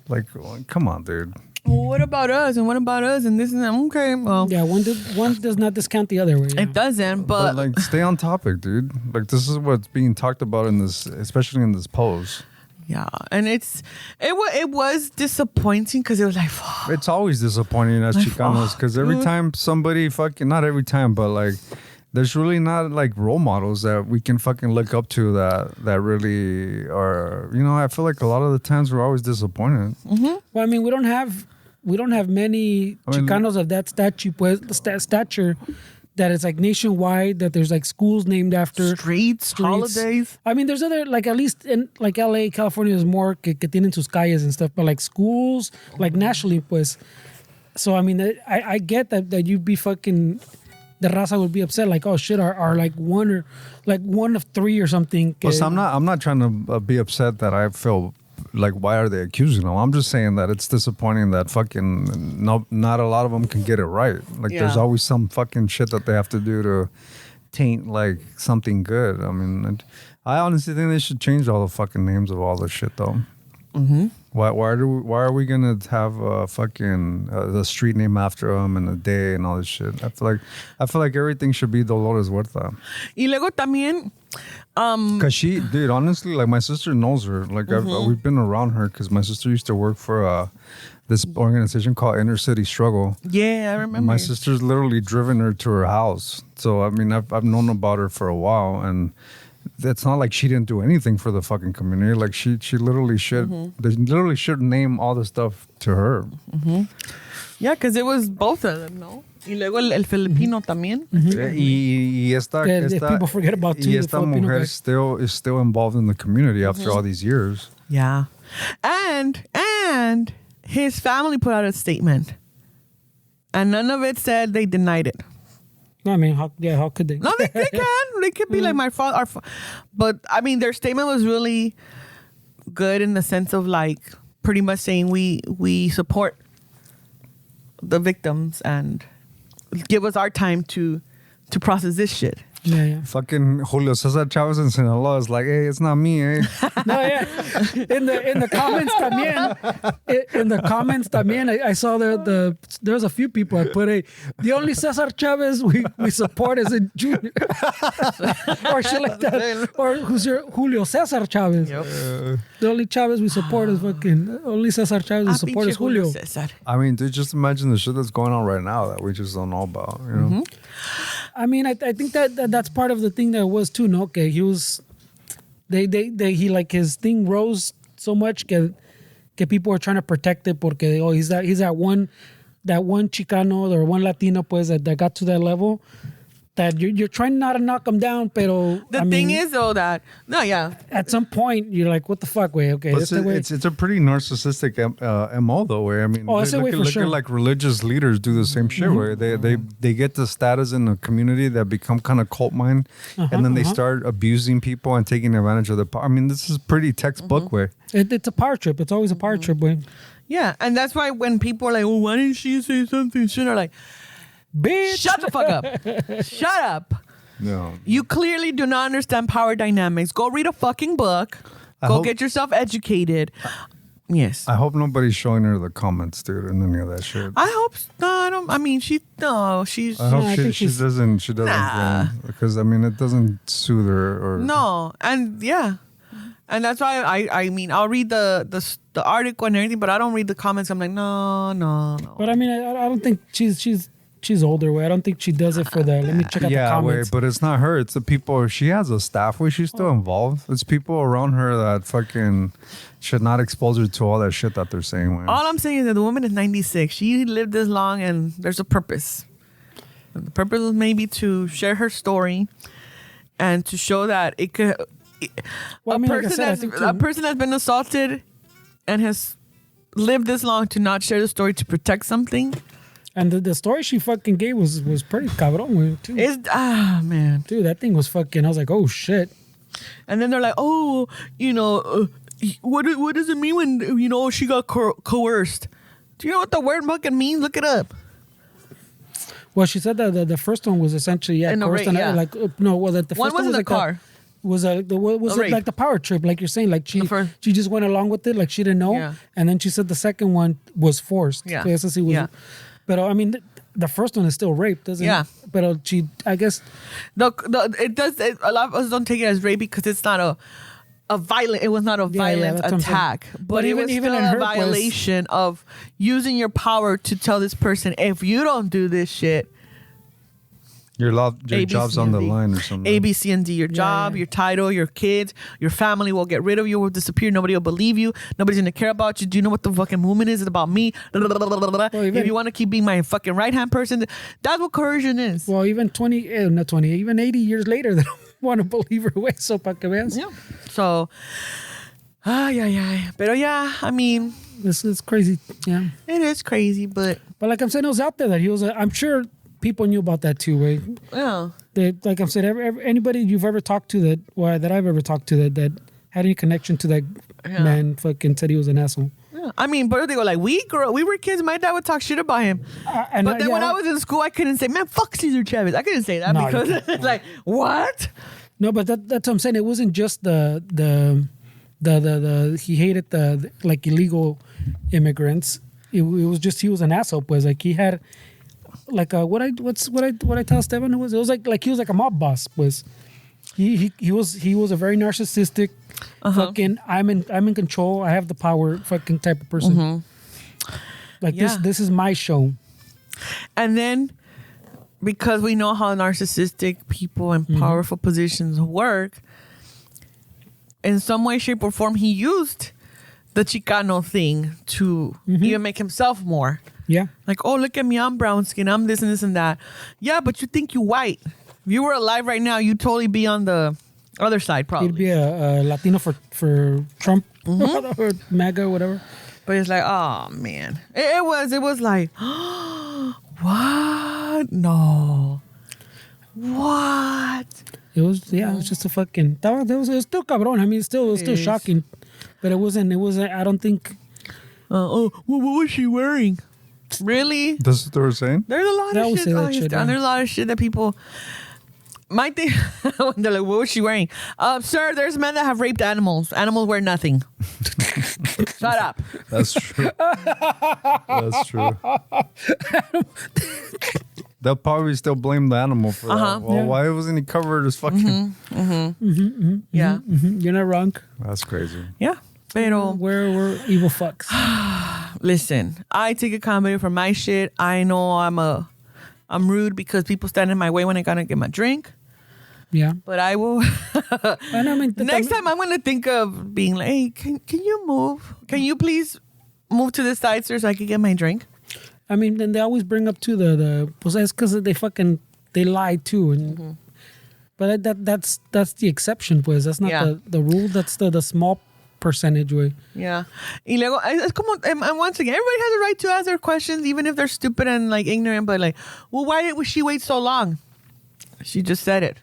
Like, come on, dude. Well, what about us? And what about us? And this and that. Okay, well. Yeah, one does not discount the other way. Yeah. It doesn't, but like, stay on topic, dude. Like, this is what's being talked about in this, especially in this pose. yeah, and it was disappointing because it was like, fuck. It's always disappointing as Chicanos because every time somebody not every time, but like, there's really not like role models that we can fucking look up to that really are, you know, I feel like a lot of the times we're always disappointed. Well, I mean, we don't have many Chicanos of that stature that it's like nationwide, that there's like schools named after Streets, holidays. I mean, there's other, like, at least in like LA, California, there's more que tienen sus calles and stuff, but like schools, like nationally, pues. So, I mean, I get that you'd be fucking, the raza would be upset, like, oh shit, are like one of three or something. Well, so I'm not trying to be upset that I feel like, why are they accusing them? I'm just saying that it's disappointing that fucking not a lot of them can get it right. Like, there's always some fucking shit that they have to do to taint like something good. I mean, I honestly think they should change all the fucking names of all this shit though. Why are we gonna have fucking the street name after them and the day and all this shit? I feel like everything should be Dolores Huerta. Y luego también, cause she, dude, honestly, like, my sister knows her. Like, we've been around her because my sister used to work for this organization called Inner City Struggle. Yeah, I remember. My sister's literally driven her to her house. So I mean, I've known about her for a while, and it's not like she didn't do anything for the fucking community. Like, she literally should, they literally should name all the stuff to her. Yeah, because it was both of them, no? Y luego el Filipino también. Y esta people forget about too, y the esta Filipino mujer guy. is still involved in the community after all these years. Yeah. And his family put out a statement. And none of it said they denied it. No, I mean, how could they? No, they can. They could be like my father. But, I mean, their statement was really good in the sense of, like, pretty much saying we support the victims and give us our time to process this shit. Yeah. Fucking Julio Cesar Chavez in Sinaloa is like, hey, it's not me, eh? No, yeah. In the comments también. In the comments también, I saw there's a few people I put the only Cesar Chavez we support is a junior. Or shit like that. Or who's your Julio Cesar Chavez. Yep. The only Chavez we support is fucking, only Cesar Chavez we support is Julio. Cesar. I mean, dude, just imagine the shit that's going on right now that we just don't know about, you know? I mean, I think that's part of the thing that was too, no? Okay, he was, he like, his thing rose so much que people were trying to protect it porque he's that one Chicano or one Latino pues that got to that level that you're trying not to knock him down, pero The thing is though that at some point you're like, what the fuck, way? Okay, But it's a pretty narcissistic MO though, way. I mean, it's a way for sure. At like religious leaders do the same shit, where they get the status in the community that become kind of cult mind, and then they start abusing people and taking advantage of the power. I mean, this is pretty textbook way. It's a power trip. It's always a power trip, way. Yeah, and that's why when people are like, well, why didn't she say something? Shit, are like, Bitch, shut the fuck up. Shut up. No. You clearly do not understand power dynamics. Go read a fucking book. Go get yourself educated. Yes. I hope nobody's showing her the comments, dude, and any of that shit. I hope no. I don't. I mean, she's. I hope she doesn't. She doesn't. Nah. Because I mean, it doesn't soothe her. Or No, and yeah, and that's why I mean, I'll read the article and everything, but I don't read the comments. I'm like, no. But I mean, I don't think she's older. Way I don't think she does it for the. Let me check out the comments. But it's not her. It's the people. She has a staff where she's still involved. It's people around her that fucking should not expose her to all that shit that they're saying. Man. All I'm saying is that the woman is 96. She lived this long, and there's a purpose. And the purpose was maybe to share her story and to show that it could. Well, I mean, like I said, I think a person that's been assaulted and has lived this long to not share the story to protect something. And the story she fucking gave was pretty cabrón, too. Man. Dude, that thing was fucking. I was like, oh shit. And then they're like, oh, what does it mean when she got coerced? Do you know what the word fucking means? Look it up. Well, she said that the first one was essentially coerced, and the first one was in the like car. Was it like the power trip, like you're saying, like she just went along with it, like she didn't know, and then she said the second one was forced. Yeah, But I mean, the first one is still rape, doesn't it? Yeah. But I guess it does. A lot of us don't take it as rape because it's not a violent. It was not a violent attack, but it was still a violation of using your power to tell this person, if you don't do this shit, your job's on the line or something. A, B, C, and D. Your job, your title, your kids, your family will get rid of you, will disappear. Nobody will believe you. Nobody's going to care about you. Do you know what the fucking movement is? It's about me. If you want to keep being my fucking right-hand person, that's what coercion is. Well, even 80 years later, they don't want to believe her way. So, pa que veas. Yeah. So, Pero yeah, I mean, this is crazy. Yeah. It is crazy, but like I'm saying, it was out there that he was, I'm sure people knew about that too, right? Yeah. Like I'm saying, anybody you've ever talked to that I've ever talked to that had any connection to that man fucking said he was an asshole. Yeah. I mean, but they go like, we were kids. My dad would talk shit about him. But then when I was in school, I couldn't say, man, fuck Cesar Chavez. I couldn't say that because it's like, what? No, but that's what I'm saying. It wasn't just the he hated the like illegal immigrants. It was just he was an asshole. Pues like he had. Like what I tell Steven it was like he was like a mob boss. Was he was a very narcissistic fucking I'm in control, I have the power fucking type of person. Like this is my show. And then because we know how narcissistic people in powerful positions work, in some way, shape, or form, he used the Chicano thing to even make himself more. Yeah. Like, oh, look at me, I'm brown skin, I'm this and this and that. Yeah, but you think you white. If you were alive right now, you'd totally be on the other side, probably. He'd be a Latino for Trump or MAGA or whatever. But it's like, oh, man. It was like, what? No. What? It was just a fucking, it was still cabrón. I mean, it was still shocking. But it wasn't, I don't think. What was she wearing? Really? That's what they were saying? There's a lot of shit. There's a lot of shit that people might think. They're like, what was she wearing? Sir, there's men that have raped animals. Animals wear nothing. Shut up. That's true. That's true. They'll probably still blame the animal for that. Well, why wasn't he covered as fucking... Yeah. You're not wrong. That's crazy. Yeah. Pero we're evil fucks. Listen, I take accountability for my shit. I know I'm rude because people stand in my way when I gotta get my drink. Yeah. But I will. And I mean, next time I'm gonna think of being like, hey, can you move? Can you please move to the side, sir, so I can get my drink? I mean, then they always bring up to the that's because they lie too, and but that's the exception, pues. That's not the rule. That's the small percentage way. Yeah. Y luego, es como, and once again, everybody has a right to ask their questions, even if they're stupid and like ignorant, but like, well, why did she wait so long? She just said it.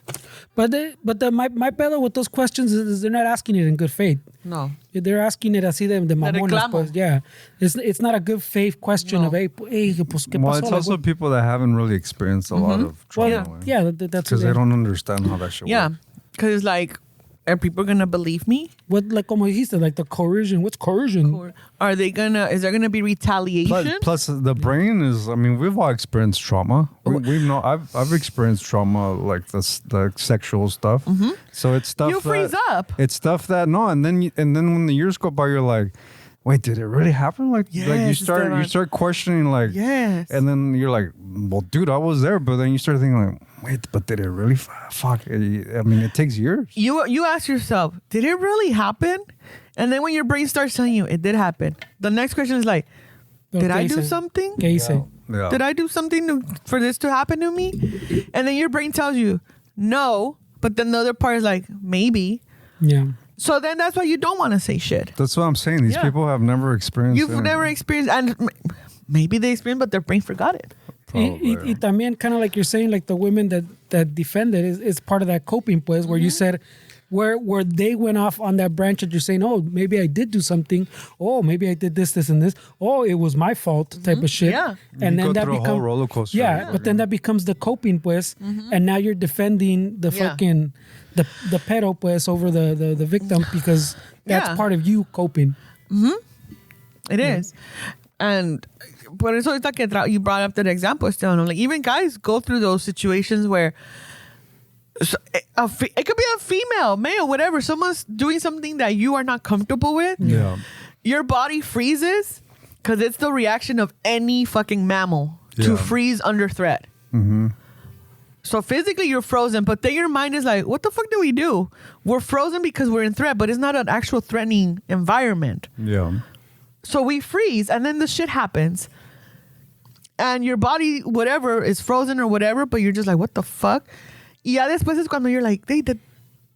My pedo with those questions is they're not asking it in good faith. No. They're asking it así de mamonas, reclamo. pues. Yeah. It's not a good faith question No. of, hey, pues, ¿qué Well, pasó? it's Like, also what- people that haven't really experienced a lot of trauma. well, yeah, that's Because they don't understand how that shit Yeah. works. Because, like, are people going to believe me? What, like, como dijiste, like the coercion. What's coercion? Or are they going to, is there going to be retaliation? Plus, the brain is. I mean, we've all experienced trauma. We've know. I've experienced trauma, like the sexual stuff. So it's stuff. You freeze up. It's stuff that no, and then when the years go by, you're like, wait, did it really happen? Like you Yes, start Esteban. questioning, like, Yes. and then you're like, well, dude, I was there, but then you start thinking like, wait, but did it really? Fuck. I mean, it takes years. You ask yourself, did it really happen? And then when your brain starts telling you it did happen, the next question is like, did I do something? ¿Qué hice? Yeah. Did I do something for this to happen to me? And then your brain tells you no, but then the other part is like, maybe. Yeah. So then that's why you don't want to say shit. That's what I'm saying. These Yeah. people have never experienced. You've anything. never experienced, and maybe they experienced, but their brain forgot it. Probably. Y también kind of like you're saying, like the women that defend it is part of that coping, pues, where you said where they went off on that branch that you're saying, oh, maybe I did do something. Oh, maybe I did this, and this. Oh, it was my fault type of shit. Yeah. And You then go that through a whole becomes roller coaster. Yeah, but then that becomes the coping, pues, and now you're defending the Yeah. fucking the pedo, pues, over the victim because that's Yeah. part of you coping. It is. And por eso ahorita que you brought up that example, Esteban, like even guys go through those situations where it could be a female, male, whatever. Someone's doing something that you are not comfortable with. Yeah. Your body freezes because it's the reaction of any fucking mammal to Yeah. freeze under threat. So physically you're frozen, but then your mind is like, what the fuck do we do? We're frozen because we're in threat, but it's not an actual threatening environment. Yeah. So we freeze and then the shit happens. And your body, whatever, is frozen or whatever, but you're just like, what the fuck? Y ya después es cuando you're like,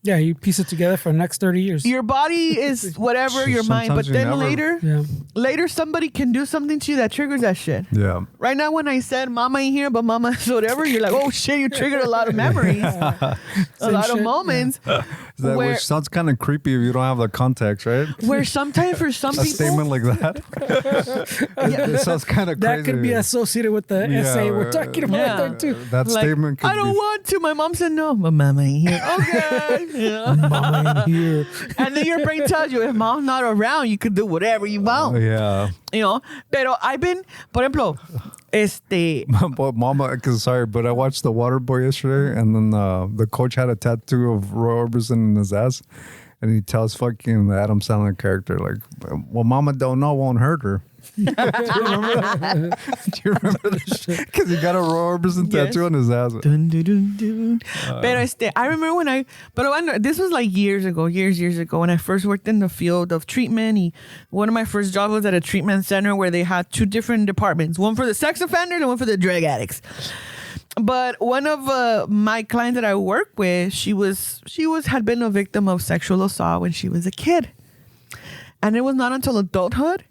Yeah, you piece it together for the next 30 years. your body is whatever, your mind. But Sometimes you then never- later somebody can do something to you that triggers that shit. Yeah. Right now, when I said mama ain't here, but mama is whatever, you're like, oh shit, you triggered a lot of memories, a Same lot of shit, moments where, Which sounds kind of creepy if you don't have the context, right? where sometimes for some A statement people, like that. It sounds kind of crazy. That could be associated with the Yeah, essay we're right. talking about Yeah. there too. That like, statement could I don't be. want to. My mom said no, but mama ain't here. Okay. Yeah. Mama in here. And then your brain tells you if mom's not around, you could do whatever you want. Yeah. You know? Pero I've been, por ejemplo, But Mama, cause sorry, but I watched The Waterboy yesterday, and then the coach had a tattoo of Roy Orbison in his ass, and he tells fucking the Adam Sandler character like, "Well, Mama don't know won't hurt her." Do you remember that? Do you remember this shit? Because he got a Roy Orbison Yes. tattoo on his ass. Dun, dun, dun, dun. Pero I remember this was like years ago when I first worked in the field of treatment. One of my first jobs was at a treatment center where they had two different departments, one for the sex offenders and one for the drug addicts. But one of my clients that I work with, she had been a victim of sexual assault when she was a kid. And it was not until adulthood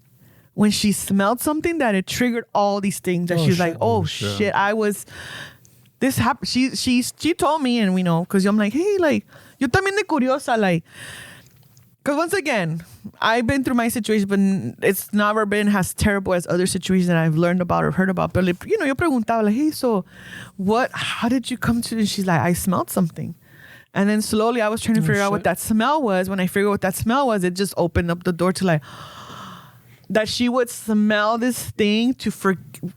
when she smelled something that it triggered all these things that Oh, she's shit. like, oh shit, this happened. She told me, and we know, because I'm like, hey, like, yo también de curiosa, like, because once again, I've been through my situation, but it's never been as terrible as other situations that I've learned about or heard about. But, you know, yo preguntaba, like, hey, so how did you come to this? She's like, I smelled something. And then slowly I was trying to figure out what that smell was. When I figured out what that smell was, it just opened up the door to like, that she would smell this thing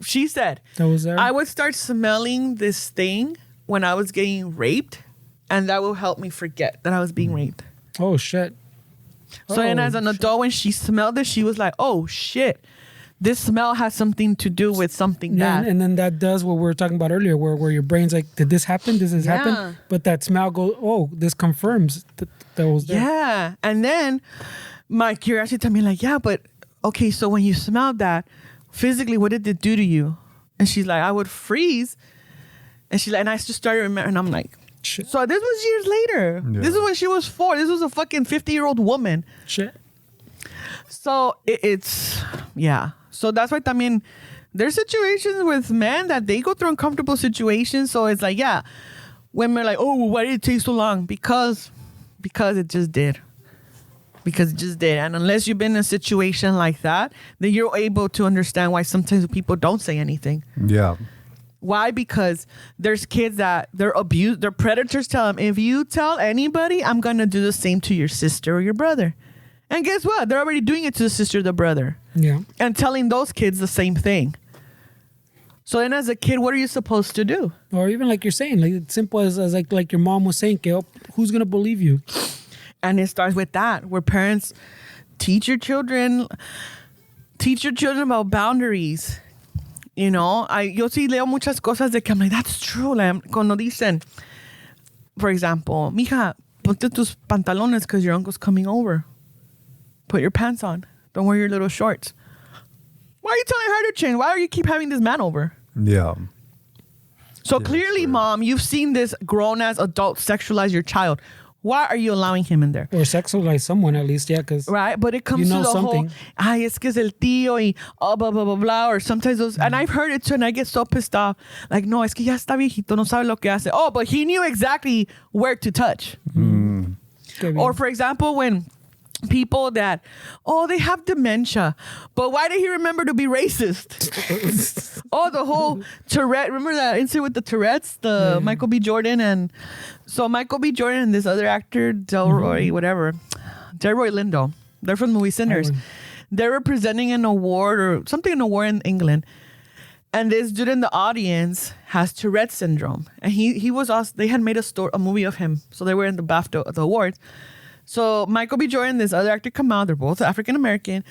she said, That was there. I would start smelling this thing when I was getting raped, and that will help me forget that I was being raped. Oh shit. So then as an shit. adult, when she smelled it, she was like, oh shit, this smell has something to do with something Yeah, bad. and then that does what we were talking about earlier, where your brain's like, did this happen? Does this Yeah. happen? But that smell goes, oh, this confirms that was there. Yeah. And then my curiosity told me like, yeah, but okay, so when you smelled that, physically, what did it do to you? And she's like, I would freeze. And she's like, and I just started remembering, and I'm like, Shit. so this was years later. Yeah. This is when she was 4. This was a fucking 50-year-old woman. Shit. So it's, yeah. So that's why, I mean, there's situations with men that they go through uncomfortable situations. So it's like, yeah, women are like, oh, why did it take so long? Because it just did. Because it just did. And unless you've been in a situation like that, then you're able to understand why sometimes people don't say anything. Yeah. Why? Because there's kids that they're abused. Their predators tell them, if you tell anybody, I'm going to do the same to your sister or your brother. And guess what? They're already doing it to the sister or the brother. Yeah. And telling those kids the same thing. So then as a kid, what are you supposed to do? Or even like you're saying, like it's simple as like your mom was saying, who's going to believe you? And it starts with that, where parents teach your children about boundaries. You know, yo sí leo muchas cosas de que I'm like, that's true. Like, cuando dicen, for example, mija, ponte tus pantalones because your uncle's coming over. Put your pants on. Don't wear your little shorts. Why are you telling her to change? Why do you keep having this man over? Yeah. So clearly, Mom, you've seen this grown-ass adult sexualize your child. Why are you allowing him in there? Or sexualize someone at least, yeah, because right, but it comes to the something. Whole, ay, es que es el tío y blah, blah, blah, blah, or sometimes those, and I've heard it too, and I get so pissed off. Like, no, es que ya está viejito, no sabe lo que hace. Oh, but he knew exactly where to touch. Or for example, when people that, they have dementia, but why did he remember to be racist? The whole Tourette, remember that incident with the Tourette's, Michael B. Jordan, and so Michael B. Jordan and this other actor, Delroy Lindo, they're from the movie Sinners. They were presenting an award or something, an award in England, and this dude in the audience has Tourette syndrome, and he was also, they had made a movie of him, so they were in the BAFTA, the awards. So Michael B. Jordan, this other actor come out. They're both African American.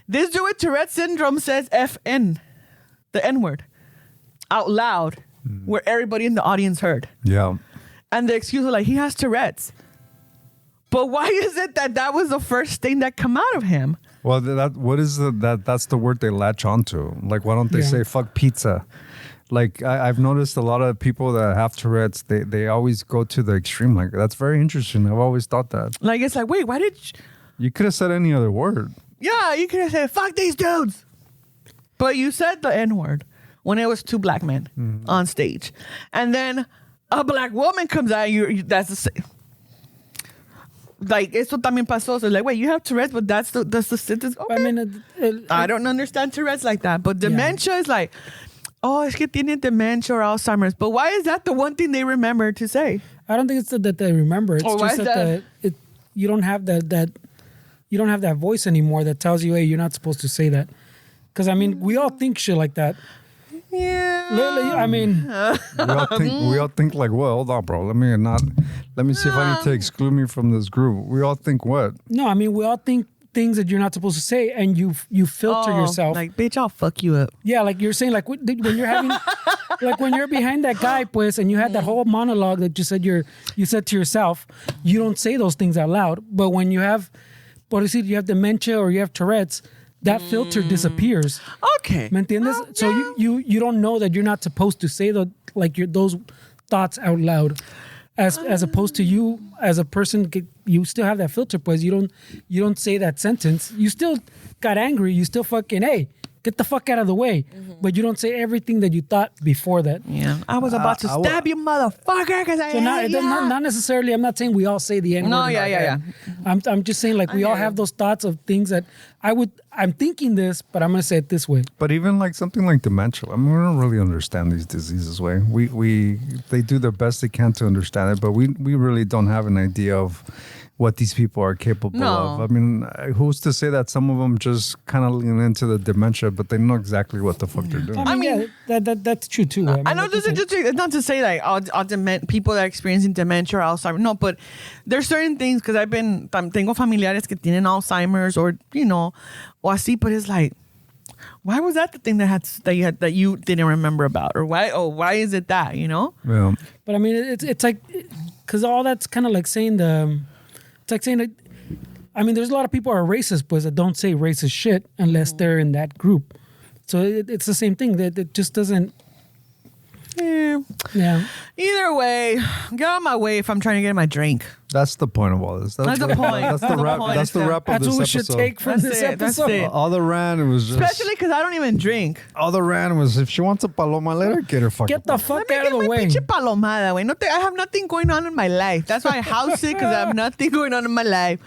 This dude with Tourette syndrome says FN, the N-word, out loud, where everybody in the audience heard. Yeah. And the excuse was like, he has Tourette's. But why is it that was the first thing that come out of him? Well, that's the word they latch onto. Like, why don't they say fuck pizza? Like, I've noticed a lot of people that have Tourette's, they always go to the extreme. Like, that's very interesting. I've always thought that. Like, it's like, wait, why did you could have said any other word. Yeah, you could have said, fuck these dudes. But you said the N-word when it was two black men on stage. And then a black woman comes out, that's the same. Like, eso también pasó. So, like, wait, you have Tourette's, but that's the sentence. Okay. I mean, I don't understand Tourette's like that. But dementia is like, es que tiene dementia or Alzheimer's. But why is that the one thing they remember to say? I don't think it's that they remember. It's just that you don't have you don't have that voice anymore that tells you, hey, you're not supposed to say that. Because, I mean, we all think shit like that. Yeah. Literally, I mean. we all think like, well, hold on, bro. Let me see if I need to exclude me from this group. We all think what? No, I mean, we all think things that you're not supposed to say, and you filter yourself. Like, bitch, I'll fuck you up. Yeah, like you're saying, like when you're having, like when you're behind that guy, pues, and you had that whole monologue that you said to yourself, you don't say those things out loud. But when you have, por decir, you have dementia or you have Tourette's, that filter disappears. Okay. ¿Me entiendes? Yeah. So you don't know that you're not supposed to say those thoughts out loud. As opposed to you as a person, you still have that filter, pues you don't say that sentence. You still got angry. You still fucking, hey, get the fuck out of the way. But you don't say everything that you thought before that. Yeah, I was about to stab you, motherfucker, because I. So not necessarily. I'm not saying we all say the N-word. No, yeah. I'm just saying like we all have those thoughts of things that I'm thinking this, but I'm gonna say it this way. But even like something like dementia, I mean, we don't really understand these diseases. Way they do their best they can to understand it, but we really don't have an idea of what these people are capable of. I mean, who's to say that some of them just kind of lean into the dementia, but they know exactly what the fuck they're doing. I mean that's true too. I know this is not to say like all people that are experiencing dementia or Alzheimer's. No, but there's certain things because tengo familiares que tienen Alzheimer's or o así, but it's like, why was that the thing that you didn't remember about, or why is it that Yeah. But I mean, it's like because all that's kind of like saying It's like saying that, I mean, there's a lot of people who are racist, but that don't say racist shit unless they're in that group. So it's the same thing. That it just doesn't. Yeah. Either way, get out of my way if I'm trying to get my drink. That's the point of all this. That's the point. That's the That's the wrap. point. That's the wrap of That's this what we episode. should take from That's this it. That's episode. it. All the ran was just. Especially because I don't even drink. All the ran was if she wants a paloma, let her get her fucking. Get the fuck Let me out of get the my way. pinche palomada, güey. I have nothing going on in my life. That's why I house it, because I have nothing going on in my life.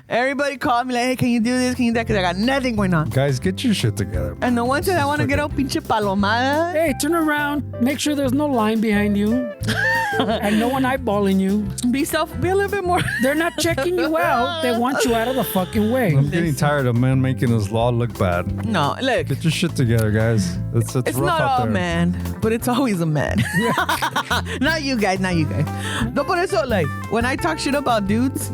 Everybody called me like, hey, can you do this? Can you do that? Because I got nothing going on. Guys, get your shit together. And the ones that I want to get out pinche palomada. Hey, turn around. Make sure there's no line behind you. And no one eyeballing you. Be a little bit more. They're not checking you out. They want you out of the fucking way. I'm getting tired of men making this law look bad. No, look. Get your shit together, guys. It's It's rough not out all there. man, but it's always a man. Not you guys. No, but it's all like, when I talk shit about dudes,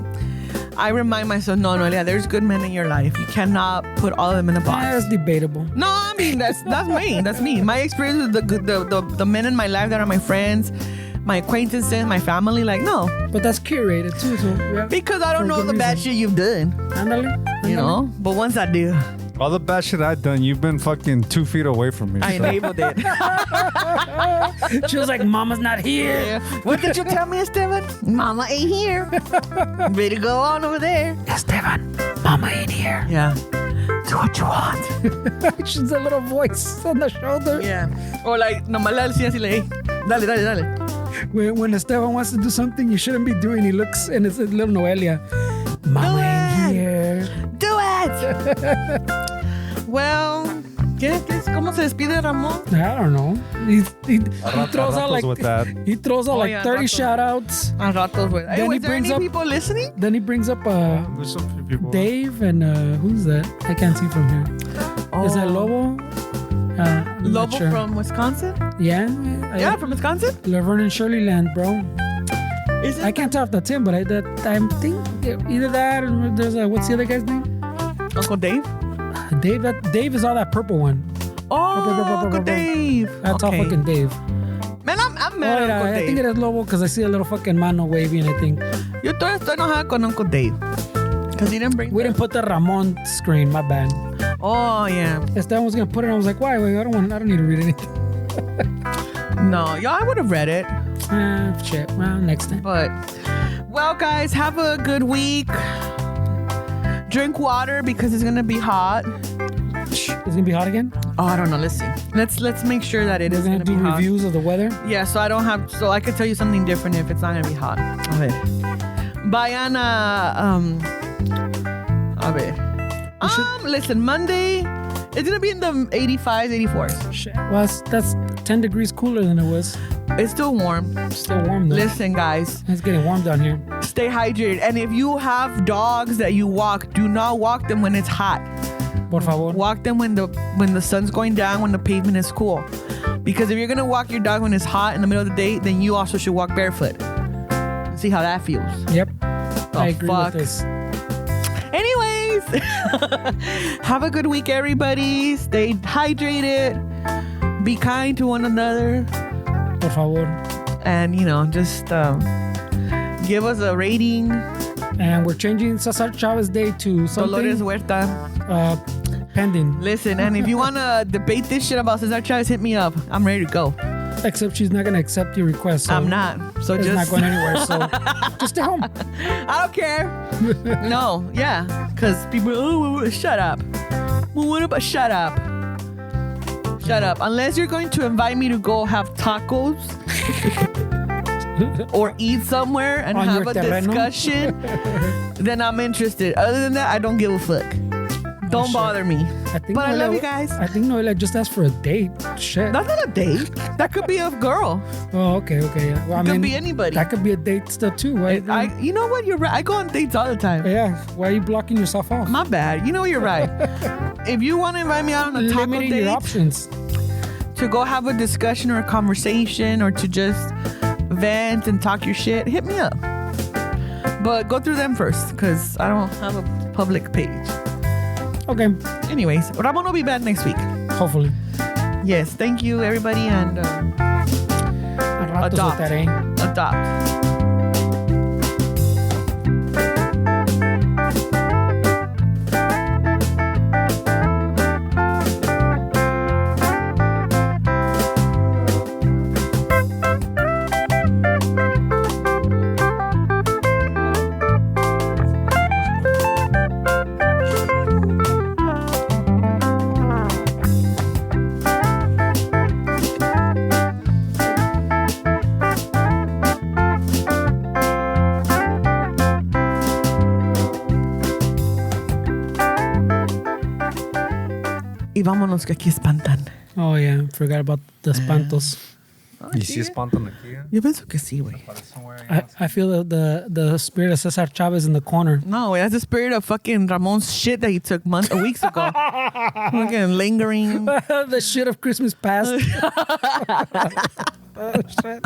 I remind myself, no, yeah, there's good men in your life. You cannot put all of them in a box. That's debatable. No, I mean that's me. That's me. My experience with the men in my life that are my friends, my acquaintances, my family. Like, no, But that's curated too. So yeah. because I don't For know good the bad reason. shit you've done. Ándale. You know, but once I do, All the bad shit I've done, you've been fucking 2 feet away from me. I so. enabled it. She was like, Mama's not here. Yeah. What did you tell me, Esteban? Mama ain't here. Ready to go on over there. Esteban, Mama ain't here. Yeah. Do what you want. She's a little voice on the shoulder. Yeah. Or like, nomás le decía así, like, hey, dale. When Esteban wants to do something you shouldn't be doing, he looks and it's a little Noelia. Mama ain't here. Do it. Well, ¿cómo se despide Ramón? I don't know. He throws out ratos like with that. he throws out Oh, like yeah, 30 ratos. shout outs. A ratos, güey. Hey, Then he was there brings any up- people listening? Then he brings up There's some few people. Dave and who's that? I can't see from here. Is that Lobo? I'm not Lobo sure. from Wisconsin? Yeah. Yeah, from Wisconsin? Laverne and Shirley Land, bro. Is it? I can't tell if that's him, but I think either that or there's what's the other guy's name? Uncle Dave? Dave is all that purple one. Oh, Uncle Dave. That's all fucking Dave. Man, I'm Oh, mad at yeah, Uncle I Dave. think it is Lobo because I see a little fucking mano waving. I think Yo todavía estoy enojada con Uncle Dave. Because he didn't bring we didn't put the Ramon screen. My bad. Oh, yeah. Esteban was gonna put it. I was like, why? Wait, I don't need to read anything. No, yo, I would have read it. Shit. Well, next time. But, well, guys, have a good week. Drink water because it's going to be hot. It's gonna be hot again. Oh, I don't know. Let's see. Let's make sure that it We're is gonna going to do be hot. reviews of the weather. Yeah, so I can tell you something different if it's not gonna be hot. A ver. Vayan a ver. Listen, Monday, it's gonna be in the 85s, 84s. Shit. Well, that's 10 degrees cooler than it was. It's still warm. Still warm though. Listen, guys, It's getting warm down here. stay hydrated. And if you have dogs that you walk, do not walk them when it's hot. Por favor. Walk them when the sun's going down, when the pavement is cool. Because if you're gonna walk your dog when it's hot in the middle of the day, then you also should walk barefoot. See how that feels. Yep. The I agree fuck? with this. Anyways, have a good week, everybody. Stay hydrated. Be kind to one another. Por favor. And, just give us a rating. And we're changing Cesar Chavez Day to Dolores something Huerta. Pending. Listen, and if you want to debate this shit about Cesar Chavez, hit me up. I'm ready to go. Except she's not gonna accept your request. So I'm not. So It's just. not going anywhere. So just stay home. I don't care. No, yeah. Because people, shut up. Well, what about shut up? Shut up. Unless you're going to invite me to go have tacos or eat somewhere and On have your a terreno? discussion, then I'm interested. Other than that, I don't give a fuck. Don't shit. bother me. I think But I love Noelia- you guys. I think Noelia just asked for a date. Shit. That's not a date. That could be a girl. Oh, okay. Yeah. Well, I It could mean, be anybody. That could be a date still too. Right? You know what? You're right. I go on dates all the time. Yeah. Why are you blocking yourself off? My bad. You know you're right. If you want to invite me out on a taco Limiting date your options. to go have a discussion or a conversation or to just vent and talk your shit, hit me up. But go through them first because I don't have a public page. Okay. Anyways, Ramon will be back next week. Hopefully. Yes, thank you everybody and A ratos with adopt. that, eh? Adopt. y vámonos que aquí espantan. Oh, yeah. Forgot about the espantos. ¿Y si espantan aquí? Yo pienso que sí, güey. I feel the spirit of Cesar Chavez in the corner. No, güey, that's the spirit of fucking Ramon's shit that he took weeks ago. Fucking lingering. The shit of Christmas past. Oh, shit.